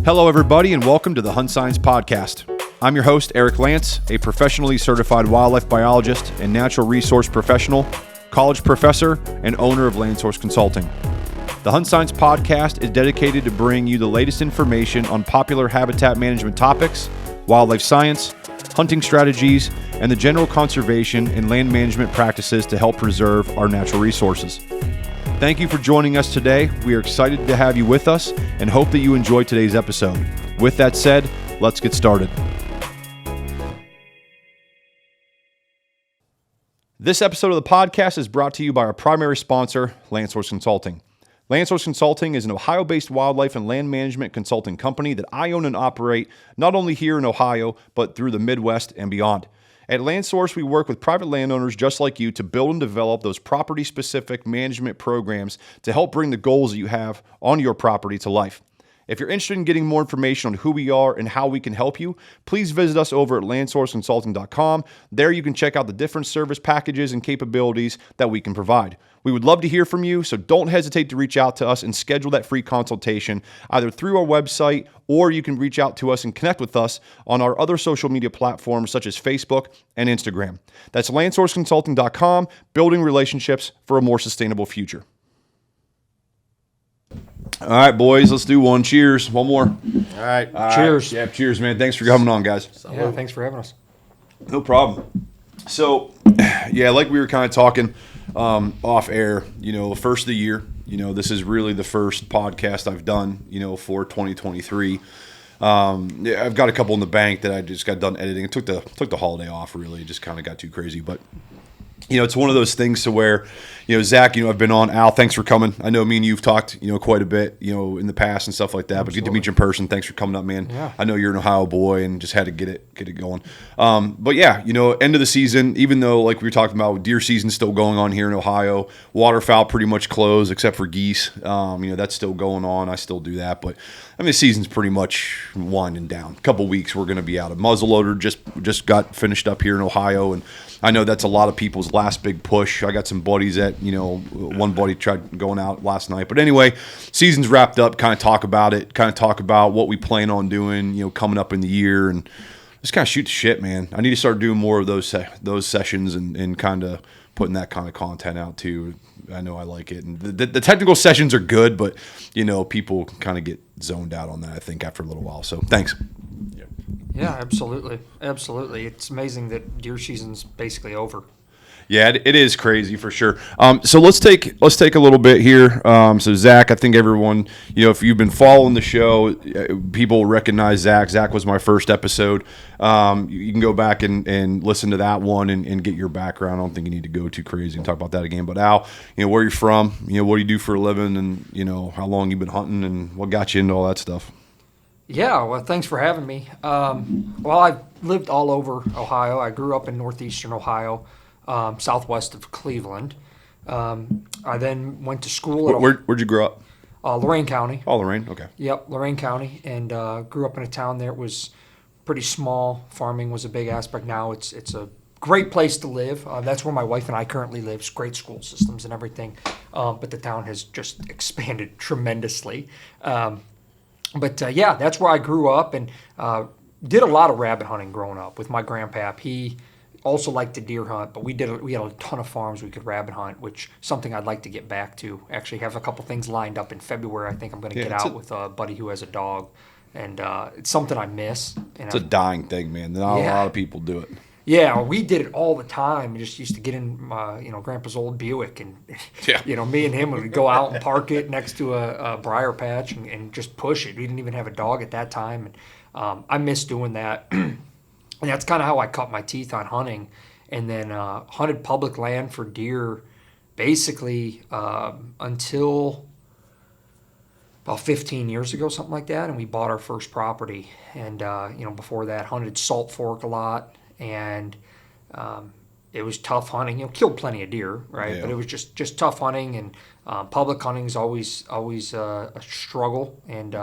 Hello, everybody, and welcome to the HuntScience podcast. I'm your host, Eric Lance, a professionally certified wildlife biologist and natural resource professional, college professor, and owner of Land Source Consulting. The HuntScience podcast is dedicated to bring you the latest information on popular habitat management topics, wildlife science, hunting strategies, and the general conservation and land management practices to help preserve our natural resources. Thank you for joining us today. We are excited to have you with us and hope that you enjoy today's episode. With that said, let's get started. This episode of the podcast is brought to you by our primary sponsor, Land Source Consulting. Land Source Consulting is an Ohio-based wildlife and land management consulting company that I own and operate not only here in Ohio, but through the Midwest and beyond. At Land Source, we work with private landowners just like you to build and develop those property-specific management programs to help bring the goals that you have on your property to life. If you're interested in getting more information on who we are and how we can help you, please visit us over at landsourceconsulting.com. There you can check out the different service packages and capabilities that we can provide. We would love to hear from you, so don't hesitate to reach out to us and schedule that free consultation either through our website, or you can reach out to us and connect with us on our other social media platforms such as Facebook and Instagram. That's landsourceconsulting.com, building relationships for a more sustainable future. All right, boys, let's do one. Cheers. One more. All right. Cheers. Yeah, cheers, man. Thanks for coming on, guys. Yeah, thanks for having us. No problem. So, yeah, like we were kind of talking off air, first of the year, this is really the first podcast I've done, for 2023. I've got a couple in the bank that I just got done editing. I took the holiday off, really. It just kind of got too crazy, but it's one of those things to where, Zach, I've been on. Al, thanks for coming. I know me and you've talked, quite a bit, in the past and stuff like that. Absolutely. But good to meet you in person. Thanks for coming up, man. Yeah. I know you're an Ohio boy and just had to get it going. But yeah, end of the season, even though like we were talking about, deer season's still going on here in Ohio. Waterfowl pretty much closed except for geese. That's still going on. I still do that, but the season's pretty much winding down. A couple weeks we're going to be out. A muzzleloader just got finished up here in Ohio, and I know that's a lot of people's last big push. I got some buddies that, one buddy tried going out last night. But anyway, season's wrapped up, kind of talk about it, kind of talk about what we plan on doing, coming up in the year, and just kind of shoot the shit, man. I need to start doing more of those sessions and kind of putting that kind of content out too. I know I like it. And the technical sessions are good, but, people kind of get zoned out on that, I think, after a little while. So thanks. Yeah, absolutely. Absolutely. It's amazing that deer season's basically over. Yeah, it is crazy for sure. So let's take a little bit here. So Zach, I think everyone, if you've been following the show, people recognize Zach. Zach was my first episode. You can go back and listen to that one and get your background. I don't think you need to go too crazy and talk about that again. But Al, where you're from, what do you do for a living, and how long you've been hunting, and what got you into all that stuff? Yeah, well, thanks for having me. Well, I've lived all over Ohio. I grew up in northeastern Ohio. Southwest of Cleveland. I then went to school. Where'd you grow up? Lorain County. Oh, Lorain, okay. Yep, Lorain County, and grew up in a town there. It was pretty small. Farming was a big aspect. Now it's a great place to live. That's where my wife and I currently live. It's great school systems and everything, but the town has just expanded tremendously. But that's where I grew up and did a lot of rabbit hunting growing up with my grandpap. He also liked to deer hunt, but we had a ton of farms we could rabbit hunt, which is something I'd like to get back to. Actually have a couple things lined up in February. I think I'm going to get out with a buddy who has a dog, and it's something I miss. And it's a dying thing, man. Not a lot of people do it. Yeah, we did it all the time. We just used to get in, Grandpa's old Buick, and me and him would go out and park it next to a briar patch and just push it. We didn't even have a dog at that time, and I miss doing that. And that's kind of how I cut my teeth on hunting, and then hunted public land for deer basically until about 15 years ago, something like that, and we bought our first property. And, before that, hunted Salt Fork a lot, and it was tough hunting. Killed plenty of deer, right? Yeah. But it was just tough hunting, and public hunting is always a struggle, and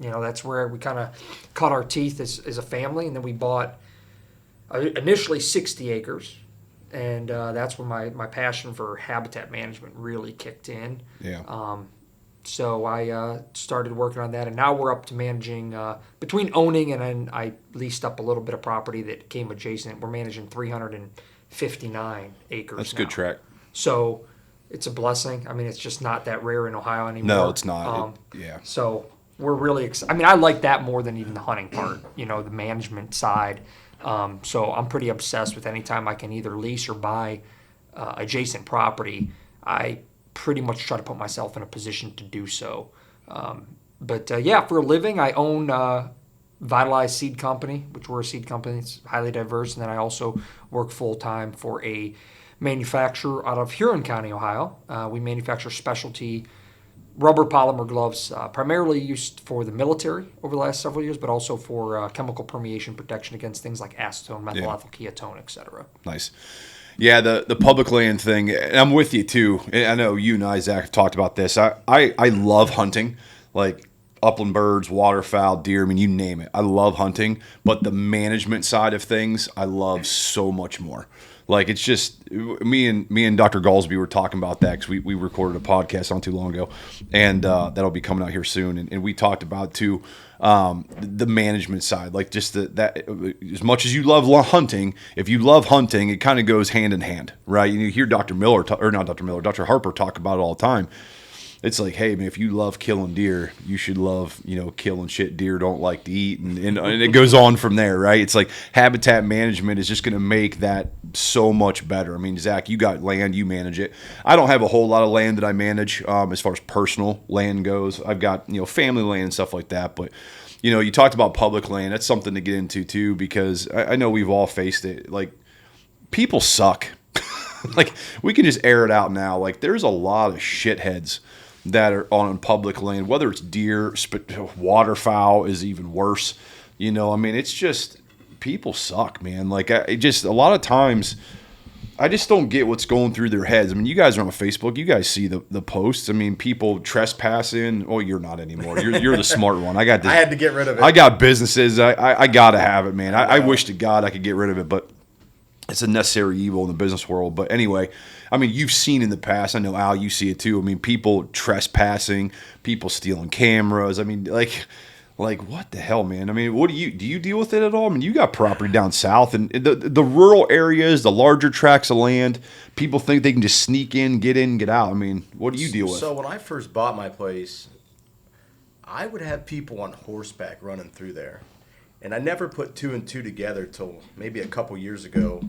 that's where we kind of cut our teeth as a family, and then we bought initially 60 acres, and that's when my passion for habitat management really kicked in. Yeah. So I started working on that, and now we're up to managing, between owning and then I leased up a little bit of property that came adjacent. We're managing 359 acres. That's a now. good track. So it's a blessing. I mean, it's just not that rare in Ohio anymore. No, it's not. Yeah. So we're really excited. I mean, I like that more than even the hunting part, the management side. So I'm pretty obsessed with any time I can either lease or buy adjacent property. I pretty much try to put myself in a position to do so. But for a living, I own Vitalized Seed Company, which we're a seed company. It's highly diverse. And then I also work full-time for a manufacturer out of Huron County, Ohio. We manufacture specialty rubber polymer gloves, primarily used for the military over the last several years, but also for chemical permeation protection against things like acetone, methylethyl ketone, etc. Nice. Yeah, the public land thing, and I'm with you too. I know you and I, Zach, have talked about this. I love hunting, like upland birds, waterfowl, deer, I mean, you name it. I love hunting, but the management side of things, I love so much more. Like, it's just, me and Dr. Galsby were talking about that because we recorded a podcast not too long ago, and that'll be coming out here soon. And we talked about, too, the management side. Like, just that as much as you love hunting, if you love hunting, it kind of goes hand in hand, right? You hear Dr. Harper talk about it all the time. It's like, hey, man, if you love killing deer, you should love, killing shit deer don't like to eat. And it goes on from there, right? It's like habitat management is just going to make that so much better. I mean, Zach, you got land, you manage it. I don't have a whole lot of land that I manage as far as personal land goes. I've got, family land and stuff like that. But, you talked about public land. That's something to get into, too, because I know we've all faced it. Like, people suck. Like, we can just air it out now. Like, there's a lot of shitheads that are on public land, whether it's deer, waterfowl is even worse. I mean, it's just, people suck, man. Like, a lot of times, I just don't get what's going through their heads. I mean, you guys are on Facebook. You guys see the posts. I mean, people trespassing. Oh, you're not anymore. You're the smart one. I had to get rid of it. I got businesses. I got to have it, man. I wish to God I could get rid of it, but it's a necessary evil in the business world. But anyway, I mean, you've seen in the past, I know, Al, you see it too. I mean, people trespassing, people stealing cameras. I mean, like what the hell, man? I mean, do you deal with it at all? I mean, you got property down south, and the rural areas, the larger tracts of land, people think they can just sneak in, get out. I mean, what do you deal with? So when I first bought my place, I would have people on horseback running through there. And I never put two and two together till maybe a couple years ago,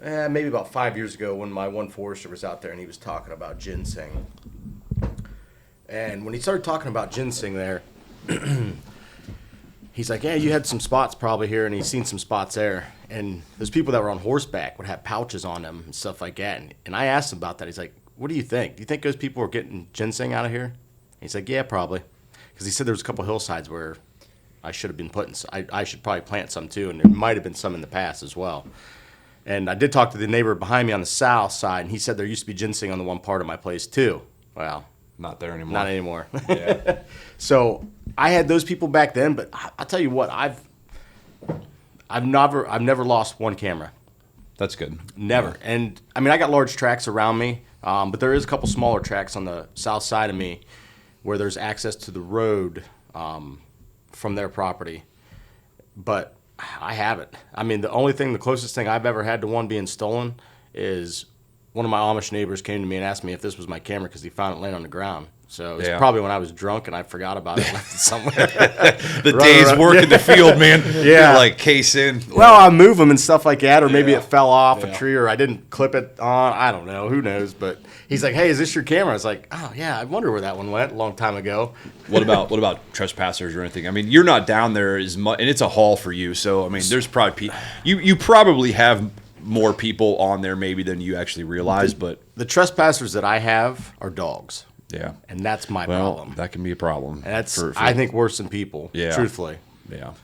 maybe about 5 years ago, when my one forester was out there and he was talking about ginseng. And when he started talking about ginseng there, he's like, yeah, you had some spots probably here, and he's seen some spots there. And those people that were on horseback would have pouches on them and stuff like that. And I asked him about that. He's like, what do you think? Do you think those people were getting ginseng out of here? And he's like, yeah, probably. Because he said there was a couple hillsides where I should have been putting, I should probably plant some too, and there might have been some in the past as well. And I did talk to the neighbor behind me on the south side, and he said there used to be ginseng on the one part of my place too. Well, not there anymore. Not anymore. Yeah. So I had those people back then, but I'll tell you what, I've never lost one camera. That's good. Never. Yeah. And I mean, I got large tracts around me, but there is a couple smaller tracts on the south side of me where there's access to the road from their property, but I haven't. I mean, the closest thing I've ever had to one being stolen is one of my Amish neighbors came to me and asked me if this was my camera because he found it laying on the ground. So it's probably when I was drunk and I forgot about it and left it somewhere. The day's work in the field, man. Yeah. Like case in. Well, I move them and stuff like that, or maybe it fell off a tree, or I didn't clip it on. I don't know. Who knows? But he's like, hey, is this your camera? I was like, oh, yeah, I wonder where that one went a long time ago. What about trespassers or anything? I mean, you're not down there as much, and it's a haul for you. So, I mean, there's probably you probably have more people on there maybe than you actually realize. But the trespassers that I have are dogs. Yeah. And that's my problem. That can be a problem. And that's, I think, worse than people, truthfully. Yeah.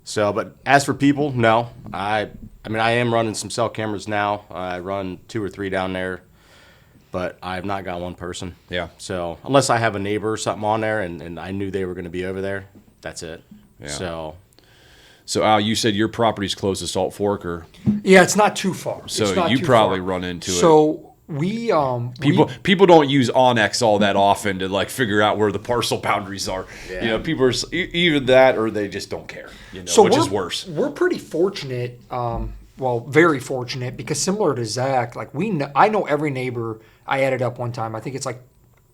So, but as for people, no. I mean, I am running some cell cameras now. I run 2 or 3 down there, but I have not got one person. Yeah. So, unless I have a neighbor or something on there and I knew they were going to be over there, that's it. Yeah. So, Al, you said your property's close to Salt Fork, or? Yeah, it's not too far. So you probably run into it. So People don't use Onyx all that often to like figure out where the parcel boundaries are. Yeah. You know, people are either that or they just don't care. You know, So which is worse. We're pretty fortunate, very fortunate, because similar to Zach, like I know every neighbor. I added up one time. I think it's like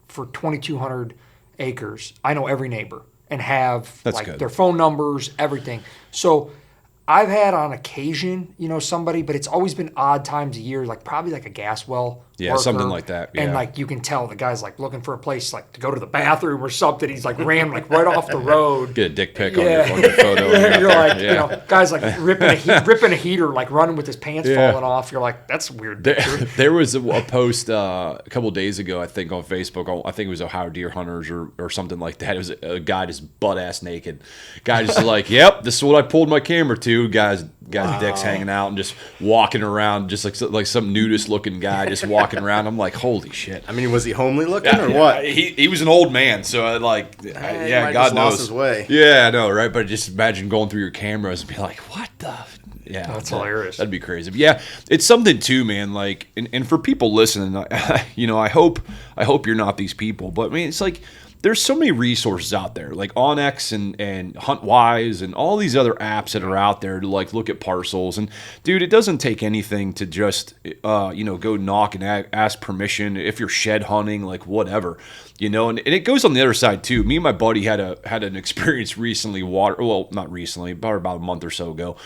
for 2,200 acres. I know every neighbor and have their phone numbers, everything. So I've had on occasion, somebody, but it's always been odd times a year, like probably like a gas well worker, something like that. Yeah. And like you can tell the guy's like looking for a place like to go to the bathroom or something. He's like ran like right off the road. Get a dick pic on your fucking photo. You're like, guy's like ripping a heater, like running with his pants falling off. You're like, that's a weird picture. There was a post a couple days ago, I think, on Facebook. I think it was Ohio Deer Hunters or something like that. It was a guy just butt ass naked. Guy just like, yep, this is what I pulled my camera to. Guy's dick's hanging out and just walking around, just like some nudist looking guy just walking around. I'm like, holy shit. I mean, was he homely looking or what? He was an old man, so God knows. Lost his way. Yeah, I know, right? But just imagine going through your cameras and be like, what the? Yeah, that's hilarious. That'd be crazy. But yeah, it's something too, man. Like, and for people listening, I hope you're not these people. But I mean, it's like there's so many resources out there, like Onyx and HuntWise and all these other apps that are out there to like look at parcels. And dude, it doesn't take anything to just go knock and ask permission if you're shed hunting, like whatever. And it goes on the other side too. Me and my buddy had an experience recently. Not recently, about a month or so ago.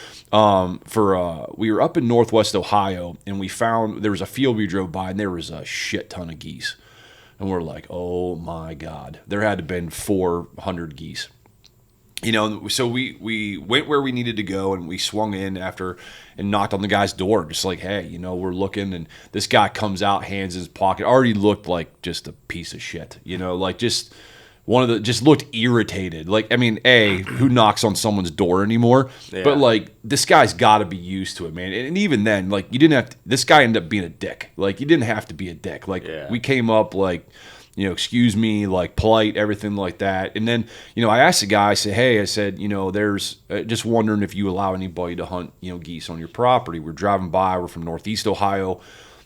We were up in Northwest Ohio, and we found there was a field we drove by, and there was a shit ton of geese. And we're like, oh my God, there had to have been 400 geese. So we went where we needed to go, and we swung in after and knocked on the guy's door, just like, hey, we're looking. And this guy comes out, hands in his pocket, already looked like just a piece of shit, like just just looked irritated. Like, I mean, who knocks on someone's door anymore? Yeah. But like, this guy's got to be used to it, man. And even then, like, you didn't have to, this guy ended up being a dick. Like, you didn't have to be a dick. Like, we came up like, excuse me, like polite, everything like that. And then, I asked the guy, I said, hey, there's just wondering if you allow anybody to hunt, geese on your property. We're driving by, we're from Northeast Ohio.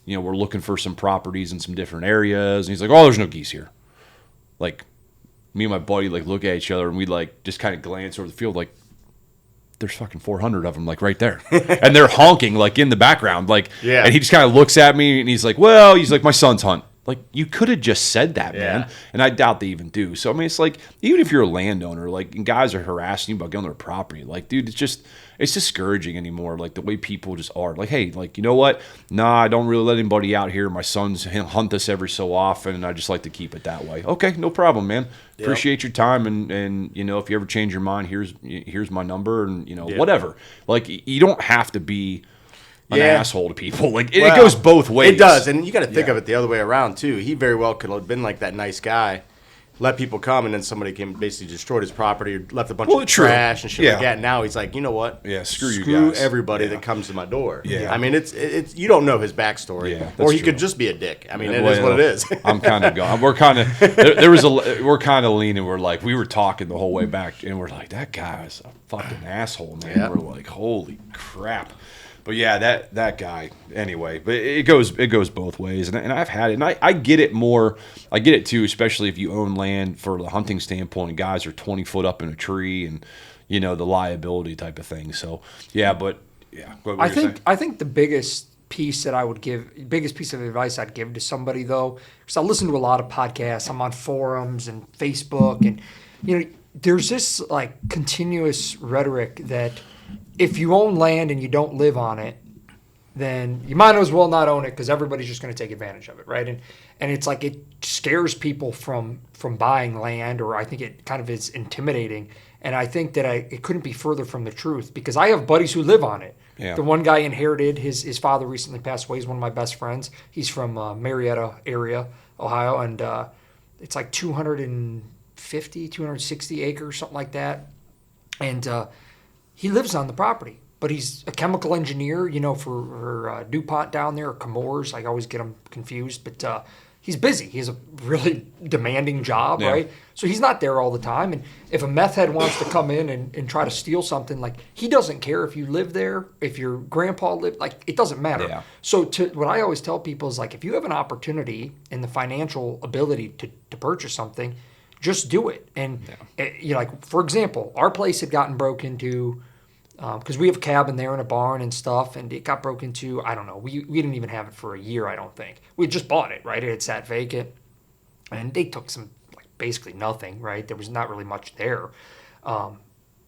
We're looking for some properties in some different areas. And he's like, oh, there's no geese here. Like, me and my buddy like look at each other, and we like just kind of glance over the field, like there's fucking 400 of them like right there, and they're honking like in the background, like. Yeah. And he just kind of looks at me, and he's like, my son's hunt. Like, you could have just said that, man. And I doubt they even do. So I mean, it's like, even if you're a landowner, like, and guys are harassing you about getting on their property, like, dude, it's discouraging anymore. Like, the way people just are. Like, hey, like, you know what? Nah, I don't really let anybody out here. My sons hunt this every so often, and I just like to keep it that way. Okay, no problem, man. Yep. Appreciate your time, and if you ever change your mind, here's my number, and whatever. Like, you don't have to be an asshole to people. Like, it goes both ways. It does, and you got to think of it the other way around too. He very well could have been like that nice guy, let people come, and then somebody came and basically destroyed his property, or left a bunch of trash and shit like that. And now he's like, you know what? Yeah, screw you guys. Everybody that comes to my door. Yeah, I mean, it's you don't know his backstory, or he could just be a dick. I mean, it is what it is. I'm kind of gone. We're kind of we're kind of leaning. We were talking the whole way back, and we're like, that guy is a fucking asshole, man. Yeah. We're like, holy crap. But yeah, that guy. Anyway, but it goes both ways, and I've had it, and I get it more. I get it too, especially if you own land for the hunting standpoint, and guys are 20 foot up in a tree, and the liability type of thing. So yeah, but yeah. I think the biggest piece of advice I'd give to somebody, though, because I listen to a lot of podcasts, I'm on forums and Facebook, and there's this like continuous rhetoric that if you own land and you don't live on it, then you might as well not own it, because everybody's just going to take advantage of it, right? And it's like, it scares people from buying land, or I think it kind of is intimidating. And I think that it couldn't be further from the truth, because I have buddies who live on it. Yeah. The one guy inherited, his father recently passed away. He's one of my best friends. He's from Marietta area, Ohio, and it's like 260 acres, something like that. And he lives on the property, but he's a chemical engineer, for DuPont down there, or Chemours. I always get them confused. But he's busy. He has a really demanding job, Yeah. right? So he's not there all the time. And if a meth head wants to come in and try to steal something, like, he doesn't care if you live there, if your grandpa lived, like, it doesn't matter. Yeah. So what I always tell people is, like, if you have an opportunity and the financial ability to purchase something, just do it. And like, for example, our place had gotten broke into, because we have a cabin there and a barn and stuff, and it got broke into. I don't know. We didn't even have it for a year. I don't think we just bought it. Right, it had sat vacant, and they took some, like, basically nothing. Right, there was not really much there.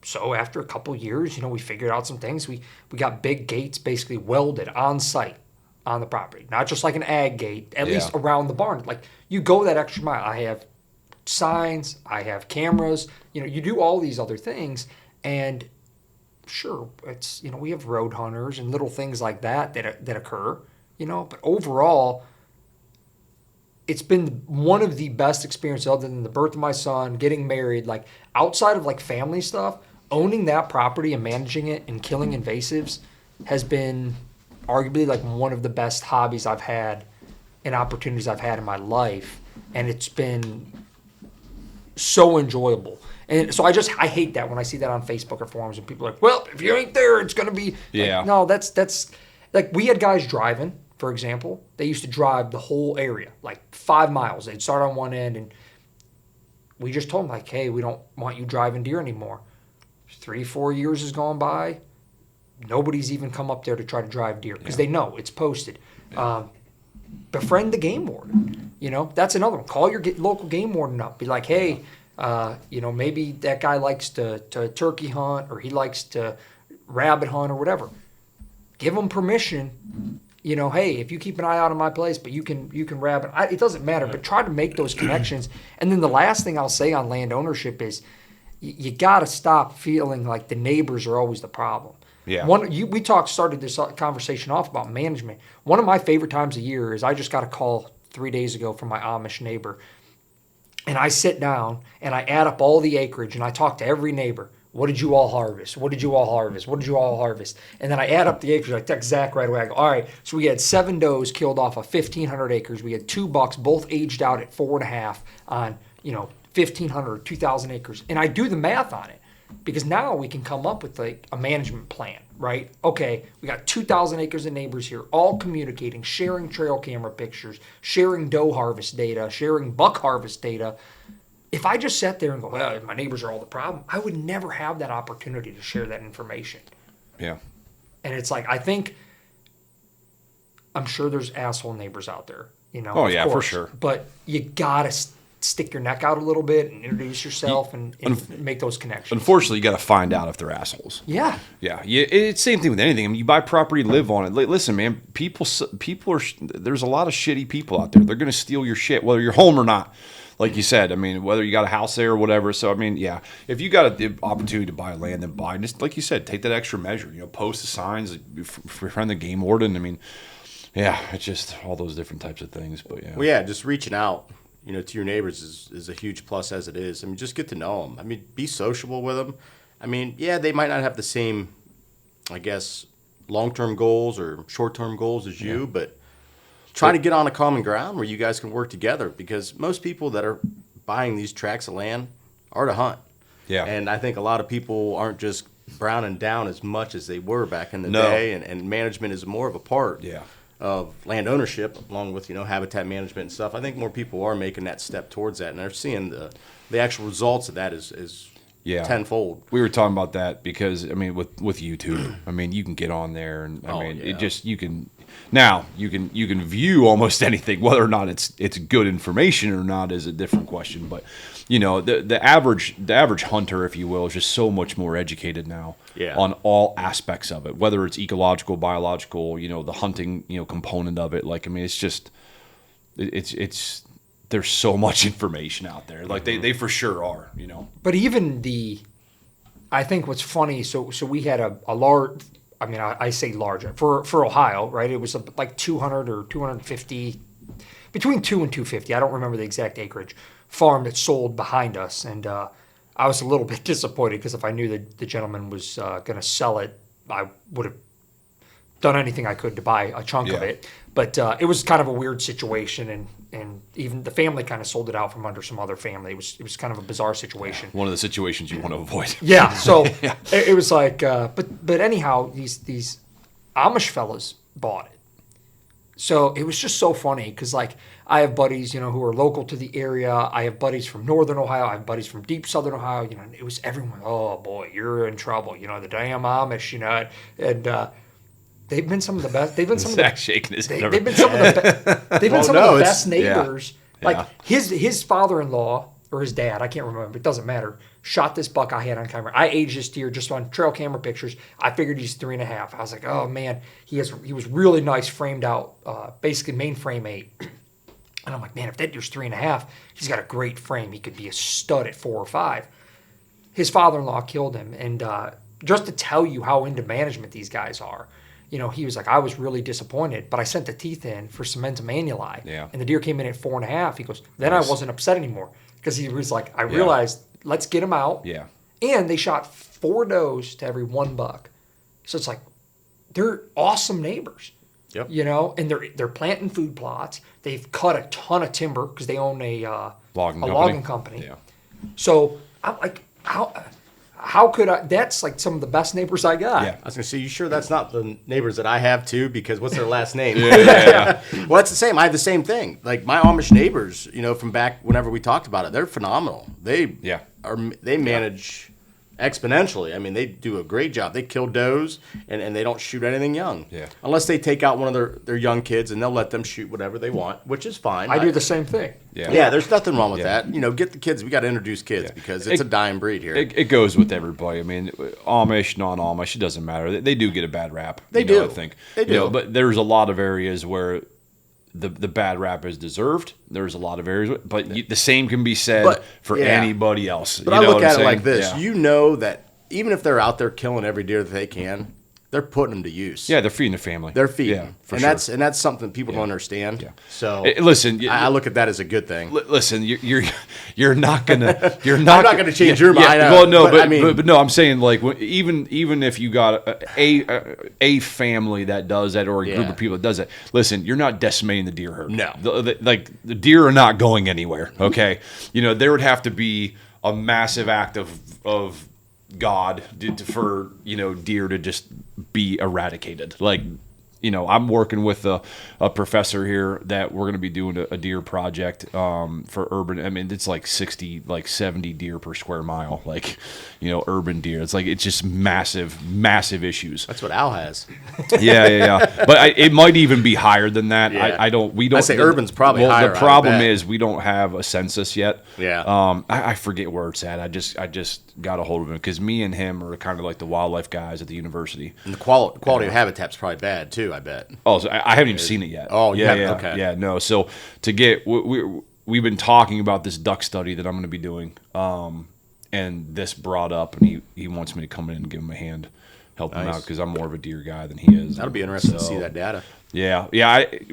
So after a couple years, we figured out some things. We got big gates basically welded on site on the property, not just like an ag gate. At least around the barn, like, you go that extra mile. I have signs. I have cameras. You do all these other things, and sure, it's we have road hunters and little things like that occur, but overall, it's been one of the best experiences other than the birth of my son, getting married, like, outside of, like, family stuff. Owning that property and managing it and killing invasives has been arguably, like, one of the best hobbies I've had and opportunities I've had in my life, and it's been so enjoyable. And so I hate that when I see that on Facebook or forums and people are like, well, if you ain't there, it's going to be. Yeah. Like, no, that's like, we had guys driving, for example. They used to drive the whole area, like 5 miles. They'd start on one end, and we just told them, like, hey, we don't want you driving deer anymore. 3-4 years has gone by. Nobody's even come up there to try to drive deer because they know it's posted. Befriend the game warden. That's another one. Call your local game warden up. Be like, hey, maybe that guy likes to turkey hunt, or he likes to rabbit hunt, or whatever. Give him permission. Hey, if you keep an eye out on my place, but you can rabbit. It doesn't matter, but try to make those connections. And then the last thing I'll say on land ownership is you got to stop feeling like the neighbors are always the problem. Yeah. We started this conversation off about management. One of my favorite times of year is I just got a call 3 days ago from my Amish neighbor. And I sit down and I add up all the acreage and I talk to every neighbor. What did you all harvest? What did you all harvest? What did you all harvest? And then I add up the acreage. I text Zach right away. I go, all right, so we had 7 does killed off of 1,500 acres. We had 2 bucks, both aged out at 4.5 on, 1,500, 2,000 acres. And I do the math on it because now we can come up with, like, a management plan, right? Okay, we got 2,000 acres of neighbors here, all communicating, sharing trail camera pictures, sharing doe harvest data, sharing buck harvest data. If I just sat there and go, well, my neighbors are all the problem, I would never have that opportunity to share that information. Yeah. And it's like, I'm sure there's asshole neighbors out there, Oh, yeah, course, for sure. But you got to stick your neck out a little bit and introduce yourself and make those connections. Unfortunately, you got to find out if they're assholes. Yeah. Yeah. It's the same thing with anything. I mean, you buy property, live on it. Listen, man, people are, there's a lot of shitty people out there. They're going to steal your shit, whether you're home or not. Like you said, I mean, whether you got a house there or whatever. So, I mean, yeah, if you got the opportunity to buy land, then buy. Just like you said, take that extra measure. Post the signs, befriend the game warden. I mean, yeah, it's just all those different types of things. But yeah. Well, yeah, just reaching out, to your neighbors is a huge plus as it is. I mean, just get to know them. I mean, be sociable with them. I mean, yeah, they might not have the same, I guess, long-term goals or short-term goals as you, but try to get on a common ground where you guys can work together, because most people that are buying these tracts of land are to hunt. Yeah. And I think a lot of people aren't just browning down as much as they were back in the day, and management is more of a part of land ownership, along with, habitat management and stuff. I think more people are making that step towards that, and they're seeing the actual results of that is tenfold. We were talking about that because, I mean, with YouTube, I mean, you can get on there and it just, you can view almost anything. Whether or not it's good information or not is a different question. But the average hunter, if you will, is just so much more educated now on all aspects of it, whether it's ecological, biological, the hunting component of it. Like, I mean, it's just it's there's so much information out there. Like they for sure are, But even I think what's funny, so we had a large, I mean, I say large, for Ohio, right? It was like 200 or 250, between 2 and 250, I don't remember the exact acreage, farm that sold behind us. And I was a little bit disappointed because if I knew that the gentleman was going to sell it, I would have done anything I could to buy a chunk of it. But it was kind of a weird situation, and even the family kind of sold it out from under some other family. It was kind of a bizarre situation. One of the situations you want to avoid. Yeah, so it was like, but anyhow, these Amish fellas bought it. So it was just so funny because, like, I have buddies, who are local to the area. I have buddies from northern Ohio. I have buddies from deep southern Ohio. And it was everyone. Oh boy, you're in trouble. The damn Amish. And they've been some of the best. They've been some of the shaking his head. they've been some of the they've been some of the best neighbors. Yeah. Like his father-in-law or his dad, I can't remember. It doesn't matter. Shot this buck I had on camera. I aged this deer just on trail camera pictures. I figured he's 3.5. I was like, oh man, he was really nice framed out, basically mainframe 8. And I'm like, man, if that deer's 3.5, he's got a great frame. He could be a stud at 4 or 5. His father-in-law killed him, and just to tell you how into management these guys are, he was like, I was really disappointed, but I sent the teeth in for cementum annuli, and the deer came in at 4.5. He goes, then I wasn't upset anymore because he was like, I realized, let's get him out. Yeah. And they shot 4 does to every 1 buck, so it's like they're awesome neighbors. Yep. And they're planting food plots. They've cut a ton of timber because they own a logging company. Yeah. So I'm like, how could I? That's like some of the best neighbors I got. Yeah, I was gonna say, you sure that's not the neighbors that I have too? Because what's their last name? Yeah. Well, it's the same. I have the same thing. Like my Amish neighbors, from back whenever we talked about it, they're phenomenal. They manage exponentially. I mean, they do a great job. They kill does and they don't shoot anything young. Yeah. Unless they take out one of their young kids and they'll let them shoot whatever they want, which is fine. I do the same thing. Yeah. Yeah, there's nothing wrong with that. Get the kids. We got to introduce kids because it's a dying breed here. It goes with everybody. I mean, Amish, non-Amish, it doesn't matter. They do get a bad rap. They do. I think. They do. But there's a lot of areas where the bad rap is deserved. There's a lot of areas, but the same can be said for anybody else. But I look at it like this. Yeah. That even if they're out there killing every deer that they can, they're putting them to use. Yeah, they're feeding the family. They're feeding. Yeah, for and sure. that's something people don't understand. Yeah. So listen, I look at that as a good thing. Listen, you're not gonna I'm not gonna change your mind. Well, no, but no, I'm saying like even if you got a family that does that or a group of people that does that, listen, you're not decimating the deer herd. No, the deer are not going anywhere. Okay, there would have to be a massive act of God for deer to just be eradicated. Like I'm working with a professor here that we're going to be doing a deer project for urban. I mean, it's like 60, like 70 deer per square mile, like, urban deer. It's like, it's just massive issues. That's what Al has. Yeah. But it might even be higher than that. Yeah. I say urban's probably higher. The problem is we don't have a census yet. Yeah. I forget where it's at. I just got a hold of him because me and him are kind of like the wildlife guys at the university. And the quality of habitat's probably bad too, I bet. Oh, so I haven't even seen it yet. Oh, yeah. Okay. Yeah, no. So to get, we've been talking about this duck study that I'm going to be doing, and this brought up, and he wants me to come in and give him a hand, help him out because I'm more of a deer guy than he is. That'll be interesting to see that data. Yeah.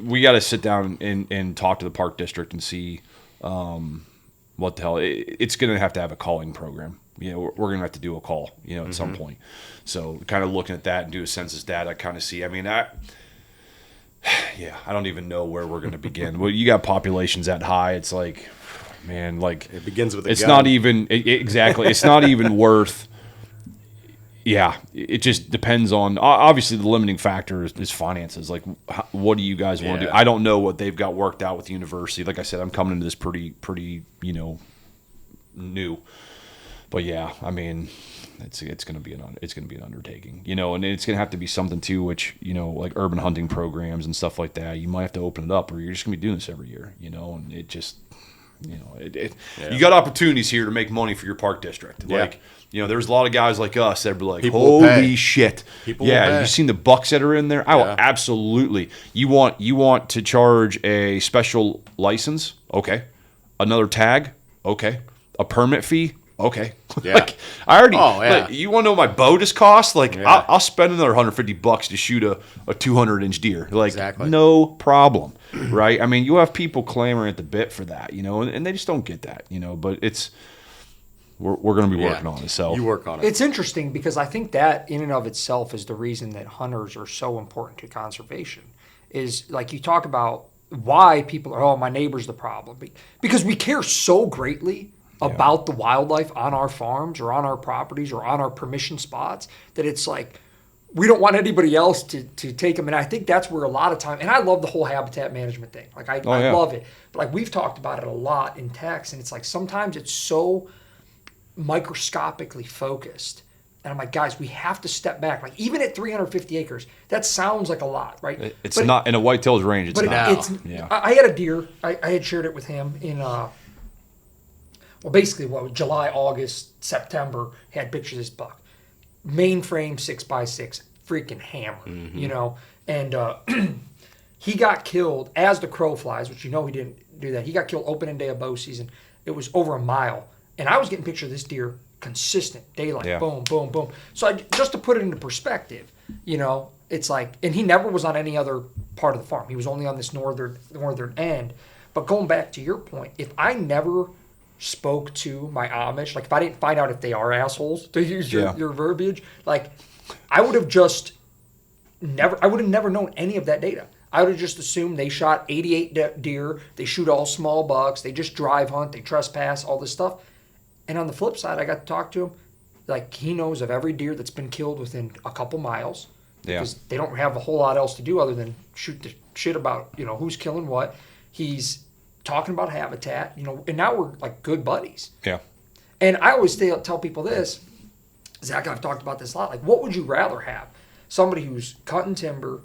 We got to sit down and talk to the park district and see what the hell. It's going to have a calling program. We're going to have to do a call, at some point. So kind of looking at that and do a census data, kind of see. I mean, I don't even know where we're going to begin. Well, you got populations that high. It's like, man, like it begins with a it's gun. not even exactly. It's not even worth. Yeah, it just depends on. Obviously, the limiting factor is finances. Like, what do you guys want to do? I don't know what they've got worked out with the university. Like I said, I'm coming into this pretty new. But yeah, I mean, it's going to be an undertaking, and it's going to have to be something too, which like urban hunting programs and stuff like that. You might have to open it up, or you're just going to be doing this every year, and it just, you got opportunities here to make money for your park district. Yeah. Like, there's a lot of guys like us that were like, People will holy pay. shit, People will pay. you seen the bucks that are in there? I will absolutely. You want to charge a special license? Okay, another tag? Okay, a permit fee? Okay. Yeah. Like I already. Oh, yeah. Like, you want to know what my bow just cost? Like I'll spend another $150 to shoot a 200-inch deer. Like Exactly. no problem, right? I mean, you have people clamoring at the bit for that, and they just don't get that, But we're going to be working on it. So you work on it. It's interesting because I think that in and of itself is the reason that hunters are so important to conservation. Is like you talk about why people are, oh, my neighbor's the problem. Because we care so greatly about the wildlife on our farms or on our properties or on our permission spots that it's like we don't want anybody else to take them. And I think that's where a lot of time, and I love the whole habitat management thing. Like I love it. But like we've talked about it a lot in text, and it's like sometimes it's so microscopically focused. And I'm like, guys, we have to step back. Like even at 350 acres, that sounds like a lot, right? It's not in a whitetail's range. It's not. I had a deer. I had shared it with him in basically July, August, September. Had pictures of this buck, mainframe 6x6, freaking hammer, you know. And he got killed as the crow flies, which he didn't do that. He got killed opening day of bow season. It was over a mile, and I was getting pictures of this deer. Consistent daylight, boom, boom, boom. So just to put it into perspective, you know, it's like, and he never was on any other part of the farm. He was only on this northern end. But going back to your point, if I never spoke to my Amish, like if I didn't find out if they are assholes, to use your verbiage, like I would have never known any of that data. I would have just assumed they shot 88 deer, they shoot all small bucks, they just drive hunt, they trespass, all this stuff. And on the flip side, I got to talk to him. Like, he knows of every deer that's been killed within a couple miles. Because they don't have a whole lot else to do other than shoot the shit about, you know, who's killing what. He's talking about habitat, you know, and now we're like good buddies. Yeah. And I always tell people this. Zach and I've talked about this a lot. Like, what would you rather have? Somebody who's cutting timber,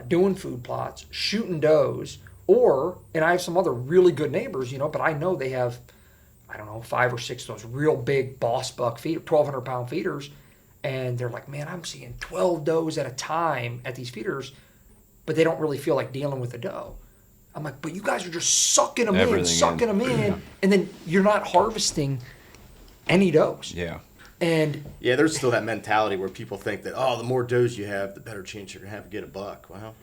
doing food plots, shooting does, or, and I have some other really good neighbors, you know, but I know they have, I don't know, 5 or 6 of those real big boss buck feed, 1,200-pound feeders, and they're like, man, I'm seeing 12 does at a time at these feeders, but they don't really feel like dealing with a doe. I'm like, but you guys are just sucking them in, and then you're not harvesting any does. Yeah. And there's still that mentality where people think that, oh, the more does you have, the better chance you're gonna have to get a buck. Well,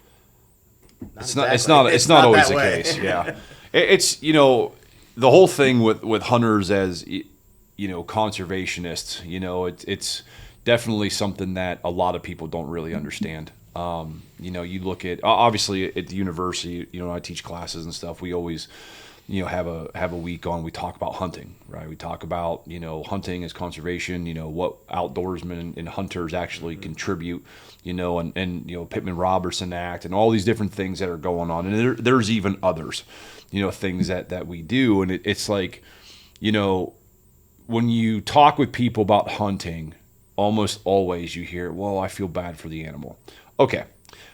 it's not always the case. Yeah, it's, you know, the whole thing with hunters as, you know, conservationists, you know, it's definitely something that a lot of people don't really understand. You know, you look at, obviously at the university, you know, I teach classes and stuff. We always, you know, have a week on, we talk about hunting, right? We talk about, you know, hunting as conservation, you know, what outdoorsmen and hunters actually contribute, you know, and you know, Pittman-Robertson Act and all these different things that are going on. And there's even others, you know, things that we do. And it's like, you know, when you talk with people about hunting, almost always you hear, well, I feel bad for the animal. Okay,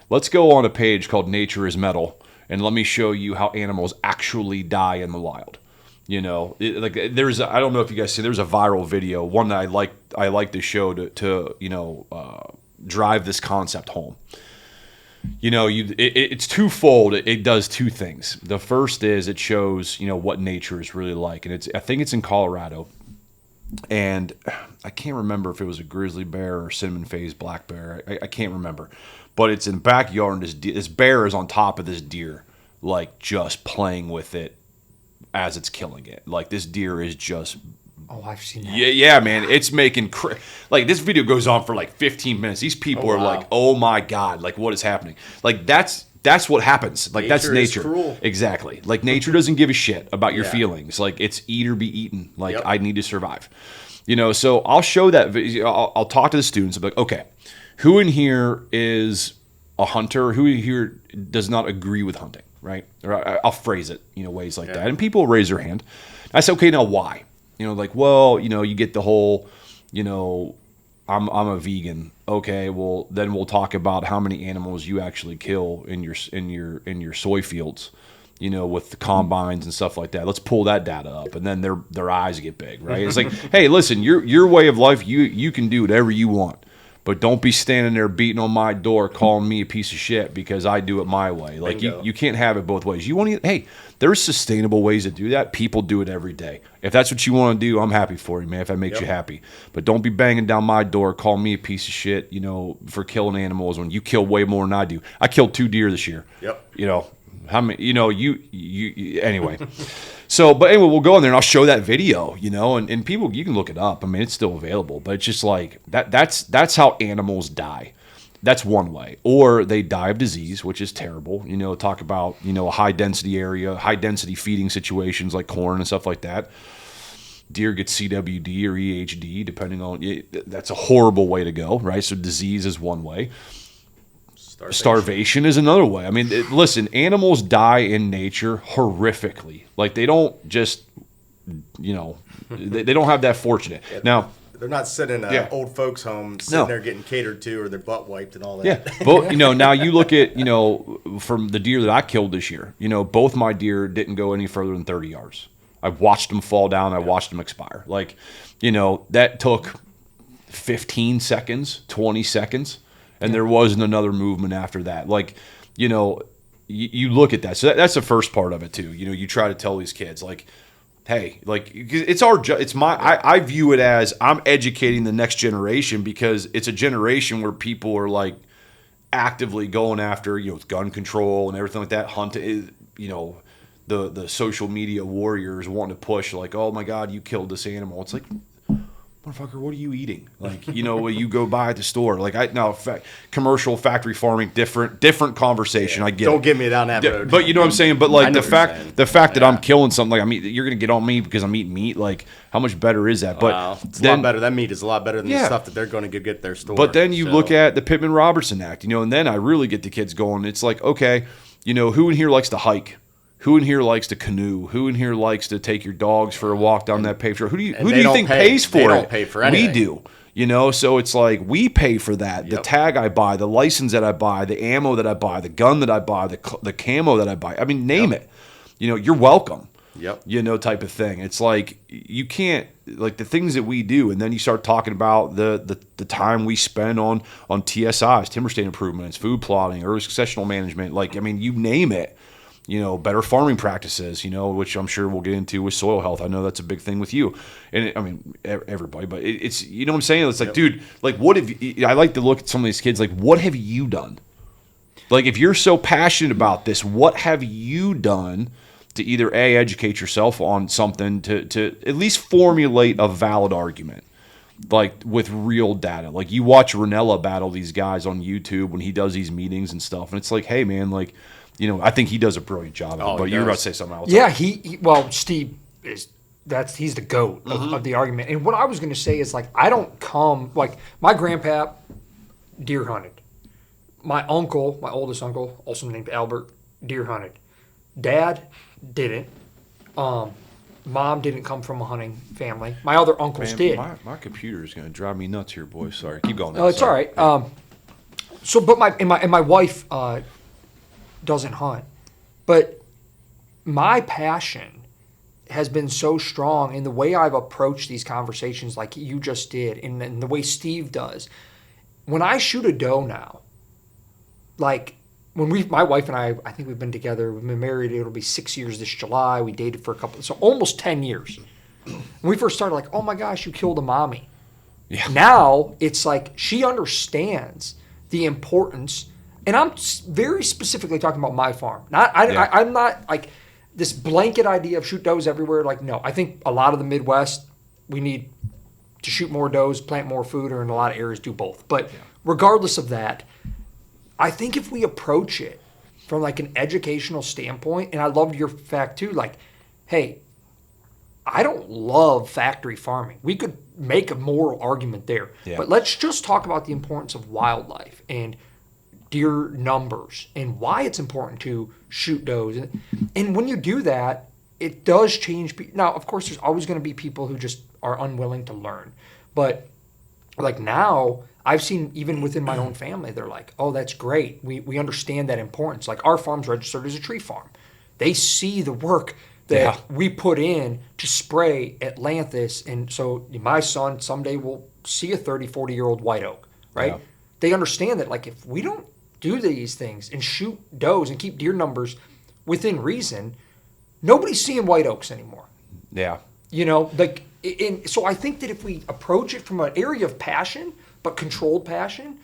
let's go on a page called Nature is Metal, and let me show you how animals actually die in the wild. You know, I don't know if you guys see, there's a viral video, one that I like to show to you know, drive this concept home. You know, it's twofold. It does two things. The first is it shows, you know, what nature is really like, and I think it's in Colorado, and I can't remember if it was a grizzly bear or cinnamon phase black bear. I can't remember, but it's in the backyard, and this bear is on top of this deer, like just playing with it as it's killing it. Like this deer is just. Oh, I've seen that. Yeah, man. It's making like this video goes on for like 15 minutes. These people are like, "Oh my god, like what is happening?" Like that's what happens. Like that's nature. Is cruel. Exactly. Like nature doesn't give a shit about your feelings. Like it's eat or be eaten. Like I need to survive. You know, so I'll show that video. I'll talk to the students. I'm like, okay, who in here is a hunter? Who in here does not agree with hunting? Right? Or I'll phrase it, you know, ways like that. And people raise their hand. I say, okay, now why? You know, like, well, you know, you get the whole, you know, I'm a vegan. Okay, well, then we'll talk about how many animals you actually kill in your soy fields, you know, with the combines and stuff like that. Let's pull that data up, and then their eyes get big, right? It's like, hey, listen, your way of life, you can do whatever you want, but don't be standing there beating on my door, calling me a piece of shit because I do it my way. Like you can't have it both ways. You want to, hey, there's sustainable ways to do that. People do it every day. If that's what you want to do, I'm happy for you, man, if that makes you happy. But don't be banging down my door, calling me a piece of shit, you know, for killing animals when you kill way more than I do. I killed 2 deer this year. Yep. You know, how many, you know, you anyway. So, but anyway, we'll go in there and I'll show that video, and people, you can look it up. I mean, it's still available, but it's just like that's how animals die. That's one way. Or they die of disease, which is terrible. Talk about, a high density area, high density feeding situations like corn and stuff like that. Deer get CWD or EHD, depending on, that's a horrible way to go, right? So disease is one way. Starvation is another way. I mean, listen, animals die in nature horrifically. Like, they don't just, they don't have that fortunate. Yeah, now, they're not sitting in an old folks' home, sitting there getting catered to, or their butt wiped and all that. Yeah, but now you look at, from the deer that I killed this year, both my deer didn't go any further than 30 yards. I watched them fall down. I watched them expire. Like, that took 15 seconds, 20 seconds. And there wasn't another movement after that. Like, you look at that. So that's the first part of it too. You try to tell these kids, like, hey, like, it's our job. I view it as I'm educating the next generation, because it's a generation where people are like actively going after, gun control and everything like that. Hunting, the social media warriors wanting to push, like, oh my God, you killed this animal. It's like, motherfucker, what are you eating? Like, you go buy at the store. Like, commercial factory farming, different conversation. I get Don't it. get me down that road. But you know what I'm saying? But like the fact that I'm killing something, like, you're gonna get on me because I'm eating meat. Like, how much better is that? But it's a lot better. That meat is a lot better than the stuff that they're going to get their store. But then you look at the Pittman-Robertson Act, and then I really get the kids going. It's like, okay, who in here likes to hike? Who in here likes to canoe? Who in here likes to take your dogs for a walk down that paved road? Who do you think pays for it? They don't pay for anything. We do. So it's like, we pay for that. Yep. The tag I buy, the license that I buy, the ammo that I buy, the gun that I buy, the camo that I buy. I mean, name it. You're welcome. Yep. Type of thing. It's like, you can't, like, the things that we do, and then you start talking about the time we spend on TSIs, timber state improvements, food plotting, early successional management. Like, I mean, you name it. Better farming practices, which I'm sure we'll get into with soil health. I know that's a big thing with you. And everybody, but it's, what I'm saying? It's like, dude, like, I like to look at some of these kids, like, what have you done? Like, if you're so passionate about this, what have you done to either educate yourself on something, to at least formulate a valid argument, like, with real data? Like, you watch Ranella battle these guys on YouTube when he does these meetings and stuff. And it's like, hey man, like, I think he does a brilliant job of it, but you're about to say something else. Yeah, Steve he's the GOAT of the argument. And what I was going to say is, like, I don't come, like, my grandpa deer hunted. My uncle, my oldest uncle, also named Albert, deer hunted. Dad didn't. Mom didn't come from a hunting family. My other uncles did. My computer is going to drive me nuts here, boys. Sorry, keep going. Oh, it's all right. But my wife doesn't hunt, but my passion has been so strong in the way I've approached these conversations, like you just did, and the way Steve does. When I shoot a doe now, like, my wife and I think we've been together, we've been married, it'll be 6 years this July. We dated for so almost 10 years. When we first started, like, oh my gosh, you killed a mommy. Yeah. Now it's like, she understands the importance. And I'm very specifically talking about my farm. I'm not like this blanket idea of shoot does everywhere. Like, no, I think a lot of the Midwest, we need to shoot more does, plant more food, or in a lot of areas do both. But regardless of that, I think if we approach it from like an educational standpoint, and I loved your fact too, like, hey, I don't love factory farming. We could make a moral argument there. Yeah. But let's just talk about the importance of wildlife and deer numbers and why it's important to shoot does. And when you do that, it does change. Now, of course, there's always going to be people who just are unwilling to learn. But like now, I've seen even within my own family, they're like, oh, that's great. We understand that importance. Like, our farm's registered as a tree farm. They see the work that we put in to spray Atlantis. And so my son someday will see a 30, 40-year-old white oak, right? Yeah. They understand that, like, if we don't do these things and shoot does and keep deer numbers within reason, nobody's seeing white oaks anymore. Yeah. Like, so I think that if we approach it from an area of passion, but controlled passion,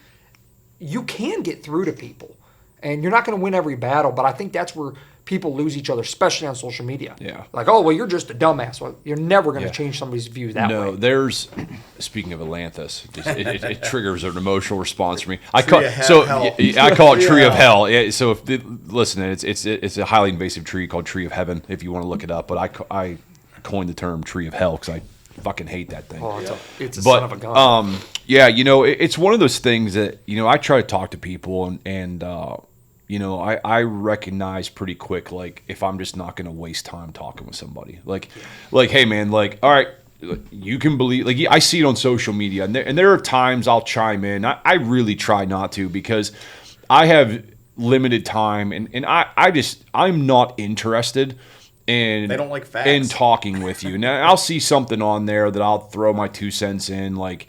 you can get through to people. And you're not going to win every battle, but I think that's where people lose each other, especially on social media. Yeah. Like, oh, well, you're just a dumbass. Well, you're never going to change somebody's view that way. No, there's. Speaking of Atlantis, it triggers an emotional response for me. I call it Tree of Hell. Yeah, so listen, it's a highly invasive tree called Tree of Heaven. If you want to look it up, but I coined the term Tree of Hell because I fucking hate that thing. Oh, it's a son of a gun. Yeah, it's one of those things that I try to talk to people and I recognize pretty quick, like, if I'm just not going to waste time talking with somebody. Like, hey, man, like, all right, you can believe, like, I see it on social media, and there are times I'll chime in. I really try not to because I have limited time, and I'm not interested in, they don't like facts. In talking with you. Now, I'll see something on there that I'll throw my 2 cents in, like,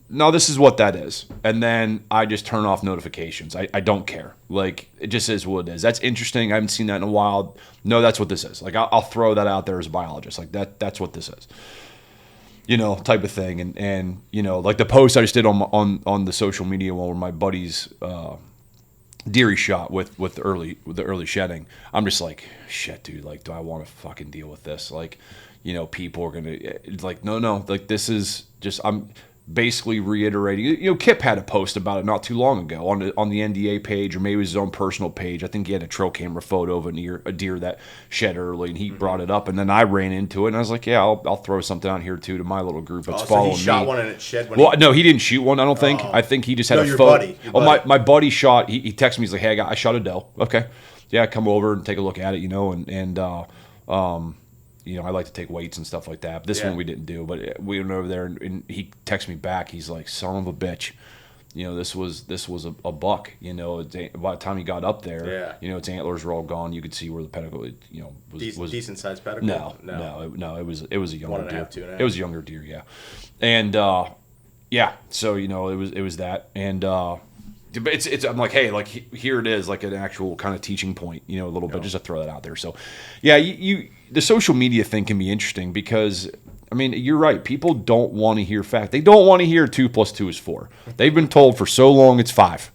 no, this is what that is. And then I just turn off notifications. I don't care. Like, it just is what it is. That's interesting. I haven't seen that in a while. No, that's what this is. Like, I'll throw that out there as a biologist. Like, that's what this is. Type of thing. And like the post I just did on the social media one where my buddy's deer he shot with the early shedding. I'm just like, shit, dude. Like, do I want to fucking deal with this? Like, people are going to, like, no. Like, this is just, I'm basically reiterating. Kip had a post about it not too long ago on the NDA page, or maybe it was his own personal page. I think he had a trail camera photo of a deer that shed early, and he brought it up, and then I ran into it, and I was like, yeah, I'll throw something out here too to my little group that's following me. So he shot one and it shed when no, he didn't shoot one, I don't think. I think he just had a your photo. Buddy. Your buddy. My buddy shot, he texted me, he's like, hey, I shot a doe. Okay. Yeah, come over and take a look at it, I like to take weights and stuff like that. But this one we didn't do. But we went over there, and he texted me back. He's like, son of a bitch. This was a buck. By the time he got up there, its antlers were all gone. You could see where the pedicle, was decent sized pedicle. No. It was a younger 1.5, deer. 2.5. It was a younger deer, yeah. And so it was that, and but it's I'm like, hey, like, here it is, like an actual kind of teaching point, a little bit, just to throw that out there. So, yeah, the social media thing can be interesting because, I mean, you're right. People don't want to hear fact. They don't want to hear 2 + 2 is 4. They've been told for so long it's 5.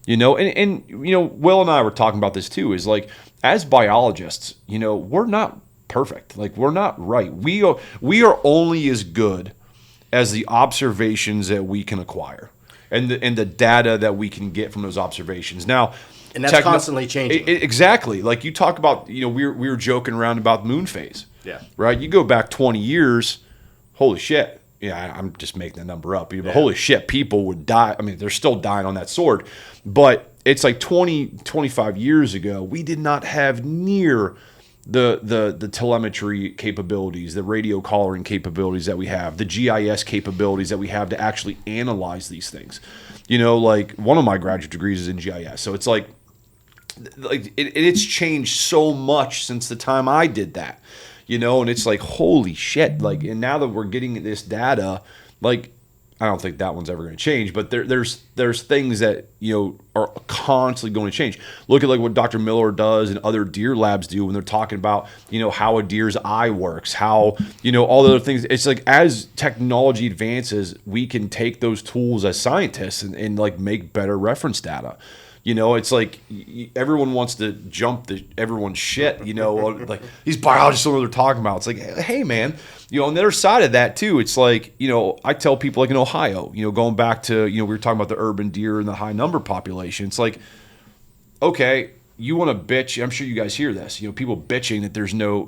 And Will and I were talking about this too. Is like, as biologists, we're not perfect. Like, we're not right. We are only as good as the observations that we can acquire and the data that we can get from those observations. Now, and that's constantly changing. Exactly. Like, you talk about, we were joking around about moon phase. Yeah. Right? You go back 20 years, holy shit. Yeah, I'm just making that number up. But holy shit, people would die. I mean, they're still dying on that sword. But it's like 25 years ago, we did not have near the telemetry capabilities, the radio collaring capabilities that we have, the GIS capabilities that we have to actually analyze these things. Like, one of my graduate degrees is in GIS. So it's like it's changed so much since the time I did that, and it's like, holy shit. Like, and now that we're getting this data, like, I don't think that one's ever going to change, but there's things that, are constantly going to change. Look at like what Dr. Miller does and other deer labs do when they're talking about, how a deer's eye works, how, all the other things. It's like, as technology advances, we can take those tools as scientists and like make better reference data. It's like everyone wants to jump everyone's shit, like these biologists don't know what they're talking about. It's like, hey, man, on the other side of that, too, it's like, I tell people, like in Ohio, going back to, we were talking about the urban deer and the high number population. It's like, okay, you want to bitch. I'm sure you guys hear this, people bitching that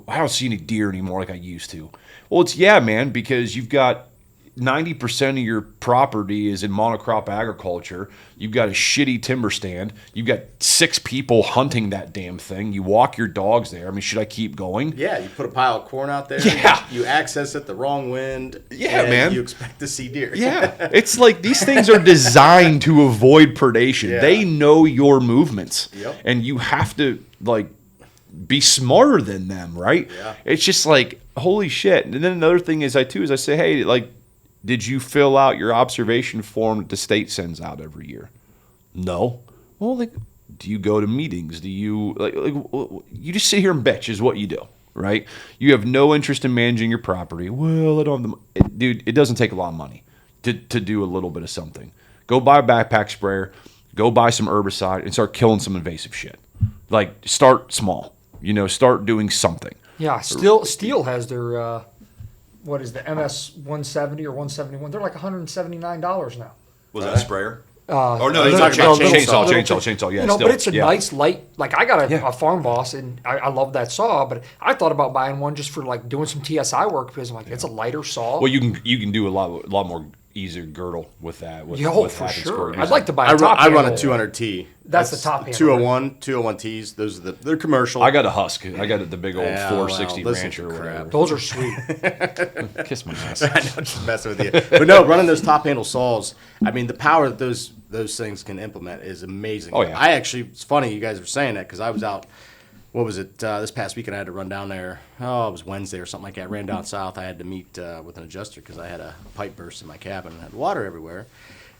I don't see any deer anymore like I used to. Well, it's, yeah, man, because you've got 90% of your property is in monocrop agriculture. You've got a shitty timber stand. You've got 6 people hunting that damn thing. You walk your dogs there. I mean, should I keep going? Yeah, you put a pile of corn out there. Yeah. You access it the wrong wind. Yeah, and man. You expect to see deer. Yeah. It's like, these things are designed to avoid predation. Yeah. They know your movements. Yep. And you have to, like, be smarter than them, right? Yeah. It's just like, holy shit. And then another thing is, I say, hey, like, did you fill out your observation form that the state sends out every year? No. Well, like, do you go to meetings? Do you like you just sit here and bitch is what you do, right? You have no interest in managing your property. Well, I don't have dude, it doesn't take a lot of money to do a little bit of something. Go buy a backpack sprayer, go buy some herbicide, and start killing some invasive shit. Like, start small. start doing something. Yeah, Steel has their what is the MS 170 or 171? They're like $179 now. Was that a sprayer? no, he's talking about chainsaw. Yeah, but it's a nice light. Like I got a farm boss, and I love that saw. But I thought about buying one just for like doing some TSI work because I'm like, it's a lighter saw. Well, you can do a lot more easier girdle with that. With for sure. I'd like to buy. I run a 200T. That's the top handle. 201Ts. Those are they're commercial. I got a Husk. I got the big old 460 Rancher. Or whatever. Those are sweet. Kiss my ass. I know, just messing with you. But no, running those top handle saws. I mean, the power that those things can implement is amazing. Oh yeah. It's funny you guys were saying that because I was out. What was it? This past weekend I had to run down there. Oh, it was Wednesday or something like that. I ran down south. I had to meet with an adjuster because I had a pipe burst in my cabin and had water everywhere.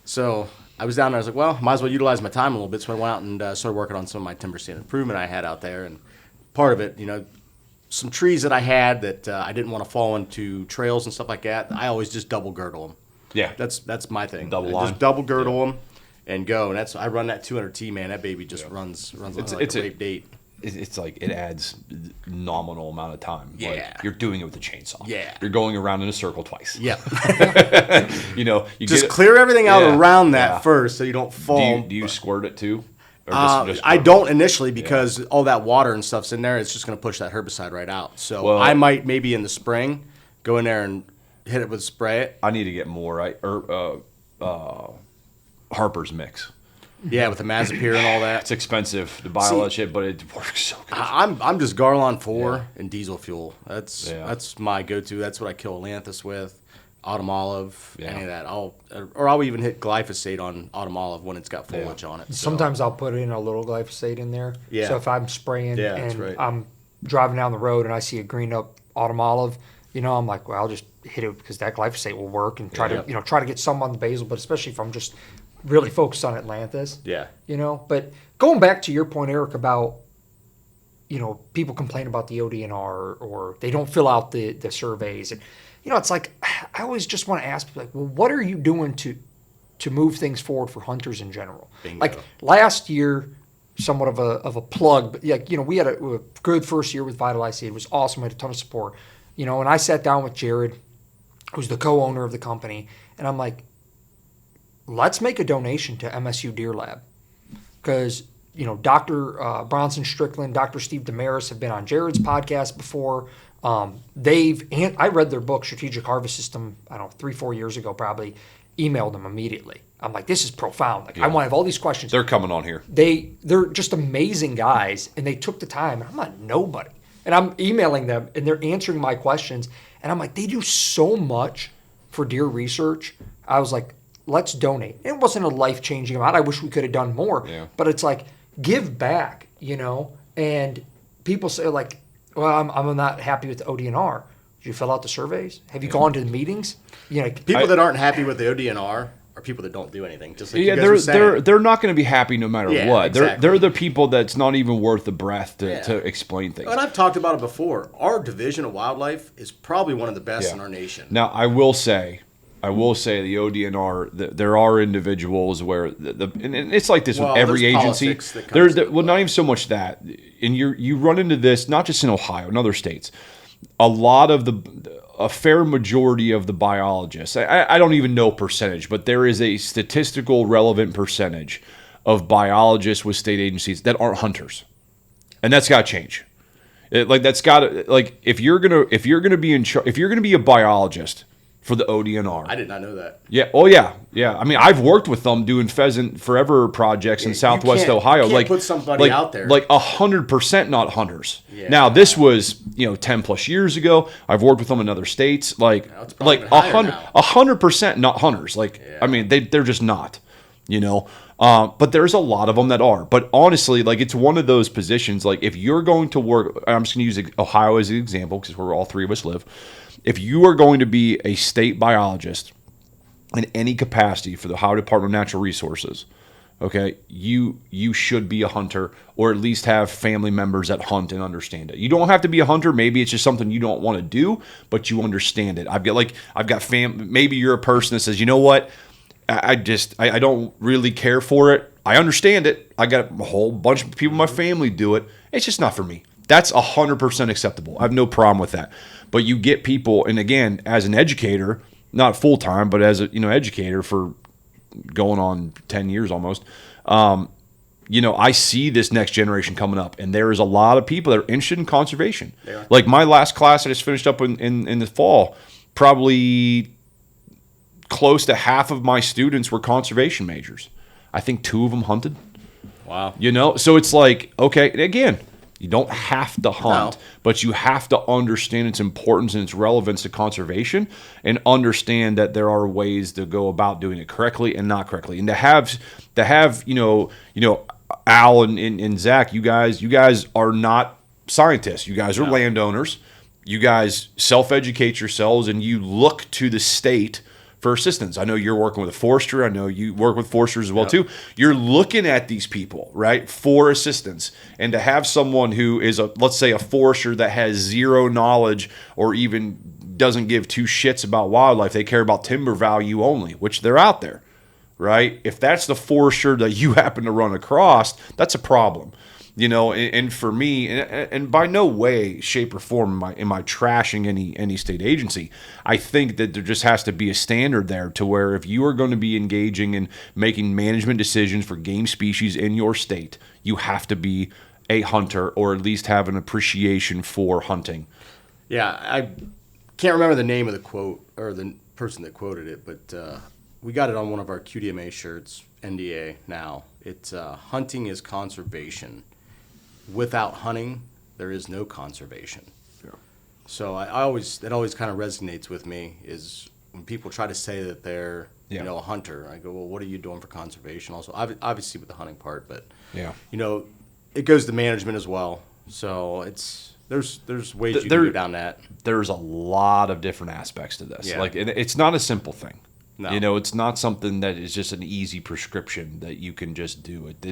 So I was down there. I was like, well, might as well utilize my time a little bit. So I went out and started working on some of my timber stand improvement I had out there. And part of it, some trees that I had that I didn't want to fall into trails and stuff like that. I always just double girdle them. Yeah, that's my thing. Double line. Just double girdle them and go. And I run that 200T, man. That baby just runs like a rape date. It's like it adds nominal amount of time. Yeah. Like you're doing it with a chainsaw. Yeah. You're going around in a circle twice. Yeah. You just clear everything out around that first so you don't fall. Do you squirt it too? Or I don't initially because all that water and stuff's in there. It's just going to push that herbicide right out. So I might maybe in the spring go in there and hit it with spray it. I need to get more Harper's mix. Yeah, with the Mazapir and all that. It's expensive to buy all that shit, but it works so good. I'm just Garlon 4 and diesel fuel. That's my go-to. That's what I kill Atlantis with. Autumn olive, any of that. I'll even hit glyphosate on autumn olive when it's got foliage on it. So. Sometimes I'll put in a little glyphosate in there. Yeah. So if I'm spraying that's right. I'm driving down the road and I see a green up autumn olive, I'm like, well, I'll just hit it because that glyphosate will work and try to get some on the basil, but especially if I'm just really focused on Atlantis. Yeah. But going back to your point, Eric, about people complain about the ODNR or they don't fill out the surveys, and it's like I always just want to ask people, like, well, what are you doing to move things forward for hunters in general? Bingo. Like last year, somewhat of a plug, but we had a good first year with Vitalize Seed. It was awesome. We had a ton of support, and I sat down with Jared, who's the co-owner of the company, and I'm like, let's make a donation to MSU Deer Lab because, Dr. Bronson Strickland, Dr. Steve Damaris have been on Jared's podcast before. I read their book, Strategic Harvest System, 3-4 years ago, probably emailed them immediately. I'm like, this is profound. Like, I want to have all these questions. They're coming on here. They're just amazing guys, and they took the time. And I'm not nobody. And I'm emailing them, and they're answering my questions. And I'm like, they do so much for deer research. I was like, let's donate. It wasn't a life-changing amount. I wish we could have done more. Yeah. But it's like, give back, And people say, like, well, I'm not happy with the ODNR. Did you fill out the surveys? Have you gone to the meetings? People that aren't happy with the ODNR are people that don't do anything. Just like you guys were saying. They're not going to be happy no matter what. Exactly. They're the people that's not even worth the breath to explain things. And I've talked about it before. Our division of wildlife is probably one of the best in our nation. Now, I will say the ODNR, there are individuals where and it's like this with every agency. Not even so much that. And you run into this not just in Ohio, in other states. A fair majority of the biologists, I don't even know percentage, but there is a statistical relevant percentage of biologists with state agencies that aren't hunters, and that's got to change. If you're gonna be a biologist for the ODNR. I did not know that. Yeah. Oh, yeah. Yeah. I mean, I've worked with them doing pheasant forever projects in Southwest Ohio. You can't put somebody out there. 100% not hunters. Yeah. Now, this was 10 plus years ago. I've worked with them in other states. 100% not hunters. I mean, they're just not. But there's a lot of them that are. But honestly, it's one of those positions. If you're going to work, I'm just going to use Ohio as an example because where all three of us live. If you are going to be a state biologist in any capacity for the Ohio Department of Natural Resources, okay, you should be a hunter or at least have family members that hunt and understand it. You don't have to be a hunter. Maybe it's just something you don't want to do, but you understand it. I've got maybe you're a person that says, you know what, I don't really care for it. I understand it. I got a whole bunch of people in my family do it. It's just not for me. That's 100% acceptable. I have no problem with that. But you get people, and again, as an educator, not full time, but as a educator for going on 10 years almost, I see this next generation coming up, and there is a lot of people that are interested in conservation. Like my last class I just finished up in the fall, probably close to half of my students were conservation majors. I think 2 of them hunted. Wow. So it's like, okay, and again, you don't have to hunt, No. but you have to understand its importance and its relevance to conservation, and understand that there are ways to go about doing it correctly and not correctly. And to have Al and Zach, you guys are not scientists. You guys are landowners. You guys self-educate yourselves, and you look to the state for assistance. I know you're working with a forester. I know you work with foresters as well too. You're looking at these people, right, for assistance. And to have someone who is let's say a forester that has zero knowledge or even doesn't give 2 shits about wildlife, they care about timber value only, which they're out there, right? If that's the forester that you happen to run across, that's a problem. And for me, and by no way, shape, or form am I trashing any state agency. I think that there just has to be a standard there to where if you are going to be engaging in making management decisions for game species in your state, you have to be a hunter or at least have an appreciation for hunting. Yeah, I can't remember the name of the quote or the person that quoted it, but we got it on one of our QDMA shirts, NDA now. It's hunting is conservation. Without hunting, there is no conservation. Yeah. So that always kind of resonates with me is when people try to say that they're a hunter. I go, well, what are you doing for conservation? Also, obviously with the hunting part, but it goes to management as well. So there's ways you can go down that. There's a lot of different aspects to this. Yeah. Like, and it's not a simple thing. No. It's not something that is just an easy prescription that you can just do it.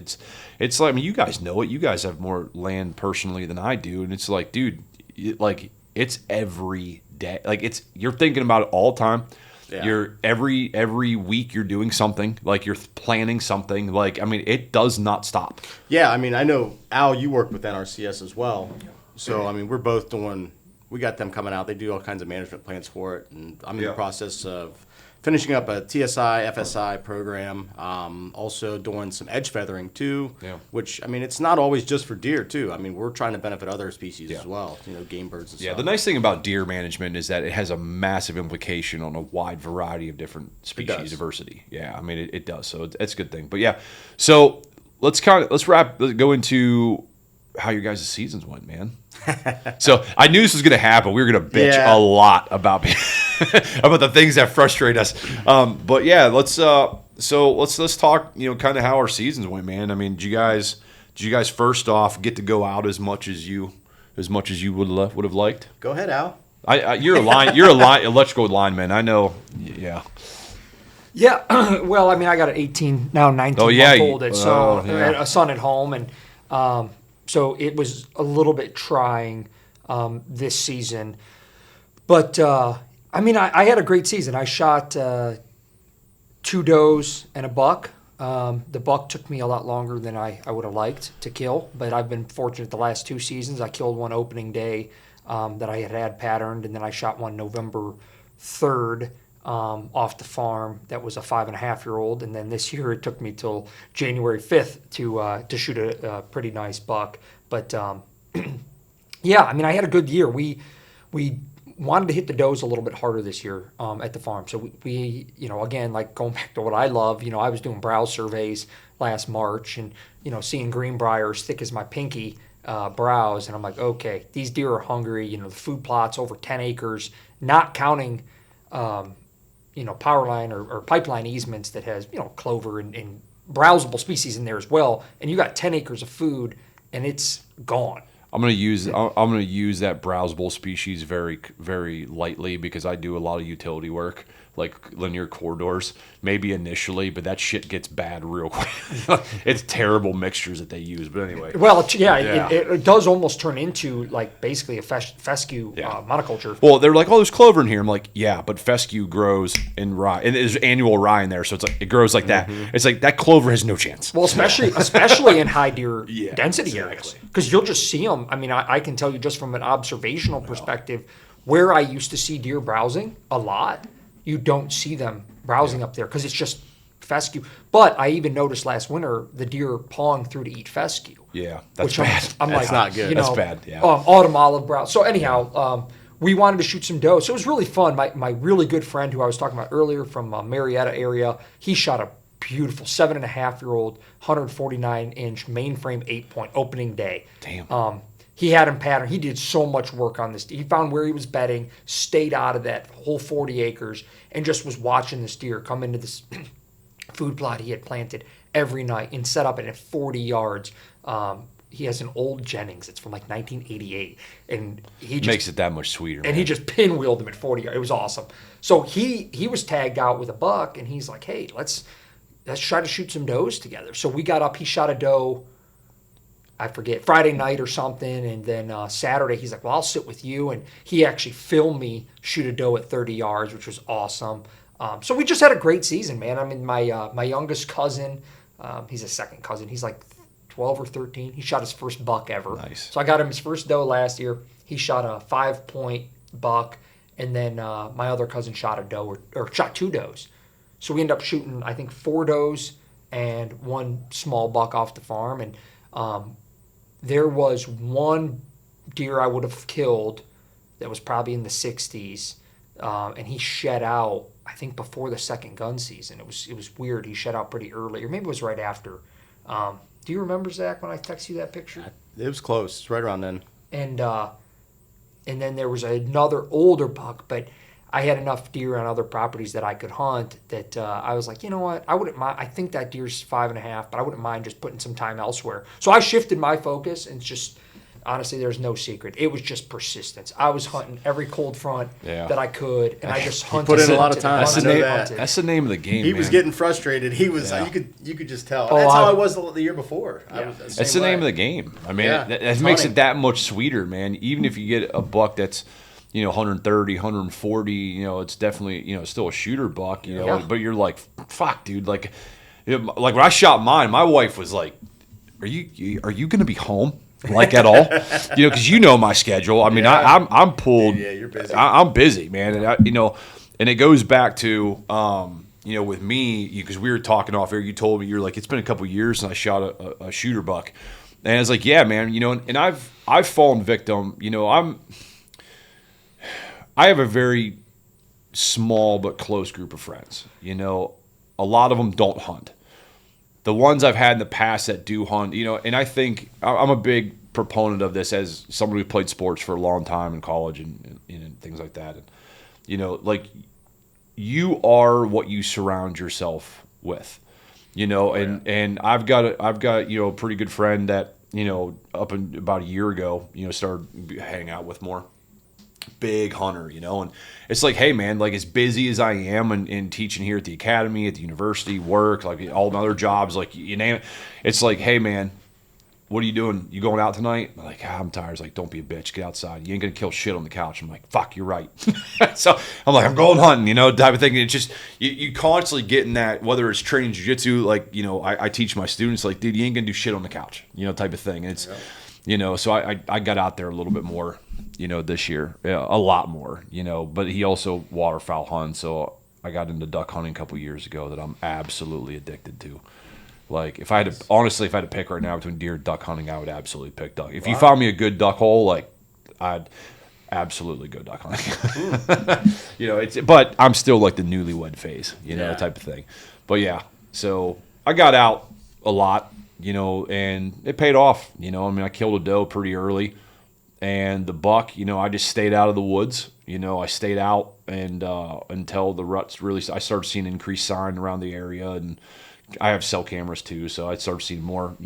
It's like, I mean, you guys know it. You guys have more land personally than I do, and it's like, dude, it's every day. Like you're thinking about it all the time. Yeah. You're every week you're doing something. Like you're planning something. Like, I mean, it does not stop. Yeah, I mean, I know Al, you work with NRCS as well. So I mean, we're both doing. We got them coming out. They do all kinds of management plans for it, and I'm in the process of finishing up a TSI, FSI program, also doing some edge feathering too, which, I mean, it's not always just for deer too. I mean, we're trying to benefit other species as well, game birds and stuff. Yeah, the nice thing about deer management is that it has a massive implication on a wide variety of different species diversity. Yeah, I mean, it does, so it's a good thing. But yeah, so let's go into how your guys' seasons went, man. So I knew this was going to happen. We were going to bitch a lot about about the things that frustrate us. But yeah, let's talk. Kind of how our seasons went, man. I mean, did you guys first off get to go out as much as you would have liked? Go ahead, Al. You're a electrical lineman. I know. Yeah. Yeah. Well, I mean, I got an 18 now 19-month-old. I had a son at home, and so it was a little bit trying this season. But, I mean, I had a great season. I shot 2 does and a buck. The buck took me a lot longer than I would have liked to kill, but I've been fortunate the last 2 seasons. I killed one opening day that I had patterned, and then I shot one November 3rd off the farm that was a 5.5-year-old, and then this year it took me till January 5th to shoot a pretty nice buck. But yeah, I mean, I had a good year. We wanted to hit the does a little bit harder this year at the farm. So we again, like going back to what I love, I was doing browse surveys last March, and seeing greenbrier as thick as my pinky browse, and I'm like, okay, these deer are hungry. The food plot's over 10 acres, not counting power line or pipeline easements that has, clover and browsable species in there as well. And you got 10 acres of food and it's gone. I'm gonna use that browsable species very, very lightly because I do a lot of utility work. like linear corridors, maybe initially, but that shit gets bad real quick. It's terrible mixtures that they use. But anyway. Well, it does almost turn into like basically a fescue monoculture. Well, they're like, oh, there's clover in here. I'm like, yeah, but fescue grows in rye, and there's annual rye in there, so it's like it grows like that. It's like that clover has no chance. Well, especially in high deer density areas, because you'll just see them. I mean, I can tell you just from an observational perspective, where I used to see deer browsing a lot, you don't see them browsing up there because it's just fescue. But I even noticed last winter the deer pawing through to eat fescue. Yeah, that's bad. I'm That's like, not good. That's bad, yeah. Autumn olive browse. So anyhow, we wanted to shoot some doe. So it was really fun. My really good friend who I was talking about earlier from Marietta area, he shot a beautiful 7.5-year-old 149-inch mainframe 8-point opening day. Damn. He had him patterned. He did so much work on this. He found where he was bedding, stayed out of that whole 40 acres, and just was watching this deer come into this food plot he had planted every night and set up it at 40 yards. He has an old Jennings. It's from like 1988, and he just Makes it that much sweeter. and he just pinwheeled him at 40 yards. It was awesome. So he was tagged out with a buck, and he's like, "Hey, let's try to shoot some does together." So we got up. He shot a doe, I forget, Friday night or something, and then Saturday he's like, "Well, I'll sit with you," and he actually filmed me shoot a doe at 30 yards, which was awesome. So we just had a great season, man. I mean, my youngest cousin, he's a second cousin. He's like 12 or 13. He shot his first buck ever. Nice. So I got him his first doe last year. He shot a 5-point buck, and then my other cousin shot a doe or shot 2 does. So we ended up shooting, I think, 4 does and 1 small buck off the farm. And there was 1 deer I would have killed that was probably in the 60s, and he shed out, I think, before the second gun season. It was weird. He shed out pretty early, or maybe it was right after. Do you remember, Zach, when I texted you that picture? It was close. It's right around then. And then there was another older buck, but I had enough deer on other properties that I could hunt that I was like, you know what, I wouldn't mind. I think that deer's 5.5, but I wouldn't mind just putting some time elsewhere. So I shifted my focus, and just honestly, there's no secret. It was just persistence. I was hunting every cold front that I could, and I just hunted. Put in a lot of time. That's the name of the game. He was getting frustrated. He was. You could just tell. That's how I was the year before. That's the name of the game. I mean, that makes it that much sweeter, man. Even if you get a buck that's 130, 140, it's definitely, still a shooter buck, but you're like, fuck, dude. Like when I shot mine, my wife was like, are you going to be home? Like at all? Because my schedule. I mean, I'm pulled. Yeah, you're busy. I'm busy, man. And, and it goes back to, with me, because we were talking off air, you told me, you're like, it's been a couple years since I shot a shooter buck. And I was like, yeah, man, and I've fallen victim, I have a very small but close group of friends. A lot of them don't hunt. The ones I've had in the past that do hunt, and I think I'm a big proponent of this as somebody who played sports for a long time in college and things like that. And, like you are what you surround yourself with, and I've got a pretty good friend that, up in about a year ago, started hanging out with more. Big hunter, and it's like, hey man, like as busy as I am in teaching here at the academy, at the university, work, like all my other jobs, like you name it, it's like, hey man, what are you doing? You going out tonight? I'm like, I'm tired. It's like, don't be a bitch, get outside. You ain't gonna kill shit on the couch. I'm like, fuck, you're right. So I'm like, I'm going hunting, type of thing. And it's just you constantly getting that, whether it's training jiu-jitsu, like I teach my students, like, dude, you ain't gonna do shit on the couch, type of thing. And it's so I got out there a little bit more, this year, a lot more, but he also waterfowl hunts. So I got into duck hunting a couple years ago that I'm absolutely addicted to. Like if I had to pick right now between deer and duck hunting, I would absolutely pick duck. If you found me a good duck hole, like I'd absolutely go duck hunting. But I'm still like the newlywed phase, type of thing. But yeah, so I got out a lot, and it paid off. I killed a doe pretty early. And the buck, I just stayed out of the woods. I stayed out and until the ruts really. I started seeing increased sign around the area, and I have cell cameras too, so I started seeing more,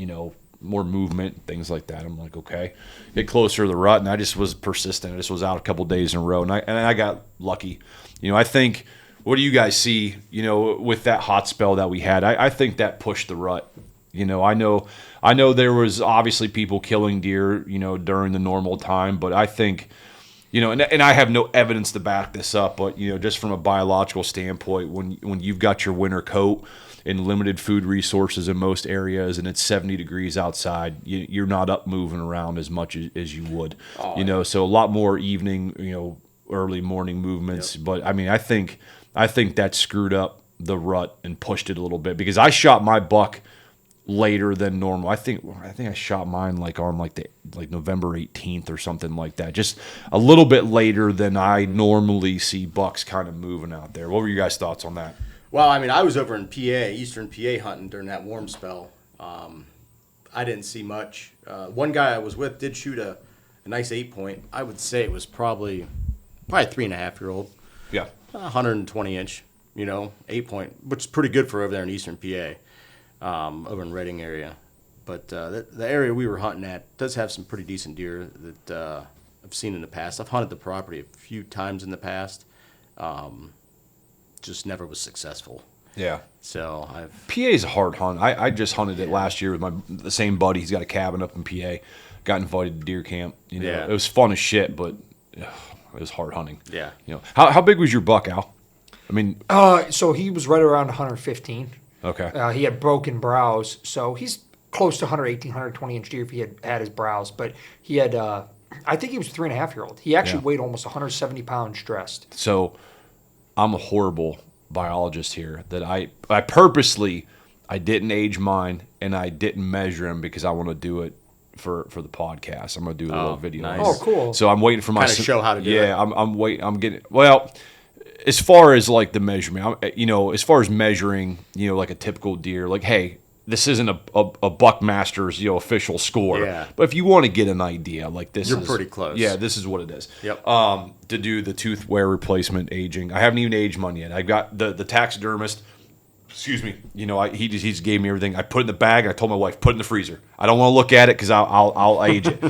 more movement, things like that. I'm like, okay, get closer to the rut, and I just was persistent. I just was out a couple days in a row, and I got lucky. I think What do you guys see, with that hot spell that we had? I think that pushed the rut. I know there was obviously people killing deer, during the normal time, but I think, and I have no evidence to back this up, but, just from a biological standpoint, when you've got your winter coat and limited food resources in most areas and it's 70 degrees outside, you're not up moving around as much as you would, so a lot more evening, early morning movements. Yep. But I mean, I think that screwed up the rut and pushed it a little bit, because I shot my buck later than normal. I think I shot mine on November 18th or something like that. Just a little bit later than I normally see bucks kind of moving out there. What were your guys' thoughts on that? Well, I mean, I was over in PA, Eastern PA, hunting during that warm spell. I didn't see much. One guy I was with did shoot a nice 8-point. I would say it was probably 3.5-year-old. Yeah. 120 inch, 8-point, which is pretty good for over there in Eastern PA. Over in Reading area. But the area we were hunting at does have some pretty decent deer that I've seen in the past. I've hunted the property a few times in the past. Just never was successful. Yeah. So PA is a hard hunt. I just hunted it last year with the same buddy. He's got a cabin up in PA. Got invited to deer camp. It was fun as shit, but it was hard hunting. Yeah. How big was your buck, Al? I mean, so he was right around 115. Okay. He had broken brows, so he's close to 118, 120 inch deer if he had his brows. But he had, I think he was a 3.5-year-old. He actually weighed almost 170 pounds dressed. So I'm a horrible biologist here. That I purposely I didn't age mine and I didn't measure him because I want to do it for the podcast. I'm gonna do a little video. Nice. Oh, cool. So I'm waiting for my kind of show how to do it. Yeah, I'm waiting. I'm getting as far as like the measurement, as far as measuring, like a typical deer, like, hey, this isn't a Buckmaster's, official score. Yeah. But if you want to get an idea, like this You're pretty close. Yeah, this is what it is. Yep. To do the tooth wear replacement aging, I haven't even aged mine yet. I've got the taxidermist. Excuse me. He just gave me everything. I put it in the bag. I told my wife, put it in the freezer. I don't want to look at it because I'll age it.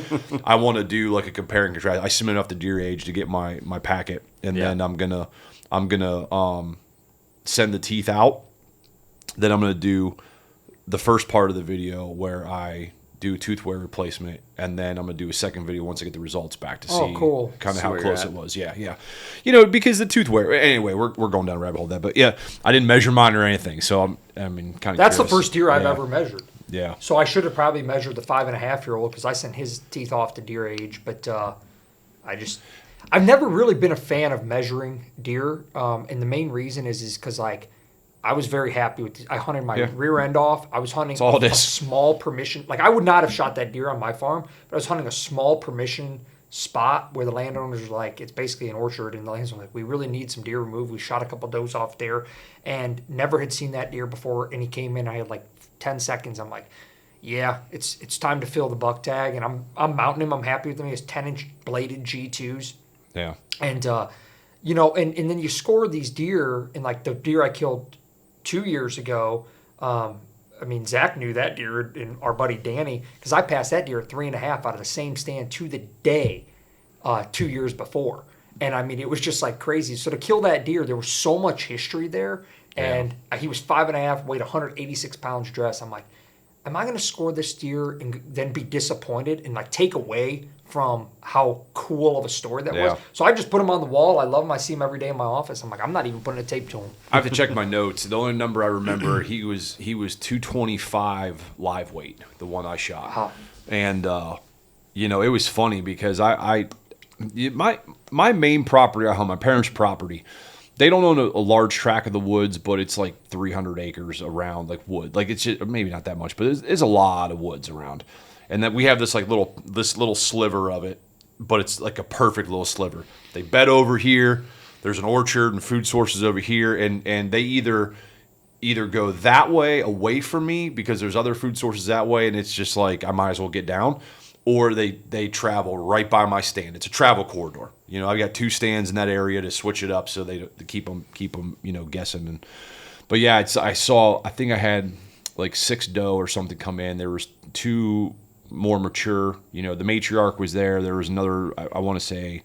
I want to do like a compare and contrast. I submit off the deer age to get my packet, and then I'm gonna send the teeth out. Then I'm gonna do the first part of the video where I do tooth wear replacement, and then I'm gonna do a second video once I get the results back to see cool. kind of how close it was. Yeah. Because the tooth wear. Anyway, we're going down a rabbit hole there, but yeah, I didn't measure mine or anything, so kind of. That's curious. The first deer I've ever measured. Yeah. So I should have probably measured the 5.5-year-old because I sent his teeth off to deer age, but I've never really been a fan of measuring deer, and the main reason is because I was very happy with I hunted my rear end off. I was hunting a small permission. Like, I would not have shot that deer on my farm, but I was hunting a small permission spot where the landowners were like, it's basically an orchard, and the landowners were like, we really need some deer removed. We shot a couple does off there and never had seen that deer before, and he came in. I had 10 seconds. I'm like, yeah, it's time to fill the buck tag, and I'm mounting him. I'm happy with him. He has 10-inch bladed G2s. Yeah. And, and then you score these deer, and the deer I killed 2 years ago, Zach knew that deer, and our buddy Danny, because I passed that deer at 3.5 out of the same stand to the day 2 years before. And it was just crazy. So to kill that deer, there was so much history there. And he was 5.5, weighed 186 pounds dressed. I'm like, am I going to score this deer and then be disappointed and take away from how cool of a story that was? So I just put him on the wall. I love him. I see him every day in my office. I'm like, I'm not even putting a tape to him. I have to check my notes. The only number I remember, he was 225 live weight, the one I shot. Huh. And it was funny because my main property I hunt, my parents' property, they don't own a large tract of the woods, but it's 300 acres around wood. It's just, maybe not that much, but it's a lot of woods around. And then we have this little sliver of it, but it's a perfect little sliver. They bed over here. There's an orchard and food sources over here, and they either go that way away from me because there's other food sources that way, and it's just I might as well get down, or they travel right by my stand. It's a travel corridor. I've got 2 stands in that area to switch it up so they keep them guessing. But yeah, I think I had 6 doe or something come in. There was 2 more mature. The matriarch was there. There was another, I want to say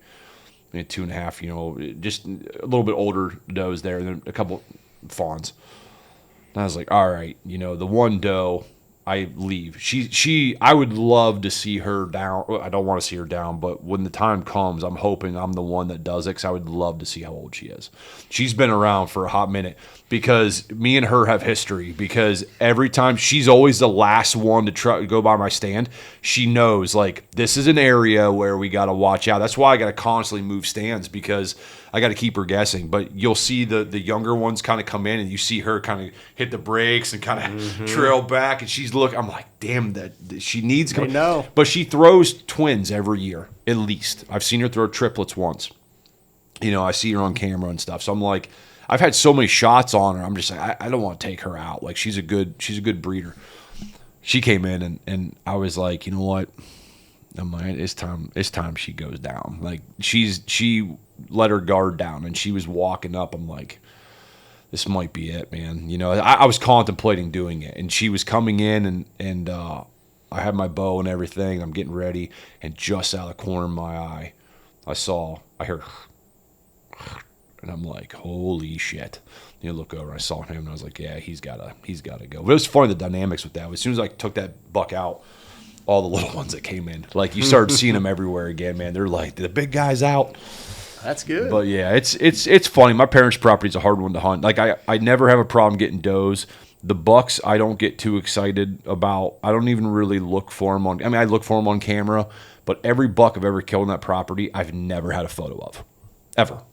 2.5, you know, just a little bit older does there, and then a couple fawns. And I was like, all right, you know, the one doe, I leave. I would love to see her down. I don't want to see her down, but when the time comes, I'm hoping I'm the one that does it, because I would love to see how old she is. She's been around for a hot minute, because me and her have history, because every time she's always the last one to go by my stand. She knows, like, this is an area where we got to watch out. That's why I got to constantly move stands, because I got to keep her guessing. But you'll see the younger ones kind of come in, and you see her kind of hit the brakes and kind of trail back, and she's looking. I'm like, damn, that she needs. I know. But she throws twins every year, at least. I've seen her throw triplets once. You know, I see her on camera and stuff. So I'm like, I've had so many shots on her. I'm just like, I don't want to take her out. Like, she's a good breeder. She came in, and I was like, you know what? I'm like, it's time she goes down. Like, she let her guard down, and she was walking up. I'm like, this might be it, man. You know, I was contemplating doing it, and she was coming in, and I had my bow and everything. I'm getting ready, and just out of the corner of my eye, I heard, and I'm like, holy shit. You look over, I saw him, and I was like, yeah, he's gotta go. But it was funny, the dynamics with that. As soon as I took that buck out, all the little ones that came in, like, you started seeing them everywhere again, man. They're like, the big guy's out. That's good. But yeah, it's funny. My parents' property is a hard one to hunt. Like, I never have a problem getting does. The bucks, I don't get too excited about. I don't even really look for them on. I mean, I look for them on camera, but every buck I've ever killed on that property, I've never had a photo of, ever.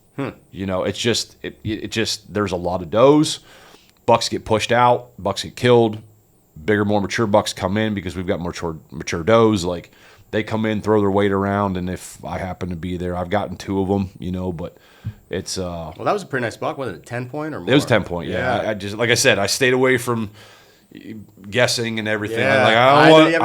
You know, it's just it just there's a lot of does. Bucks get pushed out. Bucks get killed. Bigger, more mature bucks come in because we've got mature does. Like, they come in, throw their weight around, and if I happen to be there, I've gotten 2 of them, you know, but it's well, that was a pretty nice buck. Was it a 10-point or more? It was 10-point, yeah. I just, like I said, I stayed away from guessing and everything. Yeah. Like,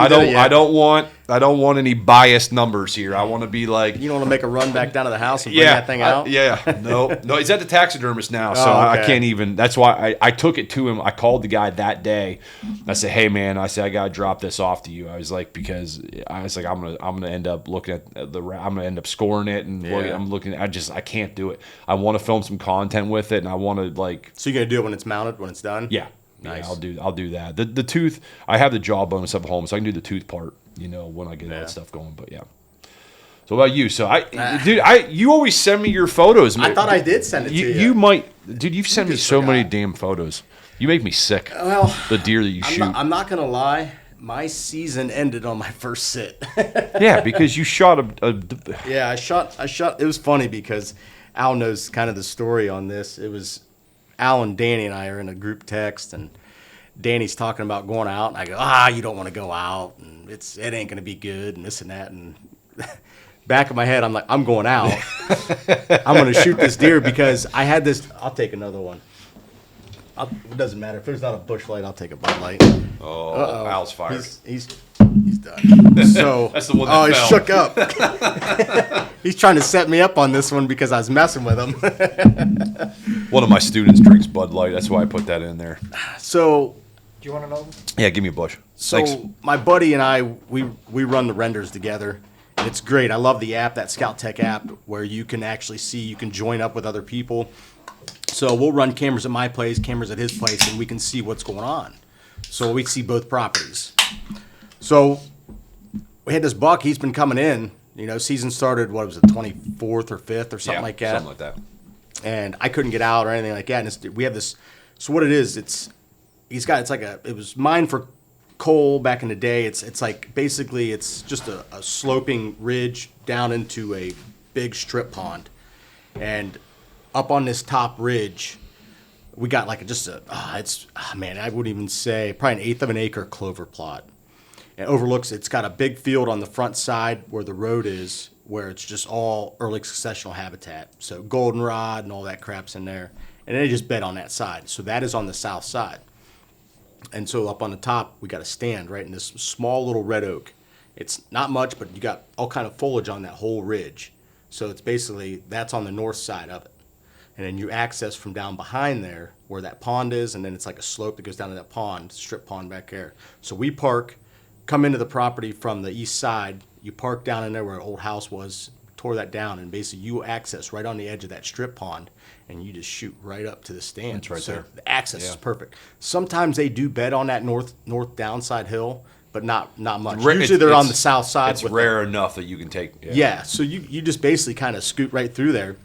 I don't want any biased numbers here. I want to be like, you don't want to make a run back down to the house and bring that thing out. No, he's at the taxidermist now, so okay. I can't even. That's why I took it to him. I called the guy that day. I said, hey man, I gotta drop this off to you. I was like, because I was like, I'm gonna end up looking at I'm gonna end up scoring it, and I'm looking. I can't do it. I want to film some content with it, and I want to, like. So you're gonna do it when it's mounted, when it's done? Yeah. Nice. Yeah, I'll do that. The tooth, I have the jawbone and stuff at home, so I can do the tooth part, you know, when I get all that stuff going. But yeah. So what about you? So you always send me your photos, man. I thought I did send it to you. You might, dude. You've sent me so many damn photos. You make me sick. Well, the deer that you shoot. I'm not gonna lie. My season ended on my first sit. Yeah, because you shot Yeah, I shot. It was funny because Al knows kind of the story on this. It was Al and Danny and I are in a group text, and Danny's talking about going out, and I go, you don't want to go out, and it ain't gonna be good, and this and that, and back of my head, I'm like, I'm going out. I'm gonna shoot this deer because I had this. I'll take another one. It doesn't matter if there's not a bush light. I'll take a Bud Light. Oh, Al's fired. He's done. So that's the one that he shook up. He's trying to set me up on this one because I was messing with him. One of my students drinks Bud Light. That's why I put that in there. So, do you want to know? Yeah, give me a bush. So Thanks. my buddy and I, we run the renders together. And it's great. I love the app, that Scout Tech app, where you can actually see, you can join up with other people. So we'll run cameras at my place, cameras at his place, and we can see what's going on. So we see both properties. So we had this buck. He's been coming in. You know, season started, what was it, 24th or 5th or something like that? Something like that. And I couldn't get out or anything like that. And we have this. So what it is, it was mined for coal back in the day. It's like basically it's just a sloping ridge down into a big strip pond, and up on this top ridge, we got like I wouldn't even say, probably an 1/8 of an acre clover plot. It overlooks, it's got a big field on the front side where the road is, where it's just all early successional habitat. So goldenrod and all that crap's in there. And they just bed on that side. So that is on the south side. And so up on the top, we got a stand right in this small little red oak. It's not much, but you got all kind of foliage on that whole ridge. So it's basically, that's on the north side of it. And then you access from down behind there where that pond is, and then it's like a slope that goes down to that pond, strip pond back there. So we park, come into the property from the east side. You park down in there where an old house was tore that down, and basically you access right on the edge of that strip pond, and you just shoot right up to the stand. It's right there. The access is perfect. Sometimes they do bed on that north downside hill, but not much. Usually they're on the south side. It's rare enough that you can take. Yeah, so you just basically kind of scoot right through there,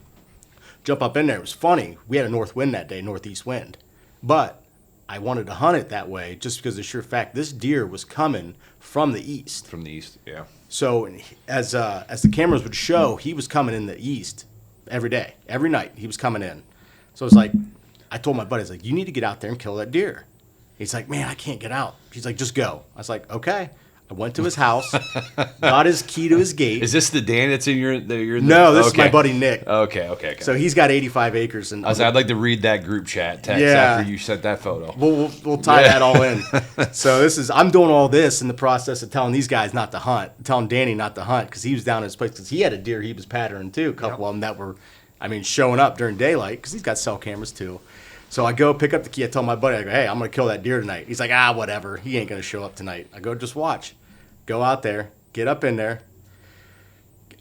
jump up in there. It was funny. We had a north wind that day, northeast wind. But I wanted to hunt it that way just because of the sheer fact this deer was coming from the east. From the east, yeah. So as the cameras would show, he was coming in the east every day, every night. He was coming in. So it's like, I told my buddy, I was like, you need to get out there and kill that deer. He's like, man, I can't get out. He's like, just go. I was like, okay. I went to his house, got his key to his gate. Is this the Dan that's in your? No, this is my buddy Nick. Okay. So he's got 85 acres. And I'd like to read that group chat text after you sent that photo. We'll tie that all in. So I'm doing all this in the process of telling these guys not to hunt, telling Danny not to hunt because he was down in his place because he had a deer he was patterning too. A couple of them that were, showing up during daylight because he's got cell cameras too. So I go pick up the key. I tell my buddy, I go, hey, I'm going to kill that deer tonight. He's like, whatever. He ain't going to show up tonight. I go, just watch. Go out there, get up in there.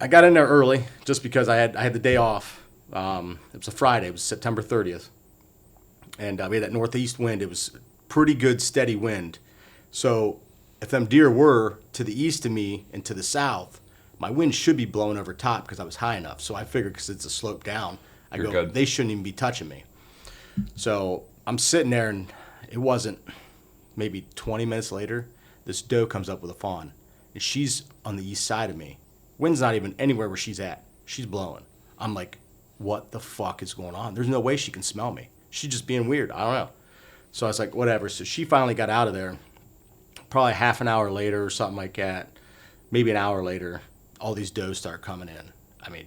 I got in there early just because I had the day off. It was a Friday. It was September 30th. And we had that northeast wind. It was pretty good, steady wind. So if them deer were to the east of me and to the south, my wind should be blowing over top because I was high enough. So I figured because it's a slope down, they shouldn't even be touching me. So I'm sitting there, and it wasn't maybe 20 minutes later, this doe comes up with a fawn, and she's on the east side of me. Wind's not even anywhere where she's at. She's blowing. I'm like, what the fuck is going on? There's no way she can smell me. She's just being weird. I don't know. So I was like, whatever. So she finally got out of there. Probably half an hour later or something like that, maybe an hour later, all these does start coming in.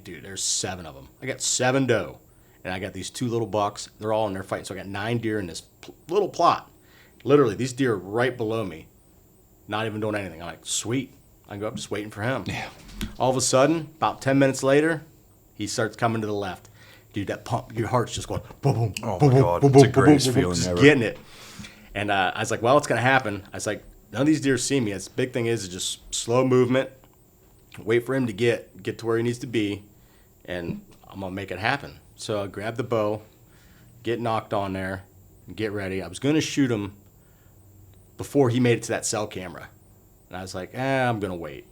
Dude, there's 7 of them. I got 7 doe. And I got these 2 little bucks. They're all in there fighting. So I got 9 deer in this little plot. Literally, these deer are right below me. Not even doing anything. I'm like, sweet. I go up just waiting for him. Yeah. All of a sudden, about 10 minutes later, he starts coming to the left. Dude, that pump, your heart's just going boom, boom, oh boom, my God. boom, It's boom, the greatest boom, feeling just ever. getting it. And I was like, well, it's going to happen. I was like, none of these deer see me. The big thing is just slow movement, wait for him to get to where he needs to be, and I'm going to make it happen. So I grab the bow, get knocked on there, and get ready. I was going to shoot him before he made it to that cell camera. And I was like, I'm going to wait.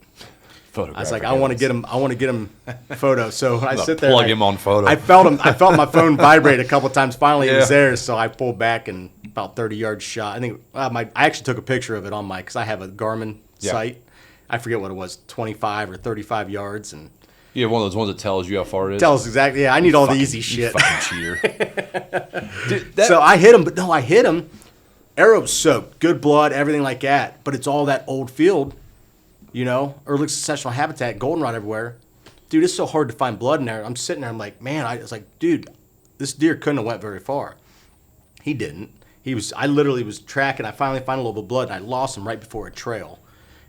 I was like, I want to get him photo. So I sit there. Plug him on photo. I felt my phone vibrate a couple times. Finally, it was there. So I pulled back and about 30 yards shot. I think I actually took a picture of it on because I have a Garmin sight. I forget what it was, 25 or 35 yards. And you have one of those ones that tells you how far it is? Tells exactly. Yeah, I need all the easy shit. You fucking cheater. Dude, so I hit him, but no, I hit him. Arrow soaked, good blood, everything like that. But it's all that old field, early successional habitat, goldenrod everywhere. Dude, it's so hard to find blood in there. I'm sitting there, I'm like, man, I was like, dude, this deer couldn't have went very far. He didn't. I literally was tracking. I finally found a little bit of blood, and I lost him right before a trail.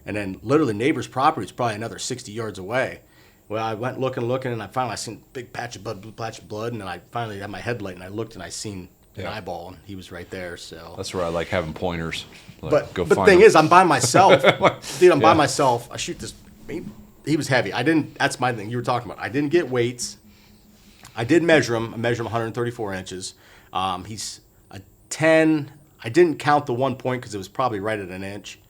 And then literally neighbor's property is probably another 60 yards away. Well, I went looking, and I seen a big patch of blood, and then I finally had my headlight, and I looked, and I seen an eyeball, and he was right there. So that's where I like having pointers. But the thing is, I'm by myself. Dude, I'm by myself. I shoot this. He was heavy. That's my thing you were talking about. I didn't get weights. I did measure him. I measured him 134 inches. He's a 10. I didn't count the 1 point because it was probably right at an inch.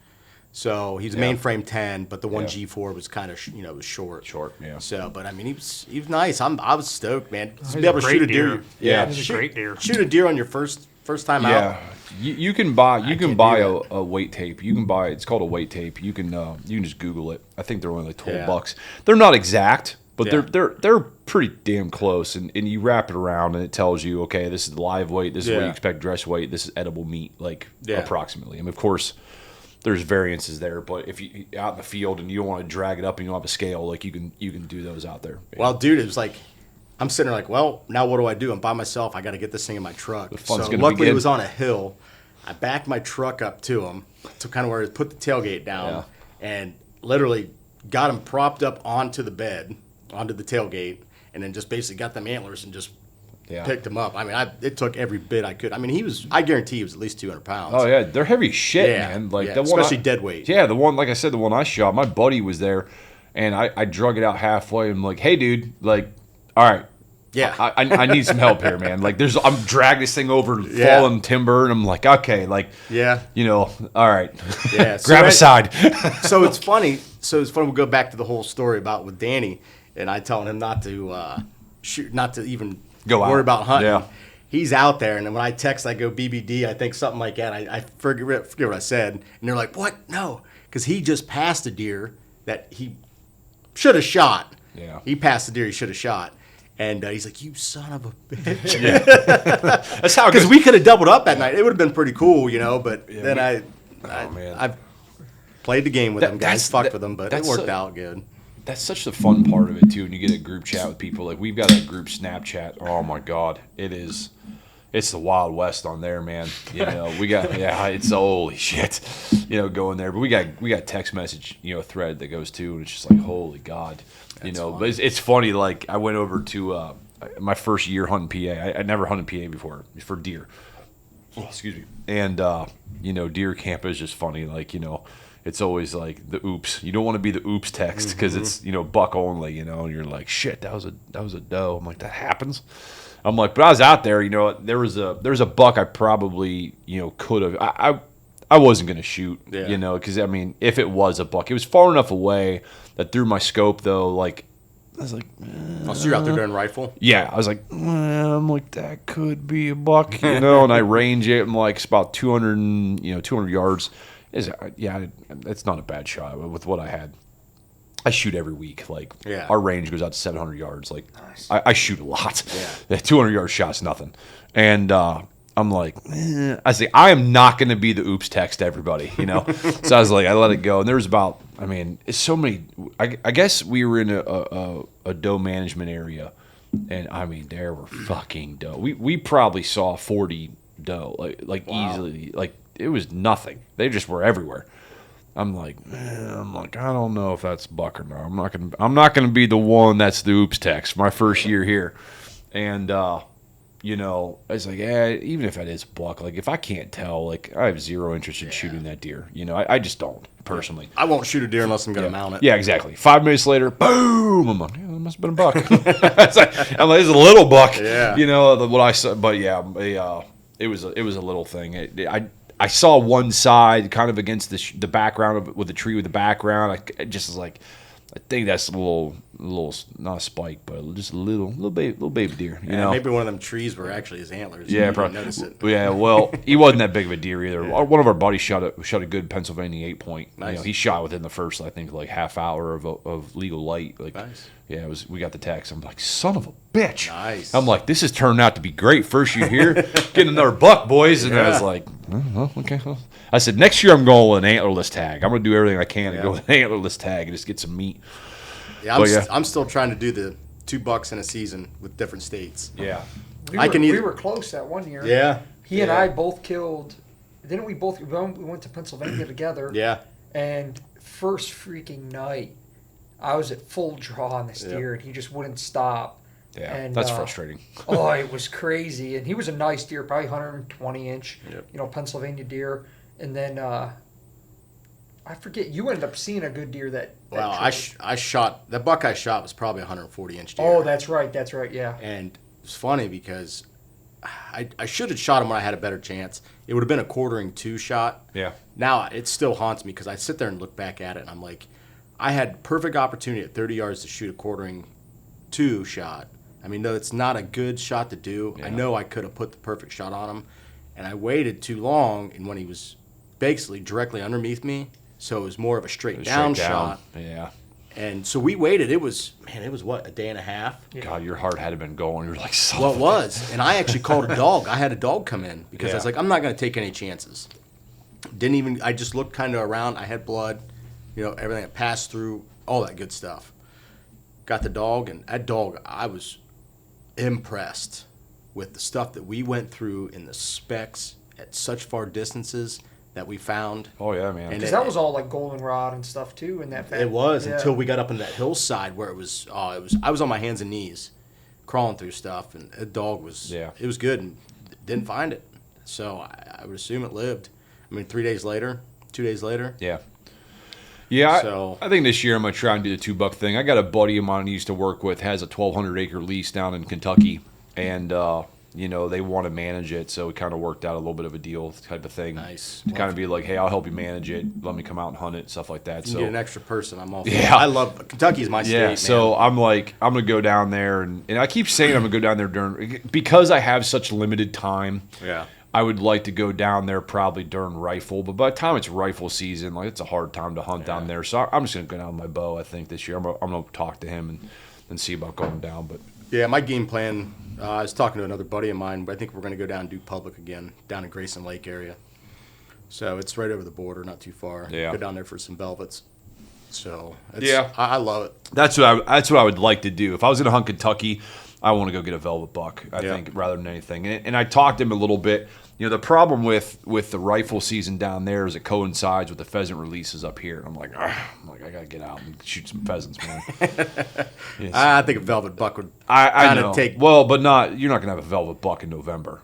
So he's a mainframe 10, but the one G4 was kind of was short. Short, yeah. So, but he was nice. I was stoked, man. To He's be able to shoot a deer. deer. Yeah, he's a great deer. Shoot a deer on your first time out. Yeah, you can buy a weight tape. You can buy it's called a weight tape. You can just Google it. I think they're only like $12. They're not exact, but they're pretty damn close. And you wrap it around and it tells you, okay, this is the live weight. This is what you expect dress weight. This is edible meat, approximately. I mean, of course, there's variances there, but if you out in the field and you don't want to drag it up and you don't have a scale, you can do those out there. Yeah. Well, dude, it was like I'm sitting there like, well, now what do? I'm by myself. I got to get this thing in my truck. So luckily begin. it was on a hill. I backed my truck up to him to kind of where I put the tailgate down and literally got him propped up onto the bed, onto the tailgate, and then just basically got them antlers and just picked him up. I mean, it took every bit I could. I mean, I guarantee he was at least 200 pounds. Oh yeah, they're heavy shit, man. Especially dead weight. Yeah, the one, like I said, the one I shot, my buddy was there. and I drug it out halfway. I'm like, hey, dude, like, all right. Yeah. I need some help here, man. Like, I'm dragging this thing over fallen timber, and I'm like, okay, like, all right. Yeah. Grab a side. So it's funny. We'll go back to the whole story about with Danny, and I telling him not to shoot, not to even worry about hunting. Yeah. He's out there, and then when I text, I go BBD, I think something like that. I forget what I said, and they're like, what? No. Because he just passed a deer that he should have shot. Yeah. He passed the deer he should have shot. And he's like, you son of a bitch. Yeah. That's how it goes. Because we could have doubled up that night. It would have been pretty cool, but then I've played the game with them guys, fucked with them, but it worked out good. That's such the fun part of it, too, when you get a group chat with people. Like, we've got a group Snapchat. Oh, my God. It's the Wild West on there, man. We got, it's holy shit, going there. But we got text message, thread that goes too, and it's just like, holy God. But it's funny. Like, I went over to my first year hunting PA. I never hunted PA before for deer. Oh, excuse me. And deer camp is just funny. Like, it's always like the oops. You don't want to be the oops text because it's buck only. And you're like, shit, that was a doe. I'm like, that happens. I'm like, but I was out there. There was a buck I probably could have. I wasn't gonna shoot. Because I mean, if it was a buck, it was far enough away that through my scope though, like I was like, oh, so you're out there doing rifle? Yeah, I was like, I'm like, that could be a buck, and I range it. I'm like, it's about 200 yards. It's not a bad shot with what I had. I shoot every week. Like, our range goes out to 700 yards. Like, nice. I shoot a lot. Yeah. 200-yard shot's nothing. And I'm like, I say, I am not going to be the oops text to everybody, So I was like, I let it go. And there was about, it's so many. I guess we were in a doe management area. And, there were fucking doe. We probably saw 40 doe, like wow. Easily. Like, it was nothing. They just were everywhere. I'm like, I don't know if that's buck or not. I'm not gonna be the one that's the oops text my first year here, and I was like, even if it is buck, like if I can't tell, like I have zero interest in shooting that deer. I just don't personally. I won't shoot a deer unless I'm gonna mount it. Yeah, exactly. 5 minutes later, boom! I'm like, that must have been a buck. I'm like, it's a little buck. Yeah. What I saw, but yeah, it was a little thing. I saw one side kind of against the background with the tree with the background. I just was like, I think that's a little not a spike, but just a little baby deer. Maybe one of them trees were actually his antlers. Yeah, probably. Notice it. Yeah, well, he wasn't that big of a deer either. Yeah. One of our buddies shot a good Pennsylvania 8-point. Nice. He shot within the first, I think, like half hour of legal light. Like, nice. Yeah, we got the text. I'm like, son of a bitch. Nice. I'm like, this has turned out to be great. First year here, getting another buck, boys. And I was like, okay. I said, next year I'm going with an antlerless tag. I'm going to do everything I can to go with an antlerless tag and just get some meat. Yeah, I'm still trying to do the 2 bucks in a season with different states. Yeah. We were close that one year. Yeah. He and I both killed. Didn't we both? We went to Pennsylvania together. Yeah. And first freaking night, I was at full draw on this deer, and he just wouldn't stop. Yeah, and, that's frustrating. It was crazy. And he was a nice deer, probably 120-inch, yep. Pennsylvania deer. And then I forget, you ended up seeing a good deer that well, I shot, the buck I shot was probably 140-inch deer. Oh, that's right, yeah. And it's funny because I should have shot him when I had a better chance. It would have been a quartering 2 shot. Yeah. Now it still haunts me because I sit there and look back at it and I'm like, I had perfect opportunity at 30 yards to shoot a quartering 2 shot. Though it's not a good shot to do. Yeah. I know I could have put the perfect shot on him, and I waited too long, and when he was basically directly underneath me, so it was more of a straight down shot. Yeah. And so we waited. It was what, a day and a half? Yeah. God, your heart had been going. You were like, well, it was. And I actually called a dog. I had a dog come in because I was like, I'm not going to take any chances. I just looked kind of around. I had blood, everything that passed through, all that good stuff. Got the dog, and that dog, I was impressed with the stuff that we went through in the specs at such far distances that we found. Oh yeah, man. Because that was all like goldenrod and stuff too in that. It was until we got up into that hillside where it was. I was on my hands and knees, crawling through stuff, and the dog was. Yeah. It was good, and didn't find it. So I would assume it lived. 3 days later, 2 days later. Yeah. Yeah, So I think this year I'm going to try and do the $2 thing. I got a buddy of mine I used to work with, has a 1,200-acre lease down in Kentucky, and they want to manage it, so it kind of worked out a little bit of a deal type of thing. Nice. To kind of be like, hey, I'll help you manage it. Let me come out and hunt it, stuff like that. you So get an extra person. I'm all for Yeah. it. I love Kentucky's my state. yeah, Man. so I'm like, I'm going to go down there, and I keep saying I'm going to go down there because I have such limited time. Yeah. I would like to go down there probably during rifle, but by the time it's rifle season, like it's a hard time to hunt down there. So I'm just gonna go down with my bow. I think this year I'm gonna talk to him and see about going down. But Yeah, my game plan, I was talking to another buddy of mine, but I think we're going to go down and do public again, down in Grayson Lake area. So it's right over the border, not too far. Yeah. Go down there for some velvets. So Yeah. I love it. that's what I would like to do. If I was gonna hunt Kentucky, I want to go get a velvet buck. I Yeah. think rather than anything. And I talked to him a little bit. The problem with the rifle season down there is it coincides with the pheasant releases up here. And I'm like, I gotta get out and shoot some pheasants, man. Yes. I think a velvet buck would I kind know. of take. Well, but you're not gonna have a velvet buck in November.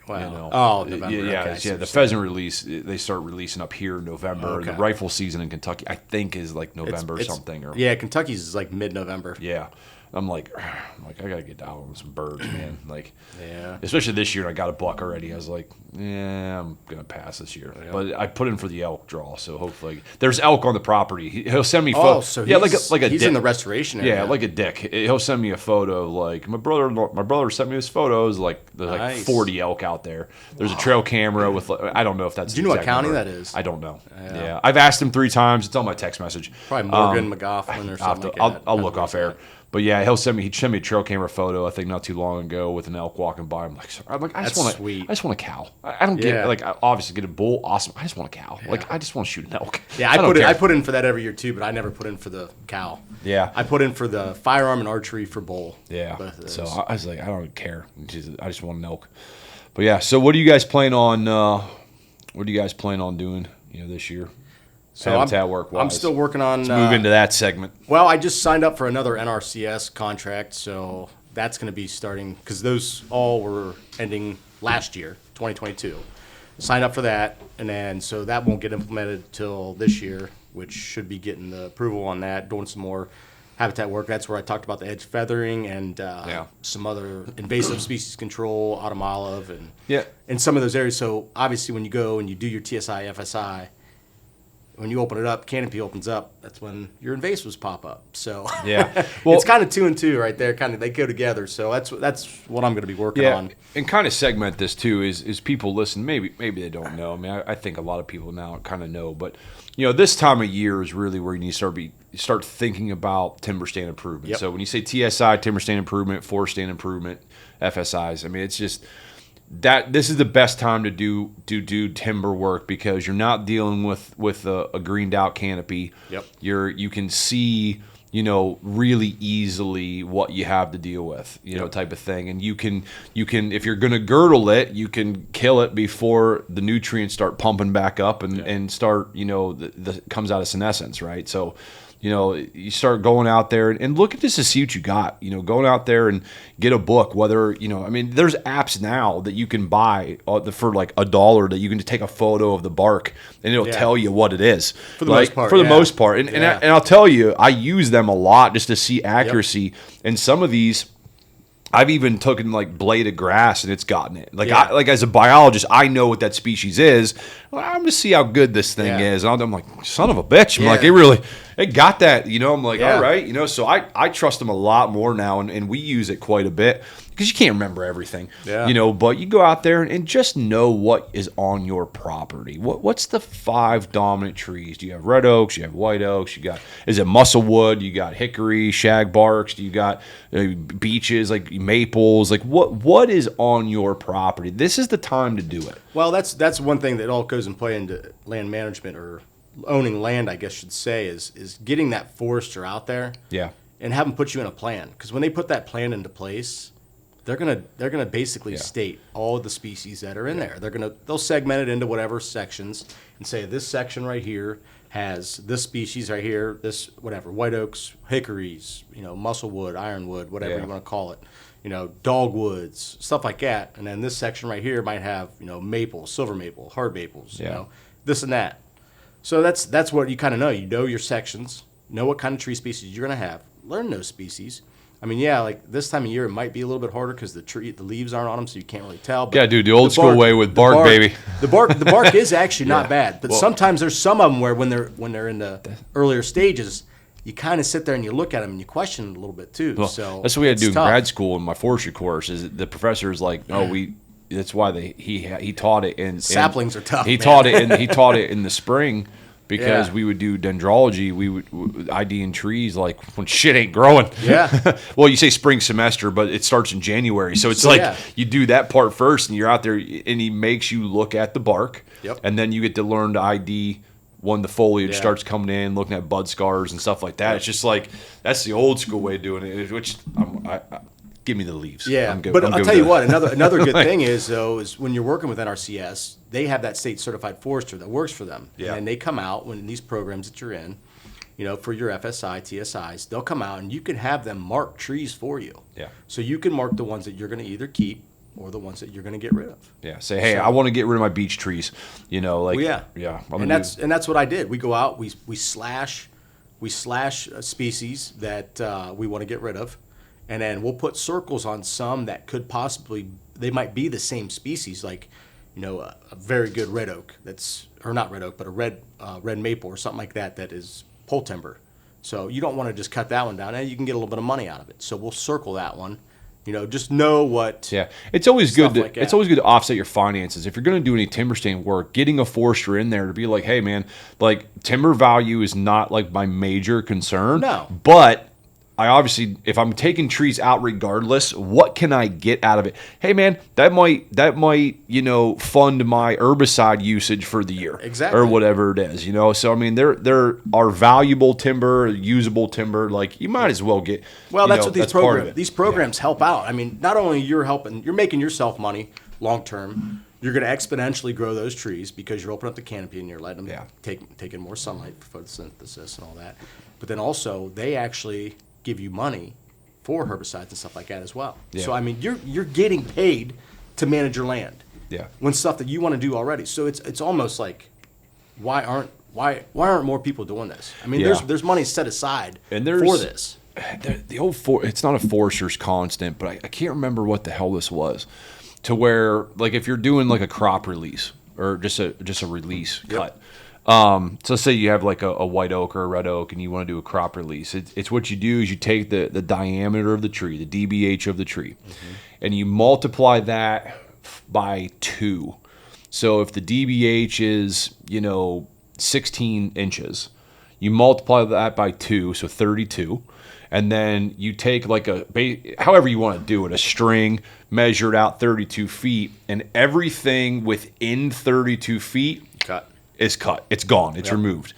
Well, oh, November. Yeah, okay, I see yeah. what The you're pheasant release, they start releasing up here in November. Okay. The rifle season in Kentucky, I think, is like saying. November or something. Or Yeah, Kentucky's is like mid-November. yeah. I'm like, I gotta get down with some birds, man. Like, Yeah. especially this year, I got a buck already. I was like, yeah, I'm gonna pass this year. Yeah. But I put in for the elk draw, so hopefully there's elk on the property. He'll send me Oh, photos. so yeah, he's, like a he's dick. in the restoration area. Yeah, like a dick. He'll send me a photo. Like my brother sent me his photos. Like there's like Nice. 40 elk out there. There's a trail camera with. I don't know if that's. Do you know what the exact county number. that is? I don't know. Yeah. Yeah, I've asked him 3 times. It's on my text message. Probably Morgan McGoffin or something like that. I'll look off air. But yeah, he'd send me a trail camera photo. I think not too long ago with an elk walking by. I'm like, I just That's want sweet. I just want a cow. I don't Yeah. get like I obviously get a bull. Awesome. I just want a cow. Like I just want to shoot an elk. Yeah, I don't care. I put in for that every year too, but I never put in for the cow. Yeah. I put in for the firearm and archery for bull. Yeah. Both of those. So I was like, I don't care. I just want an elk. But yeah. So what do you guys plan on? What do you guys plan on doing? This year. So Habitat work. I'm still working on. Let's move into that segment. Well, I just signed up for another NRCS contract, so that's going to be starting because those all were ending last year, 2022. Signed up for that, and then so that won't get implemented till this year, which should be getting the approval on that. Doing some more habitat work. That's where I talked about the edge feathering and some other invasive species control, autumn olive, and in some of those areas. So obviously, when you go and you do your TSI, FSI. When you open it up, canopy opens up. That's when your invasives pop up. So Yeah. Well, it's kind of 2 and 2 right there. Kind of they go together. So that's what I'm going to be working on. And kind of segment this too is people listen. Maybe they don't know. I mean, I think a lot of people now kind of know, but this time of year is really where you need to start thinking about timber stand improvement. Yep. So when you say TSI, timber stand improvement, forest stand improvement, FSIs, I mean, it's just that this is the best time to do timber work because you're not dealing with a greened out canopy. Yep. You can see really easily what you have to deal with, type of thing. And you can if you're going to girdle it, you can kill it before the nutrients start pumping back up and start, the comes out of senescence, right? So, you start going out there and look at this to see what you got, going out there and get a book, whether, I mean, there's apps now that you can buy for like $1 that you can just take a photo of the bark and it'll tell you what it is. For the most part. For the most part. And I'll tell you, I use them a lot just to see accuracy. And some of these, I've even taken like blade of grass and it's gotten it. Like as a biologist, I know what that species is. Well, I'm just see how good this thing is. And I'm like, son of a bitch. I'm like, it got that. I'm like, all right. So I trust them a lot more now, and we use it quite a bit because you can't remember everything. Yeah. But you go out there and just know what is on your property. What's the 5 dominant trees? Do you have red oaks? You have white oaks? Is it musclewood? You got hickory, shagbarks? Do you got beeches like maples? Like what is on your property? This is the time to do it. Well, that's one thing that all goes in play into land management or owning land, I guess should say, is getting that forester out there. Yeah. And have them put you in a plan, because when they put that plan into place, they're gonna basically state all of the species that are in there. They'll segment it into whatever sections and say this section right here has this species right here, this whatever, white oaks, hickories, musclewood, ironwood, whatever you want to call it, dogwoods, stuff like that. And then this section right here might have, maple, silver maple, hard maples, this and that. So that's what you kind of know. You know your sections, know what kind of tree species you're going to have, learn those species. I mean, yeah, like this time of year, it might be a little bit harder because the leaves aren't on them, so you can't really tell. But yeah, dude, the old school way with bark, baby. The bark is actually not bad, but sometimes there's some of them where when they're in the earlier stages, you kind of sit there and you look at them and you question it a little bit too. Well, so that's what we had to do in tough. grad school in my forestry course. Is the professor is like, that's why he taught it in saplings are tough. He man. taught it in the spring. Because we would do dendrology, we would ID in trees like when shit ain't growing. Yeah. Well, you say spring semester, but it starts in January. So it's you do that part first and you're out there and he makes you look at the bark. Yep. And then you get to learn to ID when the foliage starts coming in, looking at bud scars and stuff like that. Yep. It's just like, that's the old school way of doing it, which give me the leaves. Yeah, I'm good, but I'm I'll good tell with you that. what, another good thing is when you're working with NRCS, they have that state certified forester that works for them. Yeah. And they come out when these programs that you're in, for your FSI, TSIs, they'll come out and you can have them mark trees for you. Yeah. So you can mark the ones that you're going to either keep or the ones that you're going to get rid of. Yeah. Say, hey, I want to get rid of my beech trees. Yeah. And that's what I did. We go out, we slash species that we want to get rid of. And then we'll put circles on some that could possibly, they might be the same species, like, a very good red oak or not red oak, but a red maple or something like that is pole timber. So you don't want to just cut that one down. And you can get a little bit of money out of it. So we'll circle that one. Just know what. Yeah, it's always good. It's always good to offset your finances. If you're going to do any timber stand work, getting a forester in there to be like, hey man, like timber value is not like my major concern. No, but I obviously, if I'm taking trees out regardless, what can I get out of it? Hey man, that might fund my herbicide usage for the year, exactly, or whatever it is, So I mean, there are valuable timber, usable timber. Like you might as well get. Well, that's what these programs help out. I mean, not only you're making yourself money long term. You're going to exponentially grow those trees because you're opening up the canopy and you're letting them take in more sunlight for photosynthesis and all that. But then also they actually give you money for herbicides and stuff like that as well. Yeah. So I mean, you're getting paid to manage your land. Yeah. When stuff that you want to do already. So it's almost like, why aren't more people doing this? I mean, there's money set aside for this. It's not a forester's constant, but I can't remember what the hell this was. To where, like, if you're doing like a crop release or just a release cut. So let's say you have like a white oak or a red oak and you want to do a crop release. It's what you do is you take the diameter of the tree, the DBH of the tree, and you multiply that by 2. So if the DBH is, 16 inches, you multiply that by 2, so 32. And then you take like however you want to do it, a string, measure it out 32 feet, and everything within 32 feet is cut. It's gone. It's removed.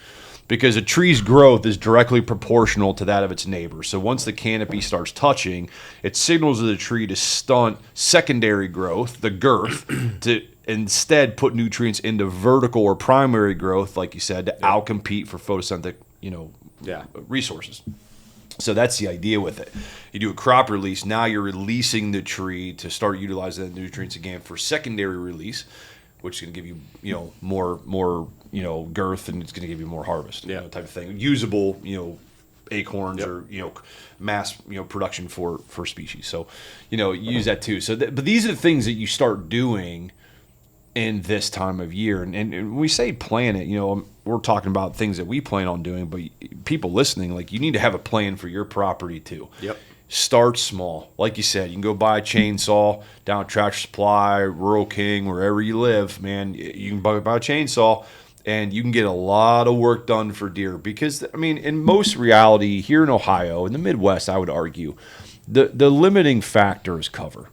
Because a tree's growth is directly proportional to that of its neighbor. So once the canopy starts touching, it signals to the tree to stunt secondary growth, the girth, to instead put nutrients into vertical or primary growth, like you said, to outcompete for photosynthetic, resources. So that's the idea with it. You do a crop release, now you're releasing the tree to start utilizing the nutrients again for secondary release, which is going to give you, more girth, and it's going to give you more harvest, type of thing. Usable, acorns or, mass, production for species. So, use that too. So, but these are the things that you start doing in this time of year. And when we say plan it, we're talking about things that we plan on doing, but people listening, like, you need to have a plan for your property too. Yep. Start small. Like you said, you can go buy a chainsaw down at Tractor Supply, Rural King, wherever you live, man. You can buy a chainsaw and you can get a lot of work done for deer. Because, I mean, in most reality, here in Ohio, in the Midwest, I would argue, the limiting factor is cover.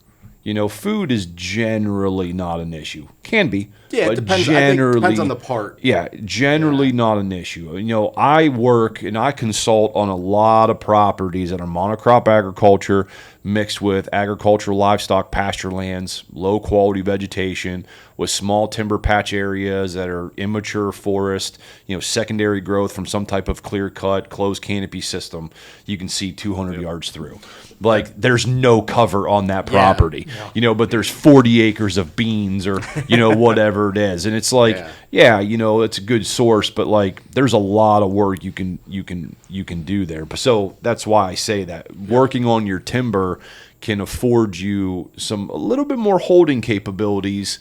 Food is generally not an issue. Can be. Yeah, but it depends. Generally, depends on the part. Yeah, generally not an issue. I work and I consult on a lot of properties that are monocrop agriculture mixed with agricultural livestock pasture lands, low quality vegetation, with small timber patch areas that are immature forest, secondary growth from some type of clear cut, closed canopy system, you can see 200 yards through. Like there's no cover on that property, but there's 40 acres of beans or, whatever it is. And it's like, it's a good source, but like there's a lot of work you can do there. So that's why I say that working on your timber can afford you a little bit more holding capabilities,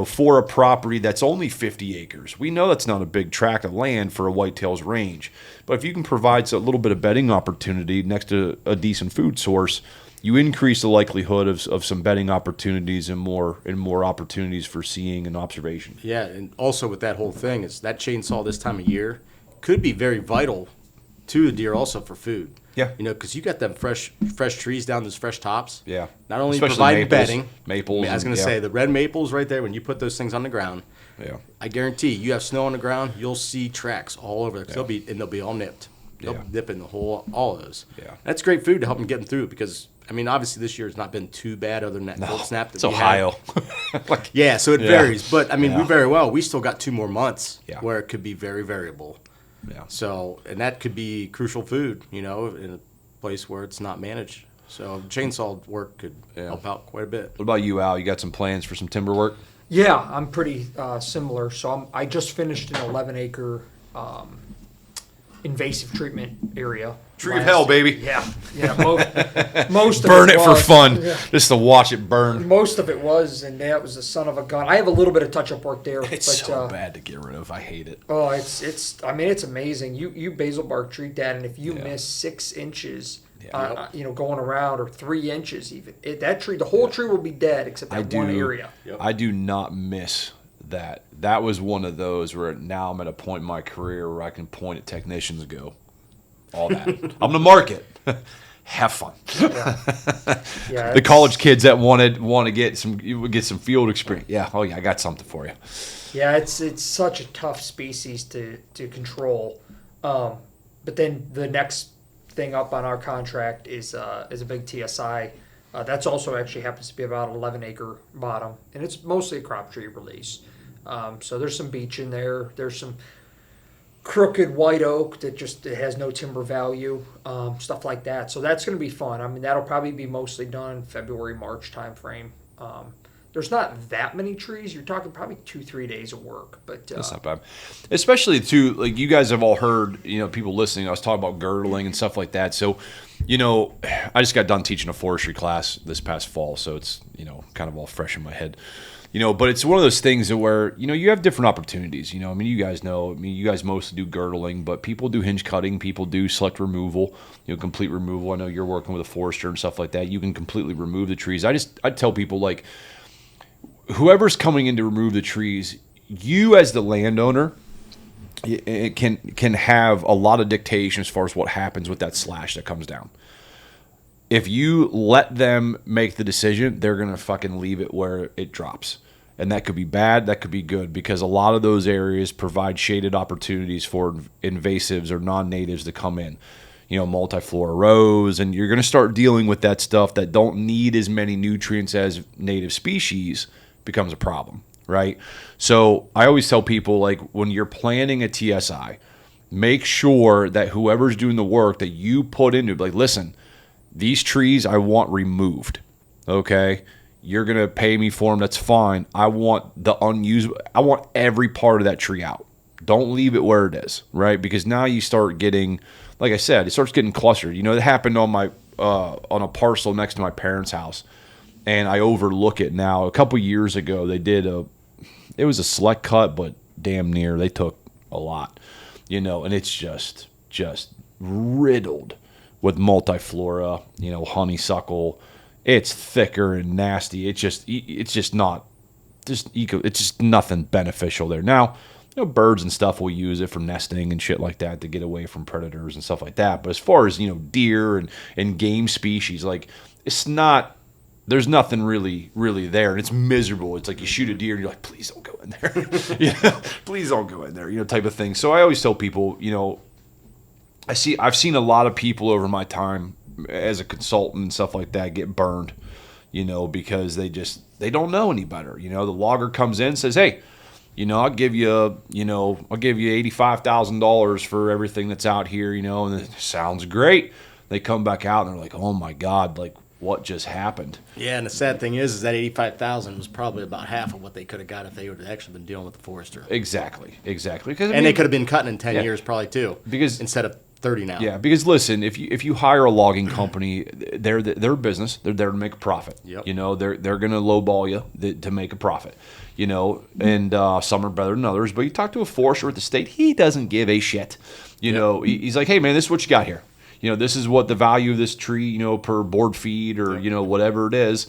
for a property that's only 50 acres. We know that's not a big tract of land for a whitetails range, but if you can provide a little bit of bedding opportunity next to a decent food source, you increase the likelihood of some bedding opportunities and more opportunities for seeing and observation. Yeah, and also with that whole thing is that chainsaw this time of year could be very vital to the deer also for food. Yeah. Because you got them fresh trees down, those fresh tops. Yeah. Not only Especially providing bedding. Maples. I was going to say, the red maples right there, when you put those things on the ground, I guarantee you have snow on the ground, you'll see tracks all over. They'll be all nipped. They'll nip in all of those. Yeah. That's great food to help them get them through because, obviously this year has not been too bad other than that cold snap. It's Ohio. So it varies. But, we still got 2 more months where it could be very variable. Yeah. So, and that could be crucial food, in a place where it's not managed. So, chainsaw work could help out quite a bit. What about you, Al? You got some plans for some timber work? Yeah, I'm pretty similar. So, I just finished an 11-acre invasive treatment area. Tree of hell, baby. Yeah. Most of burn it for fun, just to watch it burn. Most of it was, and that was the son of a gun. I have a little bit of touch-up work there. It's so bad to get rid of. I hate it. Oh, it's amazing. You basil bark treat that, and if you miss 6 inches, going around, or 3 inches even, that tree, the whole tree will be dead except that one area. I do not miss that. That was one of those where now I'm at a point in my career where I can point at technicians and go, all that. I'm the market. Have fun. The college kids that want to get some field experience. Yeah. Oh yeah, I got something for you. Yeah, it's such a tough species to control. But then the next thing up on our contract is a big TSI. That's also actually happens to be about an 11-acre bottom, and it's mostly a crop tree release. So there's some beech in there. There's some crooked white oak that just has no timber value, stuff like that. So that's going to be fun. That'll probably be mostly done February, March timeframe. There's not that many trees. You're talking probably 2-3 days of work, but that's not bad. Especially too, like you guys have all heard, people listening. I was talking about girdling and stuff like that. So, I just got done teaching a forestry class this past fall, so it's kind of all fresh in my head. But it's one of those things where, you have different opportunities. You guys know, you guys mostly do girdling, but people do hinge cutting, people do select removal, complete removal. I know you're working with a forester and stuff like that. You can completely remove the trees. I tell people, like, whoever's coming in to remove the trees, you as the landowner can have a lot of dictation as far as what happens with that slash that comes down. If you let them make the decision, they're going to fucking leave it where it drops. And that could be bad, that could be good, because a lot of those areas provide shaded opportunities for invasives or non-natives to come in. Multiflora rows, and you're going to start dealing with that stuff that don't need as many nutrients as native species becomes a problem, right? So I always tell people, like, when you're planning a TSI, make sure that whoever's doing the work that you put into, like, listen, these trees I want removed, okay? You're going to pay me for them, that's fine. I want I want every part of that tree out. Don't leave it where it is, right? Because now you start getting, like I said, it starts getting clustered. It happened on my on a parcel next to my parents' house, and I overlook it now. A couple years ago, they did it was a select cut, but damn near, they took a lot, and it's just riddled with multiflora, honeysuckle. It's thicker and nasty. It's just nothing beneficial there. Now, birds and stuff will use it for nesting and shit like that to get away from predators and stuff like that. But as far as, deer and game species, like, there's nothing really there, and it's miserable. It's like you shoot a deer and you're like, please don't go in there. Please don't go in there, type of thing. So I always tell people, I've seen a lot of people over my time as a consultant and stuff like that get burned, because they don't know any better. The logger comes in and says, hey, I'll give you $85,000 for everything that's out here, and it sounds great. They come back out and they're like, oh my God, like what just happened? Yeah, and the sad thing is that $85,000 was probably about half of what they could have got if they would have actually been dealing with the forester. Exactly. And they could have been cutting in 10 years probably too, because instead of 30 now. Yeah, because listen, if you hire a logging company, they're a business. They're there to make a profit. Yep. They're going to lowball you to make a profit. And some are better than others. But you talk to a forester at the state, he doesn't give a shit. He's like, hey man, this is what you got here. This is what the value of this tree, per board feet or whatever it is.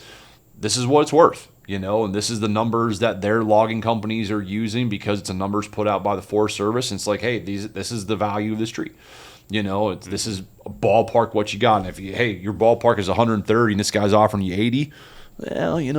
This is what it's worth. And this is the numbers that their logging companies are using because it's a numbers put out by the Forest Service. And it's like, hey, this is the value of this tree. This is a ballpark what you got. And if your ballpark is 130 and this guy's offering you 80, well, you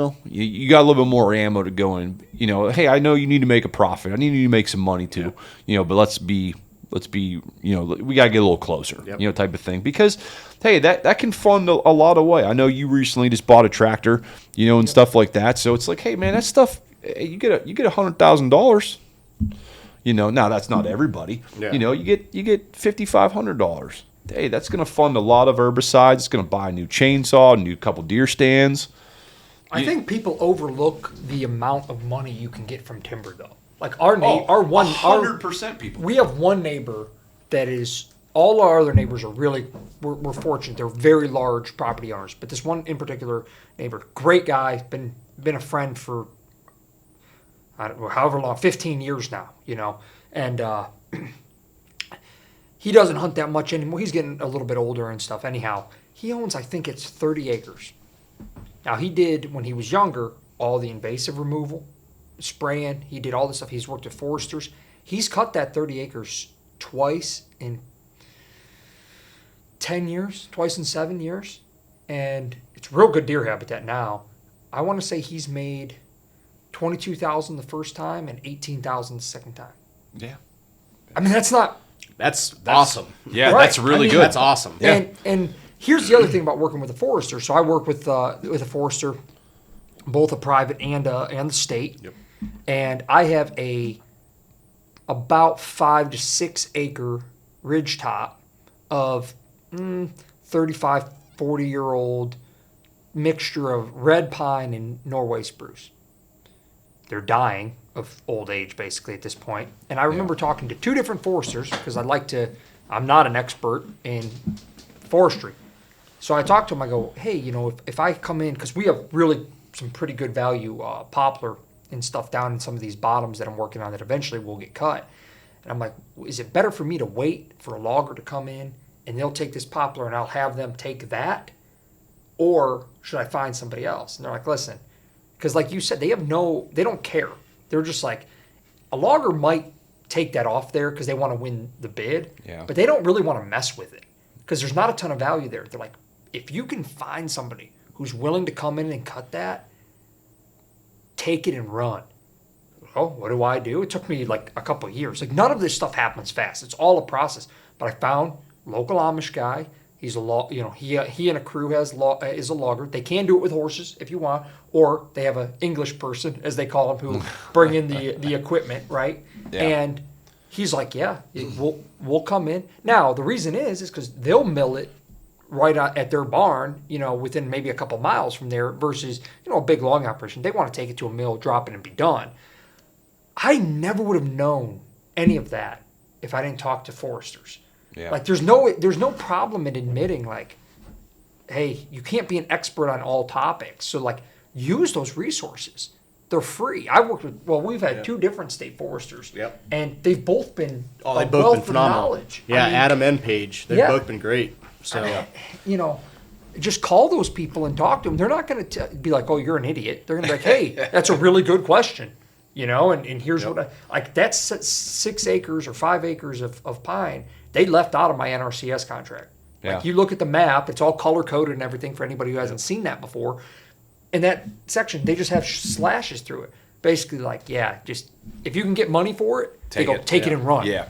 got a little bit more ammo to go in. Hey, I know you need to make a profit. I need you to make some money too. But let's be, we got to get a little closer, type of thing. Because, hey, that can fund a lot of way. I know you recently just bought a tractor, and stuff like that. So it's like, hey, man, that stuff, you get $100,000. Now that's not everybody. Yeah. You get $5,500. Hey, that's going to fund a lot of herbicides. It's going to buy a new chainsaw, a new couple deer stands. I think people overlook the amount of money you can get from timber, though. Like our 100% people. We have one neighbor that is. All our other neighbors are really. We're fortunate. They're very large property owners, but this one in particular neighbor, great guy, been a friend for. I don't know, however long, 15 years now, and he doesn't hunt that much anymore. He's getting a little bit older and stuff. Anyhow, he owns, I think it's 30 acres. Now, he did, when he was younger, all the invasive removal, spraying. He did all this stuff. He's worked at foresters. He's cut that 30 acres twice in 10 years, twice in 7 years. And it's real good deer habitat now. I want to say he's made $22,000 the first time and $18,000 the second time. Yeah. I mean, that's awesome. Yeah, right. that's really good. That's awesome. Yeah. And here's the other thing about working with a forester. So I work with a forester, both a private and the state. Yep. And I have about 5 to 6 acre ridge top of 35, 40-year-old mixture of red pine and Norway spruce. They're dying of old age, basically, at this point. And I remember talking to 2 different foresters because I'm not an expert in forestry. So I talked to them. I go, hey, if I come in, because we have really some pretty good value poplar and stuff down in some of these bottoms that I'm working on that eventually will get cut. And I'm like, is it better for me to wait for a logger to come in and they'll take this poplar and I'll have them take that? Or should I find somebody else? And they're like, listen, because like you said, they don't care. They're just like, a logger might take that off there because they want to win the bid, but they don't really want to mess with it because there's not a ton of value there. They're like, if you can find somebody who's willing to come in and cut that, take it and run. Oh, what do I do? It took me like a couple of years. Like none of this stuff happens fast. It's all a process. But I found local Amish guy. He's he and a crew is a logger. They can do it with horses if you want, or they have an English person, as they call them, who bring in the equipment, right? Yeah. And he's like, we'll come in. Now the reason is because they'll mill it right at their barn, within maybe a couple miles from there versus, a big logging operation. They want to take it to a mill, drop it, and be done. I never would have known any of that if I didn't talk to foresters. Yeah. Like there's no problem in admitting like, hey, you can't be an expert on all topics. So like use those resources. They're free. We've had 2 different state foresters. Yep. And they've both been they've both been phenomenal. Knowledge. Yeah, Adam and Paige, they've both been great. So just call those people and talk to them. They're not going to be like, oh, you're an idiot. They're going to be like, hey, that's a really good question. And here's what that's 6 acres or 5 acres of pine. They left out of my NRCS contract. Yeah. Like you look at the map, it's all color coded and everything for anybody who hasn't seen that before. In that section, they just have slashes through it. Basically like, just if you can get money for it, take it and run. Yeah.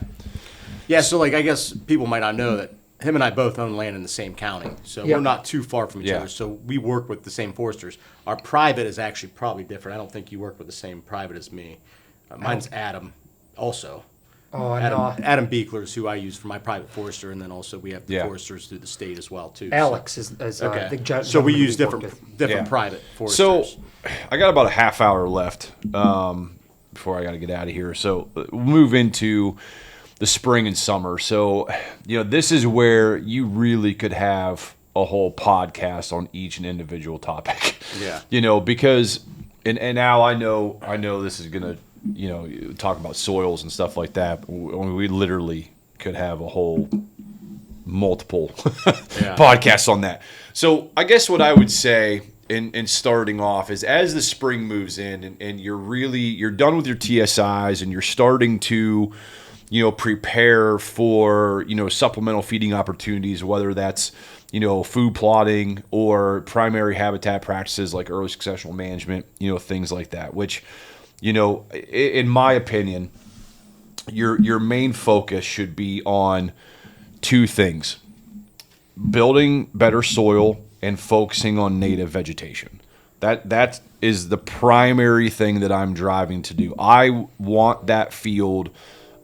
Yeah, so like I guess people might not know that him and I both own land in the same county, so Yep. we're not too far from each Yeah. other. So we work with the same foresters. Our private is actually probably different. I don't think you work with the same private as me. Mine's Adam, also. Oh, I know. Adam Beekler is who I use for my private forester, and then also we have the Yeah. foresters through the state as well too. Alex is Okay. the So we gentleman use we work different Yeah. private So foresters. I got about a half hour left before I got to get out of here. So we'll move into the spring and summer. So, this is where you really could have a whole podcast on each and individual topic. Yeah. Because, and Al, I know this is going to, talk about soils and stuff like that. We literally could have a whole multiple podcasts on that. So I guess what I would say in starting off is, as the spring moves in and you're done with your TSIs and you're starting to, prepare for, supplemental feeding opportunities, whether that's, food plotting or primary habitat practices like early successional management, things like that, which, in my opinion, your main focus should be on two things: building better soil and focusing on native vegetation. That is the primary thing that I'm driving to do. I want that field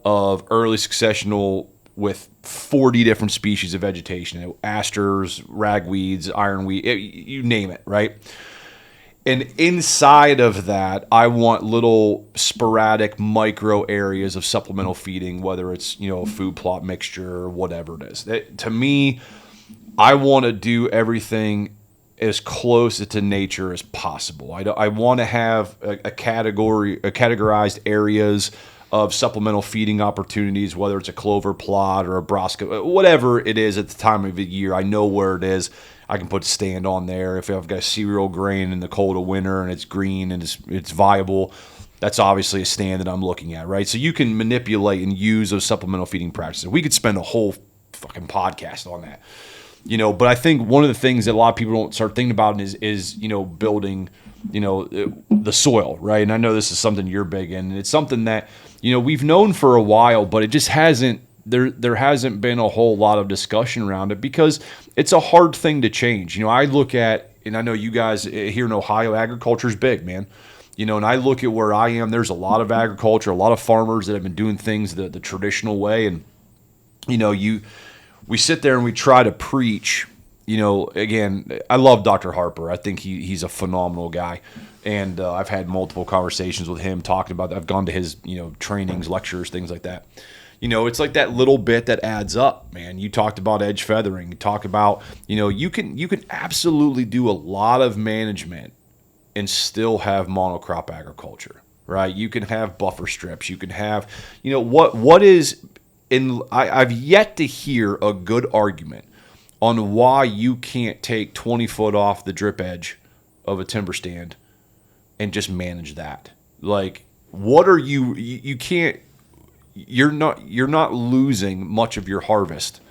of early successional with 40 different species of vegetation: asters, ragweeds, ironweed, you name it, right? And inside of that, I want little sporadic micro areas of supplemental feeding, whether it's, a food plot mixture or whatever it is. To me, I want to do everything as close to nature as possible. I want to have a categorized areas of supplemental feeding opportunities, whether it's a clover plot or a brassica, whatever it is at the time of the year. I know where it is. I can put a stand on there. If I've got cereal grain in the cold of winter and it's green and it's viable, that's obviously a stand that I'm looking at, right? So you can manipulate and use those supplemental feeding practices. We could spend a whole fucking podcast on that, But I think one of the things that a lot of people don't start thinking about is building, the soil, right? And I know this is something you're big in, and it's something that we've known for a while, but it just hasn't. There hasn't been a whole lot of discussion around it because it's a hard thing to change. I look at, and I know you guys here in Ohio, agriculture is big, man. And I look at where I am, there's a lot of agriculture, a lot of farmers that have been doing things the traditional way. And, we sit there and we try to preach, again, I love Dr. Harper. I think he's a phenomenal guy. And I've had multiple conversations with him talking about that. I've gone to his, trainings, lectures, things like that. It's like that little bit that adds up, man. You talked about edge feathering. You talk about, you can absolutely do a lot of management and still have monocrop agriculture, right? You can have buffer strips. You can have, what is I've yet to hear a good argument on why you can't take 20 foot off the drip edge of a timber stand and just manage that. Like, what are you can't, you're not losing much of your harvest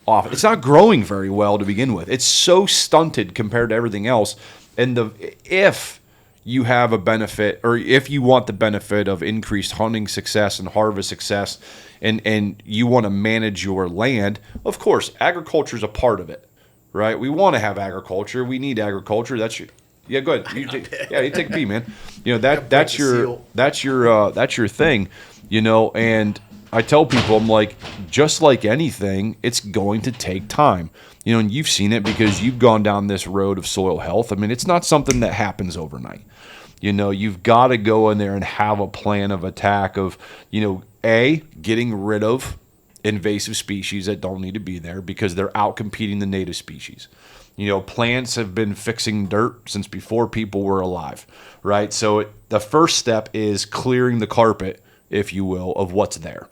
off. It's not growing very well to begin with. It's so stunted compared to everything else. And if you have a benefit, or if you want the benefit of increased hunting success and harvest success, and you want to manage your land, of course, agriculture is a part of it, right? We want to have agriculture. We need agriculture. Go ahead. You take a pee, man. That's your thing. And I tell people, I'm like, just like anything, it's going to take time. And you've seen it because you've gone down this road of soil health. I mean, it's not something that happens overnight. You've got to go in there and have a plan of attack of, getting rid of invasive species that don't need to be there because they're out competing the native species. Plants have been fixing dirt since before people were alive, right? So the first step is clearing the carpet, if you will, of what's there.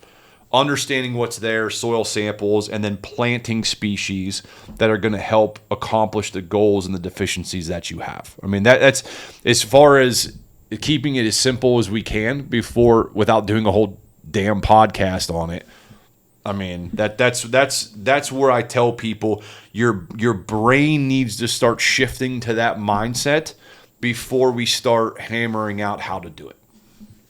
Understanding what's there, soil samples, and then planting species that are going to help accomplish the goals and the deficiencies that you have. I mean, that's as far as keeping it as simple as we can without doing a whole damn podcast on it. I mean, that's where I tell people your brain needs to start shifting to that mindset before we start hammering out how to do it.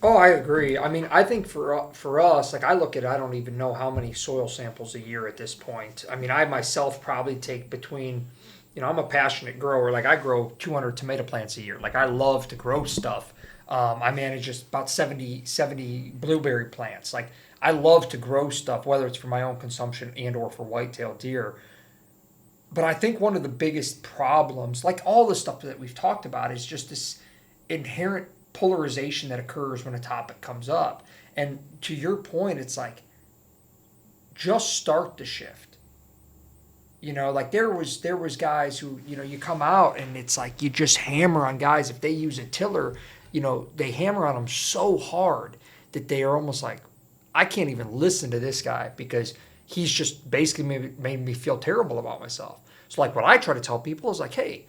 Oh, I agree. I mean, I think for us, like I look at, I don't even know how many soil samples a year at this point. I mean, I myself probably take between, I'm a passionate grower. Like I grow 200 tomato plants a year. Like I love to grow stuff. I manage just about 70 blueberry plants. Like I love to grow stuff, whether it's for my own consumption and or for whitetail deer. But I think one of the biggest problems, like all the stuff that we've talked about, is just this inherent polarization that occurs when a topic comes up. And to your point, it's like, just start the shift. Like there was guys who, you come out and it's like you just hammer on guys. If they use a tiller, they hammer on them so hard that they are almost like, I can't even listen to this guy because he's just basically made me feel terrible about myself. So like what I try to tell people is like, hey,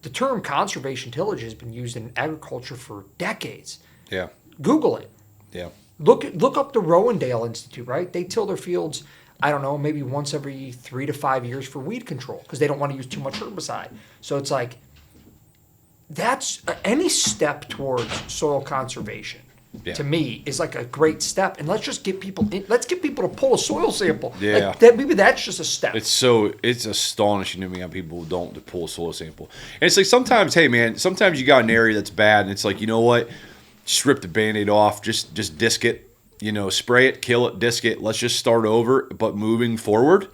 the term conservation tillage has been used in agriculture for decades. Yeah. Google it. Yeah. Look up the Rowendale Institute, right? They till their fields, I don't know, maybe once every 3 to 5 years for weed control because they don't want to use too much herbicide. So it's like, that's any step towards soil conservation. Yeah. To me, is like a great step, and let's just get people in. Let's get people to pull a soil sample. Yeah, like maybe that's just a step. It's astonishing to me how people don't pull a soil sample. And it's like sometimes, hey man, sometimes you got an area that's bad, and it's like, you know what, just rip the Band-Aid off, just disc it, spray it, kill it, disc it. Let's just start over. But moving forward,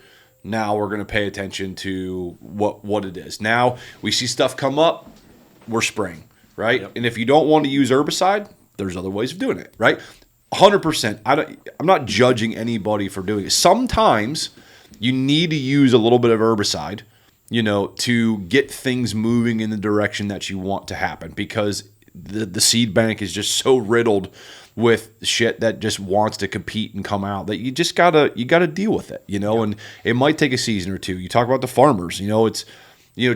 now we're gonna pay attention to what it is. Now we see stuff come up, we're spraying, right? Yep. And if you don't want to use herbicide, there's other ways of doing it, right? 100%. I'm not judging anybody for doing it. Sometimes you need to use a little bit of herbicide, to get things moving in the direction that you want to happen, because the seed bank is just so riddled with shit that just wants to compete and come out that you gotta deal with it, and it might take a season or two. You talk about the farmers, it's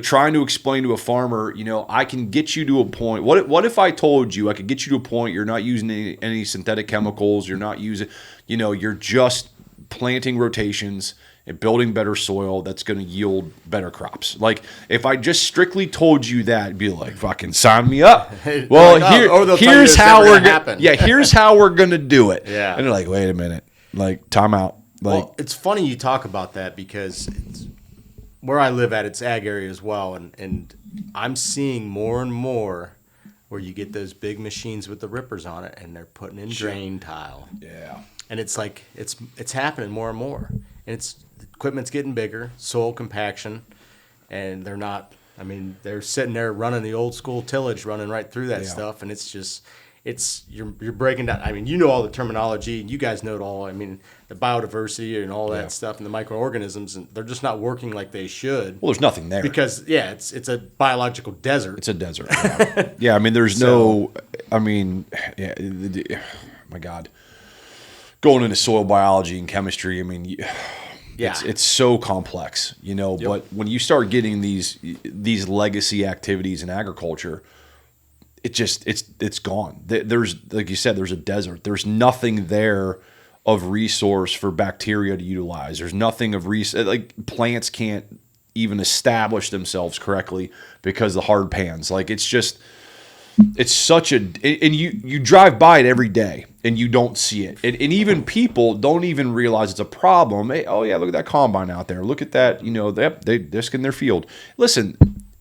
trying to explain to a farmer, I can get you to a point. What if I told you I could get you to a point you're not using any synthetic chemicals, you're not using, you're just planting rotations and building better soil that's going to yield better crops. Like if I just strictly told you that, it'd be like, fucking sign me up. Well, here's how we're going. Yeah, here's how we're going to do it. Yeah. And they're like, wait a minute, like time out. Like, well, it's funny you talk about that because where I live at, it's ag area as well, and I'm seeing more and more where you get those big machines with the rippers on it, and they're putting in drain tile. Yeah. And it's like it's happening more and more, and the equipment's getting bigger, soil compaction, and they're not. I mean, they're sitting there running the old school tillage, running right through that stuff, and it's just. You're breaking down. I mean, all the terminology, and you guys know it all. I mean, the biodiversity and all that stuff, and the microorganisms, and they're just not working like they should. Well, there's nothing there because it's a biological desert. It's a desert. Yeah, yeah. I mean, there's no. I mean, yeah. My God, going into soil biology and chemistry. I mean, it's so complex, Yep. But when you start getting these legacy activities in agriculture. It's gone. There's, like you said, there's a desert. There's nothing there of resource for bacteria to utilize. There's nothing of like plants can't even establish themselves correctly because the hard pans. Like it's such a, and you drive by it every day and you don't see it. And even people don't even realize it's a problem. Hey, oh yeah, look at that combine out there. Look at that. They disc in their field. Listen.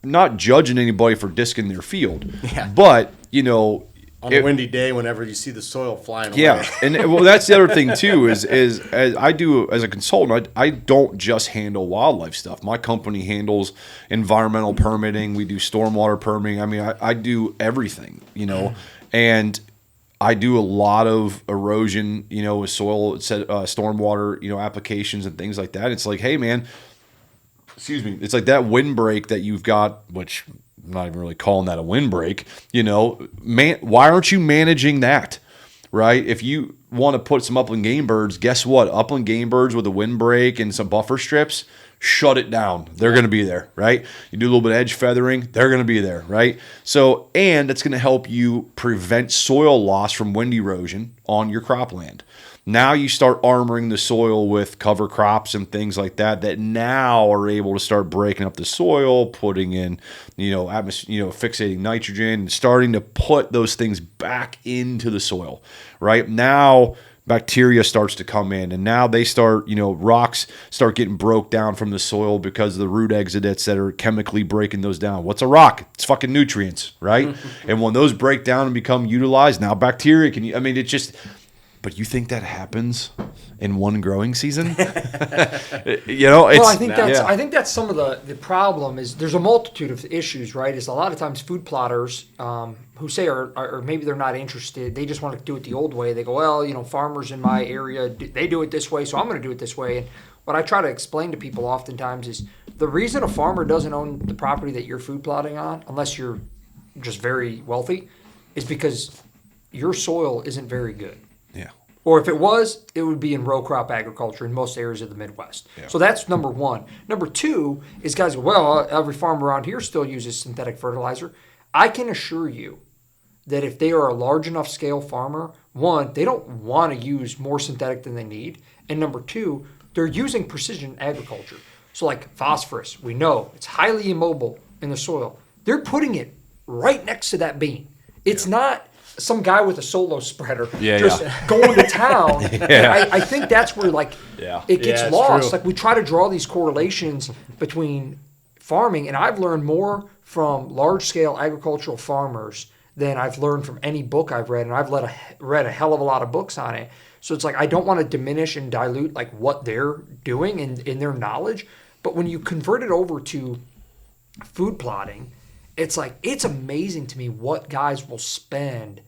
Not judging anybody for discing their field, but on a windy day, whenever you see the soil flying away. Yeah, and well, that's the other thing too. Is as I do as a consultant, I don't just handle wildlife stuff. My company handles environmental permitting. We do stormwater permitting. I mean, I do everything, and I do a lot of erosion, with soil, stormwater, applications and things like that. It's like, hey, man. Excuse me. It's like that windbreak that you've got, which I'm not even really calling that a windbreak. Why aren't you managing that, right? If you want to put some upland game birds, guess what? Upland game birds with a windbreak and some buffer strips, shut it down. They're going to be there, right? You do a little bit of edge feathering, they're going to be there, right? So, and it's going to help you prevent soil loss from wind erosion on your cropland. Now you start armoring the soil with cover crops and things like that now are able to start breaking up the soil, putting in, fixating nitrogen and starting to put those things back into the soil, right? Now bacteria starts to come in, and now they start, rocks start getting broke down from the soil because of the root exudates that are chemically breaking those down. What's a rock? It's fucking nutrients, right? And when those break down and become utilized, now bacteria it's just, but you think that happens in one growing season? I think that's some of the problem is there's a multitude of issues, right? Is a lot of times food plotters who say, or maybe they're not interested, they just want to do it the old way. They go, well, farmers in my area, they do it this way, so I'm going to do it this way. And what I try to explain to people oftentimes is the reason a farmer doesn't own the property that you're food plotting on, unless you're just very wealthy, is because your soil isn't very good. Yeah. Or if it was, it would be in row crop agriculture in most areas of the Midwest. Yeah. So that's number one. Number two is guys go, well, every farmer around here still uses synthetic fertilizer. I can assure you that if they are a large enough scale farmer, one, they don't want to use more synthetic than they need. And number two, they're using precision agriculture. So like phosphorus, we know it's highly immobile in the soil. They're putting it right next to that bean. It's not some guy with a solo spreader going to town. I think that's where it gets lost. True. Like we try to draw these correlations between farming, and I've learned more from large scale agricultural farmers than I've learned from any book I've read, and I've read a hell of a lot of books on it. So it's like I don't want to diminish and dilute like what they're doing in their knowledge, but when you convert it over to food plotting, it's like it's amazing to me what guys will spend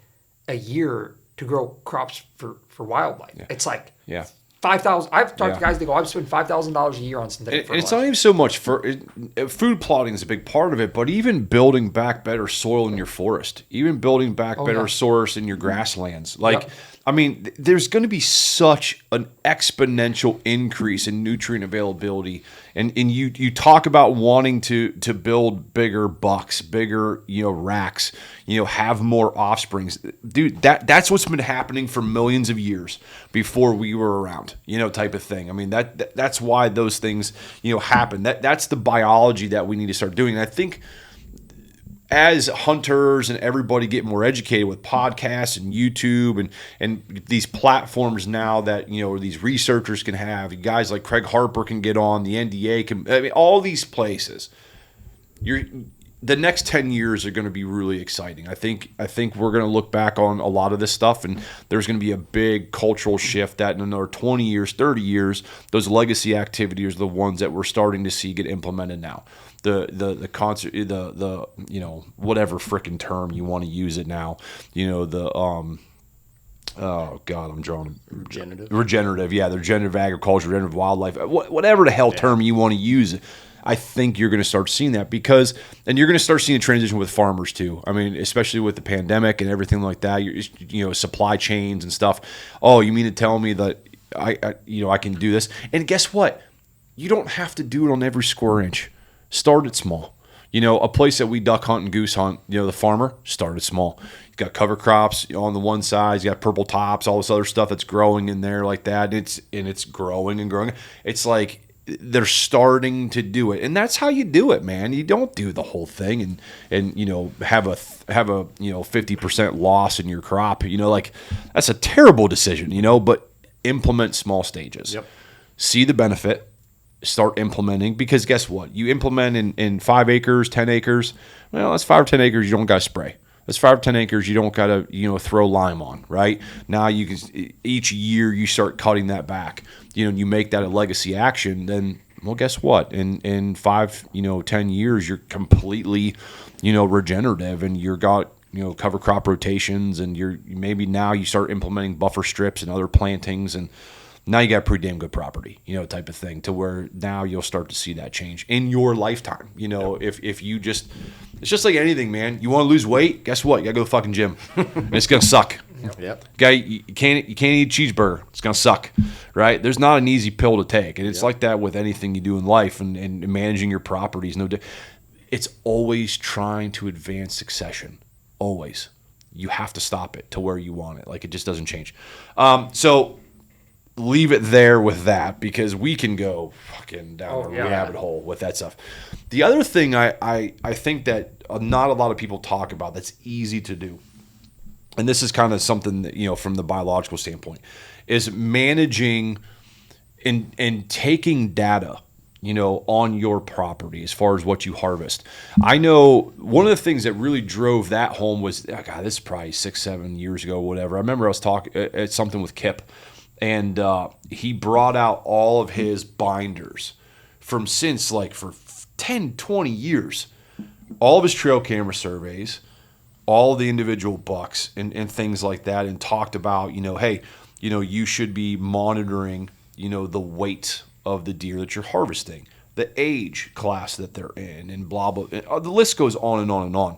a year to grow crops for wildlife. Yeah. It's like $5,000. I've talked to guys that go, I've spent $5,000 a year on synthetic fertilizer. It's not even so much food plotting is a big part of it, but even building back better soil in your forest, even building back better soils in your grasslands. There's going to be such an exponential increase in nutrient availability. And you talk about wanting to build bigger bucks, bigger, racks, have more offsprings. Dude, that's what's been happening for millions of years before we were around, type of thing. That's why those things, happen. That's the biology that we need to start doing. And I think as hunters and everybody get more educated with podcasts and YouTube and these platforms now that, these researchers can have, guys like Craig Harper can get on, the NDA can, all these places, the next 10 years are going to be really exciting. I think we're going to look back on a lot of this stuff, and there's going to be a big cultural shift that in another 20 years, 30 years, those legacy activities are the ones that we're starting to see get implemented now. The concert, whatever frickin' term you want to use it now, oh God, I'm drawing regenerative. Yeah, the regenerative agriculture, regenerative wildlife, whatever the hell term you want to use. I think you're going to start seeing that and you're going to start seeing a transition with farmers too. Especially with the pandemic and everything like that, supply chains and stuff. Oh, you mean to tell me that I can do this? And guess what? You don't have to do it on every square inch. Start it small. A place that we duck hunt and goose hunt, the farmer, start it small. You got cover crops on the one side, you got purple tops, all this other stuff that's growing in there like that. It's growing and growing. It's like they're starting to do it. And that's how you do it, man. You don't do the whole thing and have a 50% loss in your crop. That's a terrible decision, but implement small stages. Yep. See the benefit. Start implementing, because guess what? You implement in 5 acres, 10 acres. Well, that's 5 or 10 acres. You don't got to spray. That's 5 or 10 acres. You don't got to throw lime on, right? Now you can each year you start cutting that back. You make that a legacy action. Then well, guess what? In 5 10 years you're completely regenerative, and you're got cover crop rotations, and maybe now you start implementing buffer strips and other plantings, and now you got pretty damn good property, type of thing, to where now you'll start to see that change in your lifetime. If you just, it's just like anything, man. You want to lose weight? Guess what? You got to go to the fucking gym. And it's going to suck. Yep. Guy, you can't eat a cheeseburger. It's going to suck, right? There's not an easy pill to take. And it's like that with anything you do in life, and managing your properties. It's always trying to advance succession. Always. You have to stop it to where you want it. Like, it just doesn't change. So leave it there with that, because we can go fucking down a rabbit hole with that stuff. The other thing I think that not a lot of people talk about that's easy to do, and this is kind of something that, from the biological standpoint, is managing and taking data, on your property as far as what you harvest. I know one of the things that really drove that home was, God, this is probably 6-7 years ago, whatever. I remember I was talking at something with Kip, and he brought out all of his binders from since like for 10, 20 years, all of his trail camera surveys, all of the individual bucks and things like that, and talked about, hey, you should be monitoring, the weight of the deer that you're harvesting, the age class that they're in, and blah, blah. The list goes on and on and on.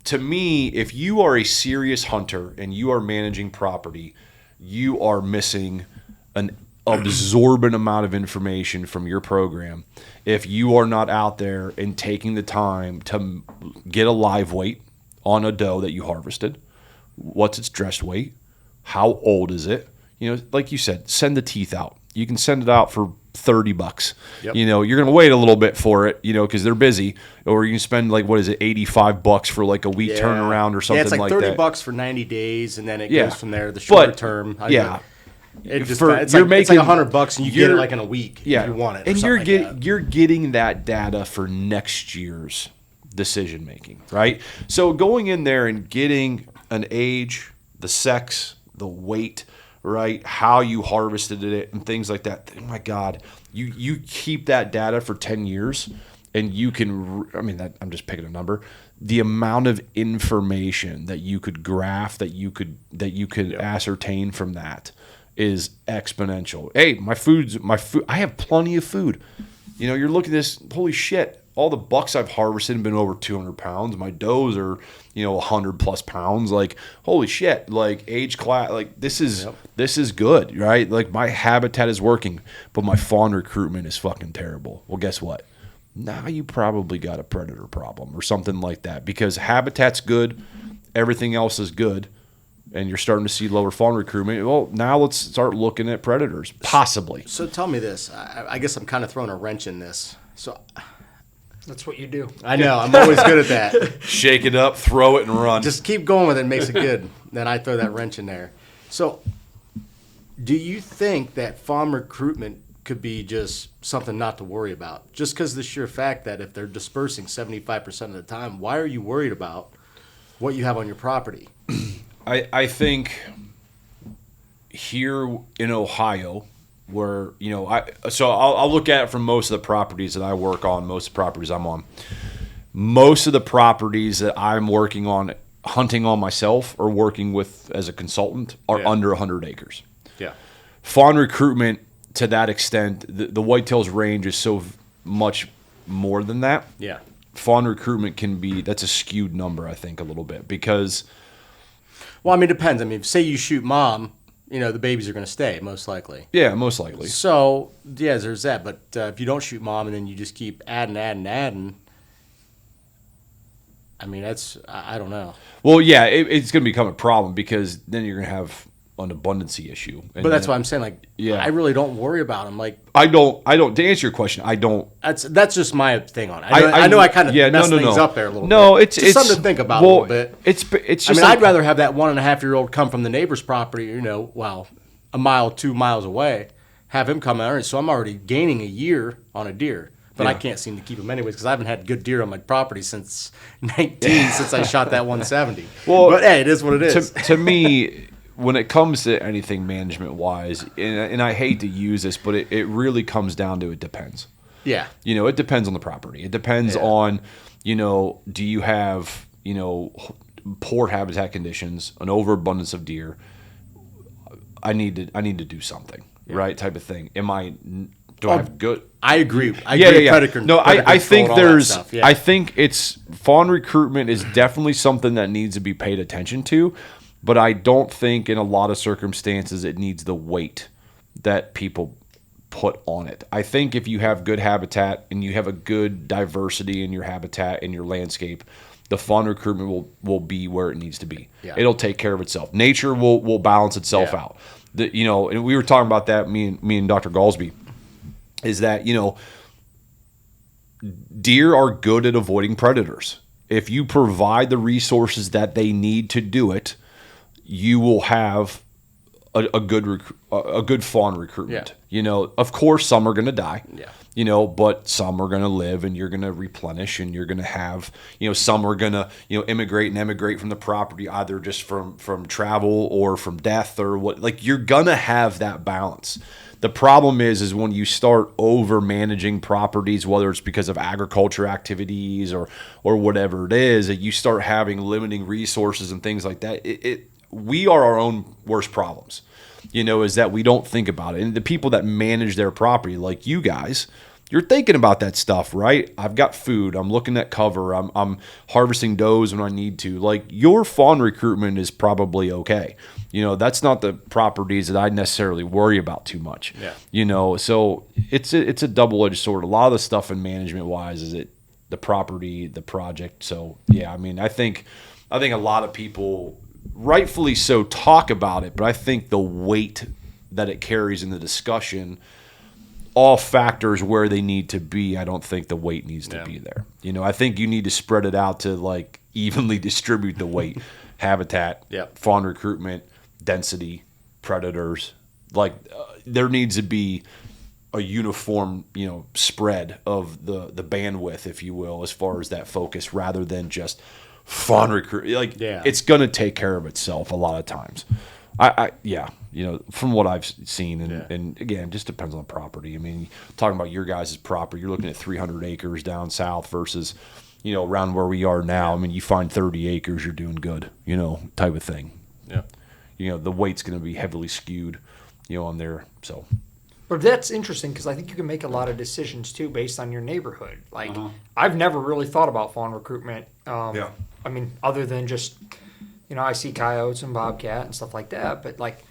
To me, if you are a serious hunter and you are managing property, you are missing an absorbent amount of information from your program if you are not out there and taking the time to get a live weight on a doe that you harvested. What's its dressed weight? How old is it? Like you said, send the teeth out. You can send it out for $30. Yep. You're going to wait a little bit for it, because they're busy, or you can spend like, what is it, $85 for like a week turnaround or something like that. Yeah, it's like $30 for 90 days, and then it goes from there. The shorter term, it's like $100 and you get it like in a week. Yeah, if you want it, and you're getting that data for next year's decision making, right? So going in there and getting an age, the sex, the weight, right, how you harvested it, and things like that. Oh my God, you keep that data for 10 years, and you can. I'm just picking a number. The amount of information that you could graph, that you could ascertain from that, is exponential. Hey, my food. I have plenty of food. You're looking at this. Holy shit! All the bucks I've harvested have been over 200 pounds. My does are, 100 plus pounds. Like, holy shit! Like, age class. Like, this is good, right? Like, my habitat is working, but my fawn recruitment is fucking terrible. Well, guess what? Now you probably got a predator problem or something like that, because habitat's good, everything else is good, and you're starting to see lower fawn recruitment. Well, now let's start looking at predators, possibly. So tell me this. I guess I'm kind of throwing a wrench in this. So that's what you do. I know. I'm always good at that. Shake it up, throw it, and run. Just keep going with it. Makes it good. Then I throw that wrench in there. So do you think that fawn recruitment could be just something not to worry about? Just because the sheer fact that if they're dispersing 75% of the time, why are you worried about what you have on your property? I think here in Ohio, where, I'll look at it from most of the properties that I work on, most of the properties I'm on. Most of the properties that I'm working on, hunting on myself or working with as a consultant, are under 100 acres. Yeah. Fawn recruitment, to that extent, the whitetails range is so much more than that. Yeah. Fawn recruitment that's a skewed number, I think, a little bit, because... Well, it depends. Say you shoot mom, the babies are going to stay, most likely. Yeah, most likely. So, yeah, there's that. But if you don't shoot mom and then you just keep adding, that's, I don't know. Well, yeah, it's going to become a problem, because then you're going to have an abundancy issue. But that's why I'm saying, I really don't worry about them. I don't. To answer your question, I don't. That's just my thing on it. I know I kind of messed things up there a little bit. No, it's something to think about a little bit. It's just. I'd rather have that 1.5-year-old come from the neighbor's property, a mile, 2 miles away, have him come out, so I'm already gaining a year on a deer. But I can't seem to keep him anyways, because I haven't had good deer on my property since 19, since I shot that 170. Well, but hey, it is what it is. To me, when it comes to anything management-wise, and I hate to use this, but it really comes down to it depends. Yeah. It depends on the property. It depends on, do you have, poor habitat conditions, an overabundance of deer. I need to do something, right? Type of thing. Do I have good? I agree. Predator, no, I think there's. Yeah. I think it's fawn recruitment is definitely something that needs to be paid attention to, but I don't think in a lot of circumstances it needs the weight that people put on it. I think if you have good habitat and you have a good diversity in your habitat and your landscape, the fawn recruitment will be where it needs to be. Yeah. It'll take care of itself. Nature will balance itself out. and we were talking about that, me and Dr. Galsby, is that, deer are good at avoiding predators. If you provide the resources that they need to do it, you will have a good fawn recruitment. Yeah. Of course, some are going to die. Yeah. But some are going to live, and you're going to replenish, and you're going to have, some are going to, emigrate from the property, either just from travel or from death or what. Like, you're going to have that balance. The problem is when you start over managing properties, whether it's because of agriculture activities or whatever it is, that you start having limiting resources and things like that. We are our own worst problems, is that we don't think about it. And the people that manage their property, like you guys, you're thinking about that stuff, right? I've got food. I'm looking at cover. I'm harvesting does when I need to. Like, your fawn recruitment is probably okay. That's not the properties that I necessarily worry about too much. Yeah. So it's a double-edged sword. A lot of the stuff in management-wise is the property, the project. So yeah, I think a lot of people, rightfully so, talk about it, but I think the weight that it carries in the discussion all factors where they need to be. I don't think the weight needs to be there. I think you need to spread it out to, like, evenly distribute the weight. Habitat, fawn recruitment, density, predators. Like, there needs to be a uniform, spread of the bandwidth, if you will, as far as that focus, rather than just fawn recruit. Like, it's going to take care of itself a lot of times. From what I've seen, and again, it just depends on the property. Talking about your guys' property, you're looking at 300 acres down south versus, around where we are now. You find 30 acres, you're doing good, type of thing. Yeah. The weight's going to be heavily skewed, on there. So. But that's interesting because I think you can make a lot of decisions too based on your neighborhood. Like, I've never really thought about fawn recruitment. Other than just, I see coyotes and bobcat and stuff like that. But, like,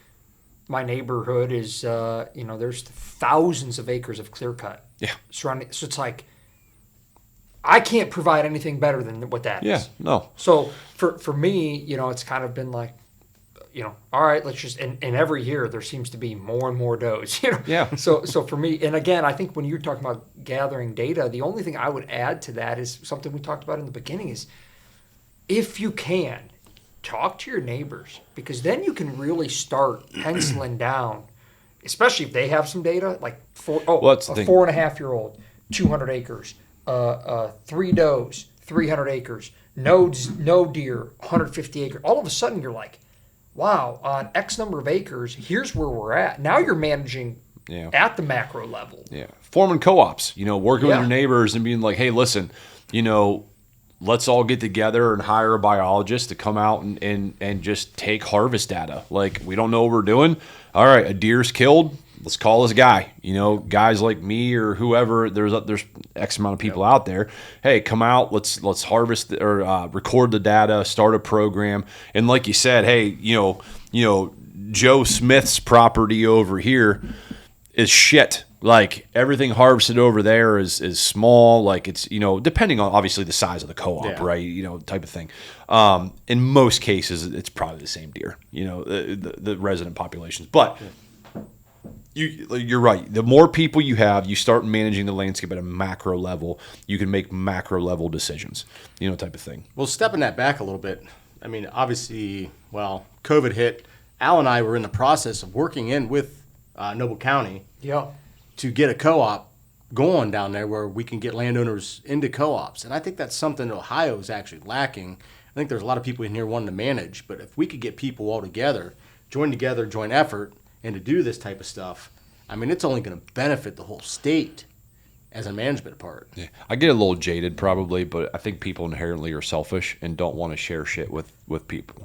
my neighborhood is, there's thousands of acres of clear cut surrounding. So it's like, I can't provide anything better than what that is. Yeah, no. So for me, it's kind of been like, all right, let's just, and every year there seems to be more and more does, Yeah. So for me, and again, I think when you're talking about gathering data, the only thing I would add to that is something we talked about in the beginning is, if you can, talk to your neighbors, because then you can really start penciling down, especially if they have some data, like 4.5-year-old, 200 acres, 3 does, 300 acres, no deer, 150 acres. All of a sudden you're like, wow, on X number of acres, here's where we're at. Now you're managing at the macro level. Yeah. Forming co-ops, working with your neighbors and being like, hey, listen, let's all get together and hire a biologist to come out and just take harvest data. Like, we don't know what we're doing. All right, a deer's killed. Let's call this guy. Guys like me or whoever. There's X amount of people out there. Hey, come out. Let's harvest or record the data. Start a program. And like you said, hey, Joe Smith's property over here is shit. Like, everything harvested over there is small. Like, it's, depending on obviously the size of the co-op, right? Type of thing. In most cases, it's probably the same deer, the resident populations. But you're right. The more people you have, you start managing the landscape at a macro level, you can make macro level decisions, type of thing. Well, stepping that back a little bit, obviously, COVID hit. Al and I were in the process of working in with Noble County. To get a co-op going down there where we can get landowners into co-ops. And I think that's something that Ohio is actually lacking. I think there's a lot of people in here wanting to manage, but if we could get people all together, join effort, and to do this type of stuff, it's only going to benefit the whole state as a management part. Yeah. I get a little jaded probably, but I think people inherently are selfish and don't want to share shit with people.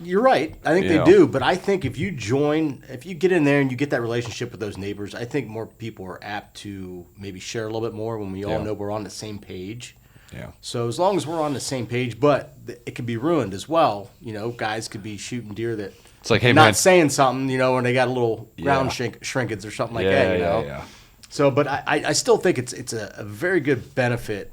You're right. I think they do. But I think if you get in there and you get that relationship with those neighbors, I think more people are apt to maybe share a little bit more when we all know we're on the same page. Yeah. So as long as we're on the same page, but it could be ruined as well. Guys could be shooting deer that it's like, hey, not saying something, when they got a little ground shrinkage or something like that, Yeah. So, but I still think it's a very good benefit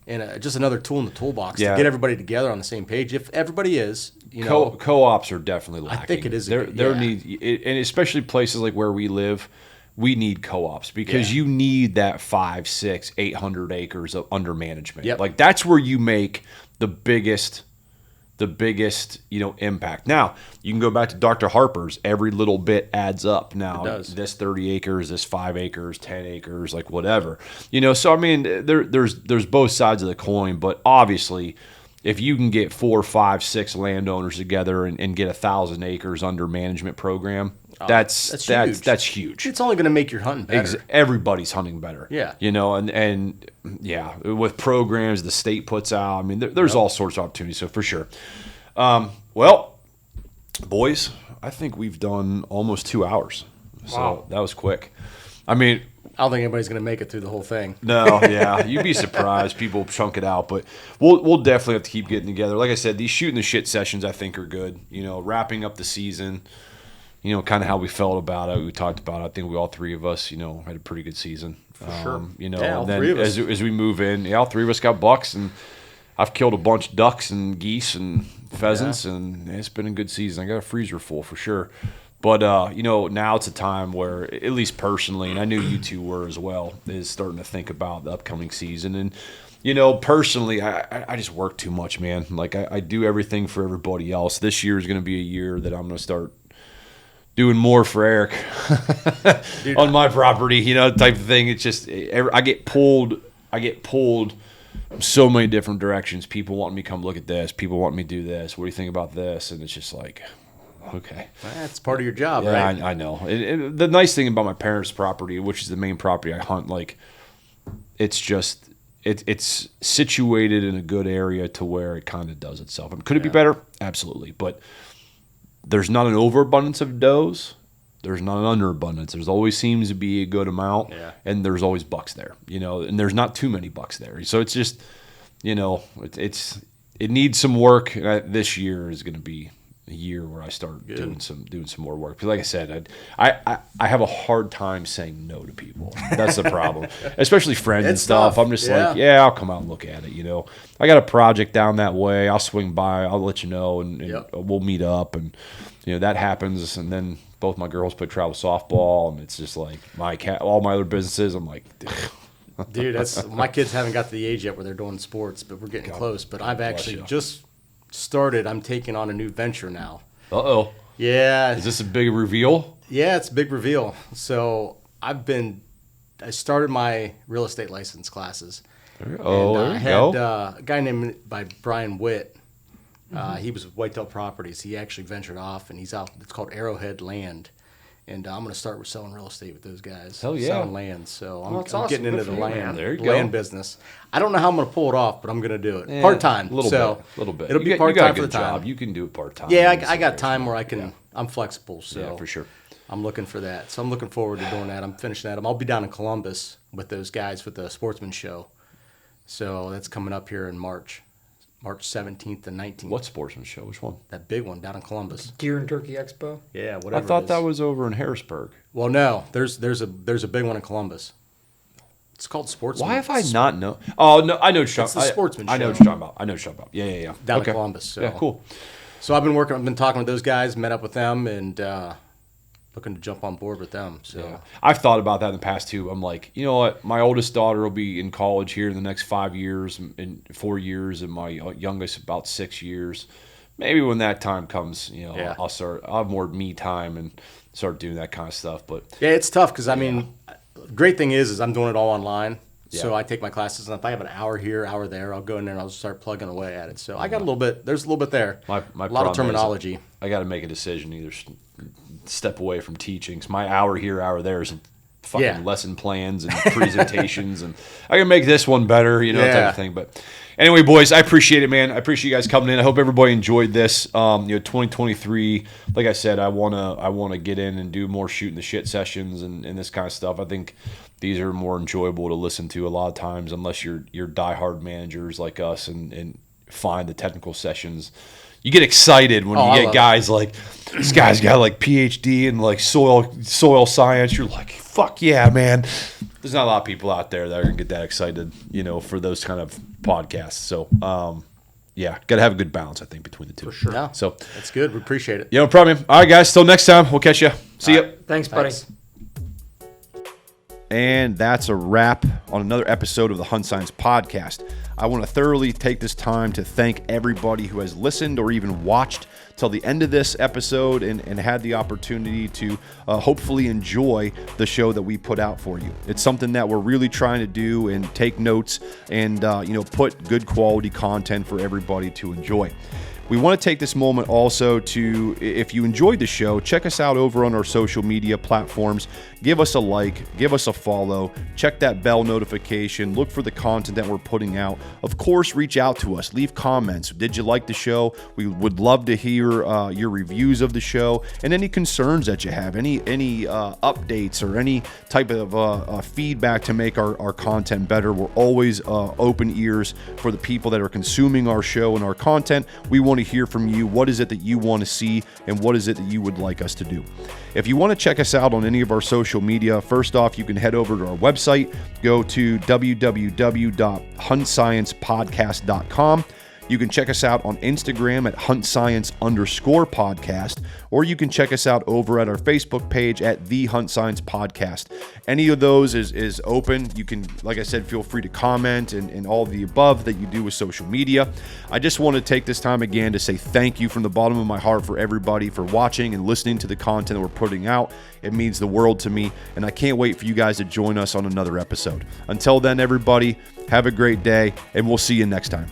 and just another tool in the toolbox Yeah. to get everybody together on the same page. If everybody is, you know, co-ops are definitely lacking. I think it is. There need, and especially places like where we live, we need co-ops because you need that 5, 6, 800 acres of under management. Yep. Like that's where you make the biggest, impact. Now you can go back to Dr. Harper's. Every little bit adds up. Now It does. this 30 acres, this 5 acres, 10 acres, like whatever. So I mean, there's both sides of the coin, but obviously, if you can get 4, 5, 6 landowners together and get 1,000 acres under management program, that's huge. It's only going to make your hunting better. Everybody's hunting better. Yeah. And with programs the state puts out, I mean, there's all sorts of opportunities. So for sure. Well, boys, I think we've done almost 2 hours. So Wow. that was quick. I mean, I don't think anybody's going to make it through the whole thing. no, yeah, you'd be surprised. People chunk it out, but we'll definitely have to keep getting together. Like I said, these shooting the shit sessions I think are good. Wrapping up the season. Kind of how we felt about it. We talked about it. I think we all three of us, had a pretty good season. For sure. All Yeah, then three of us. as we move in, all three of us got bucks, and I've killed a bunch of ducks and geese and pheasants, and it's been a good season. I got a freezer full for sure. But, now it's a time where, at least personally, and I knew you two were as well, is starting to think about the upcoming season. And, personally, I just work too much, man. Like, I do everything for everybody else. This year is going to be a year that I'm going to start doing more for Eric on my property, type of thing. It's just, I get pulled so many different directions. People want me to come look at this. People want me to do this. What do you think about this? And it's just like, okay. That's part of your job, Yeah, right? I know. And the nice thing about my parents' property, which is the main property I hunt, like, it's just, it's situated in a good area to where it kind of does itself. I mean, could it be better? Absolutely. But there's not an overabundance of does. There's not an underabundance. There's always seems to be a good amount, and there's always bucks there, and there's not too many bucks there. So it's just, it needs some work. This year is going to be a year where I start doing some more work. Because like I said, I have a hard time saying no to people. That's the problem, especially friends and stuff. tough. I'm just like, I'll come out and look at it. I got a project down that way. I'll swing by. I'll let you know, and we'll meet up. And that happens. And then both my girls play travel softball, and it's just like all my other businesses. I'm like, Dude, my kids haven't got to the age yet where they're doing sports, but we're getting close. But I've actually just started. I'm taking on a new venture now. Uh-oh. Yeah. Is this a big reveal? Yeah, it's a big reveal. So I started my real estate license classes. There you I had go. a guy named by Brian Witt. He was with Whitetail Properties. He actually ventured off, and he's out. It's called Arrowhead Land. And I'm going to start with selling real estate with those guys. Hell yeah. Selling land. So I'm awesome. getting into Good the for you, man. land, There you the go. land business. I don't know how I'm going to pull it off, but I'm going to do it. Part-time. A little bit. It'll be You got part-time a for the good time. job. You can do it part-time. Yeah, I got time where I can. I'm flexible, so Yeah, for sure. I'm looking for that. So I'm looking forward to doing that. I'm finishing that. I'll be down in Columbus with those guys with the Sportsman Show. So that's coming up here in March 17th and 19th. What sportsman show? Which one? That big one down in Columbus? Deer and Turkey Expo. Yeah, whatever. I thought it is. that was over in Harrisburg. Well, no. There's a big one in Columbus. It's called Sportsman. Why have I not known? Oh no, I know what you're It's talking. the Sportsman I know Show. what you're talking about. I know what you're talking about. Yeah. Down Okay. in Columbus. So. Yeah, cool. So I've been talking with those guys, met up with them, and looking to jump on board with them. So Yeah. I've thought about that in the past too. I'm like, you know what? My oldest daughter will be in college here in the next 5 years, in 4 years, and my youngest about 6 years. Maybe when that time comes, I'll have more me time and start doing that kind of stuff. But yeah, it's tough because great thing is I'm doing it all online. So I take my classes, and if I have an hour here, hour there, I'll go in there and I'll start plugging away at it. So I got a little bit. There's a little bit there. my a lot problem of is terminology. I got to make a decision, either step away from teaching. 'Cause my hour here, hour there is fucking lesson plans and presentations, and I can make this one better, type of thing. But anyway, boys, I appreciate it, man. I appreciate you guys coming in. I hope everybody enjoyed this. 2023, like I said, I wanna get in and do more shooting the shit sessions and this kind of stuff. I think these are more enjoyable to listen to a lot of times, unless you're diehard managers like us and find the technical sessions. You get excited when you get guys like, this guy's got like PhD in like soil science. You're like, fuck yeah, man. There's not a lot of people out there that are gonna get that excited, for those kind of podcasts. So, yeah, got to have a good balance, I think, between the two. For sure. Yeah, so that's good. We appreciate it. No problem. All right, guys. Till next time. We'll catch you. See ya. Thanks, buddy. Thanks. And that's a wrap on another episode of the HuntScience podcast. I want to thoroughly take this time to thank everybody who has listened or even watched till the end of this episode and had the opportunity to hopefully enjoy the show that we put out for you. It's something that we're really trying to do and take notes and put good quality content for everybody to enjoy. We want to take this moment also to, if you enjoyed the show, check us out over on our social media platforms. Give us a like, give us a follow, check that bell notification, look for the content that we're putting out. Of course, reach out to us, leave comments. Did you like the show? We would love to hear your reviews of the show and any concerns that you have, any updates or any type of feedback to make our content better. We're always open ears for the people that are consuming our show and our content. We want to hear from you. What is it that you want to see and what is it that you would like us to do? If you want to check us out on any of our social media, first off, you can head over to our website, go to www.huntsciencepodcast.com. You can check us out on Instagram at HuntScience_podcast, or you can check us out over at our Facebook page at The HuntScience Podcast. Any of those is open. You can, like I said, feel free to comment and all of the above that you do with social media. I just want to take this time again to say thank you from the bottom of my heart for everybody for watching and listening to the content that we're putting out. It means the world to me, and I can't wait for you guys to join us on another episode. Until then, everybody, have a great day, and we'll see you next time.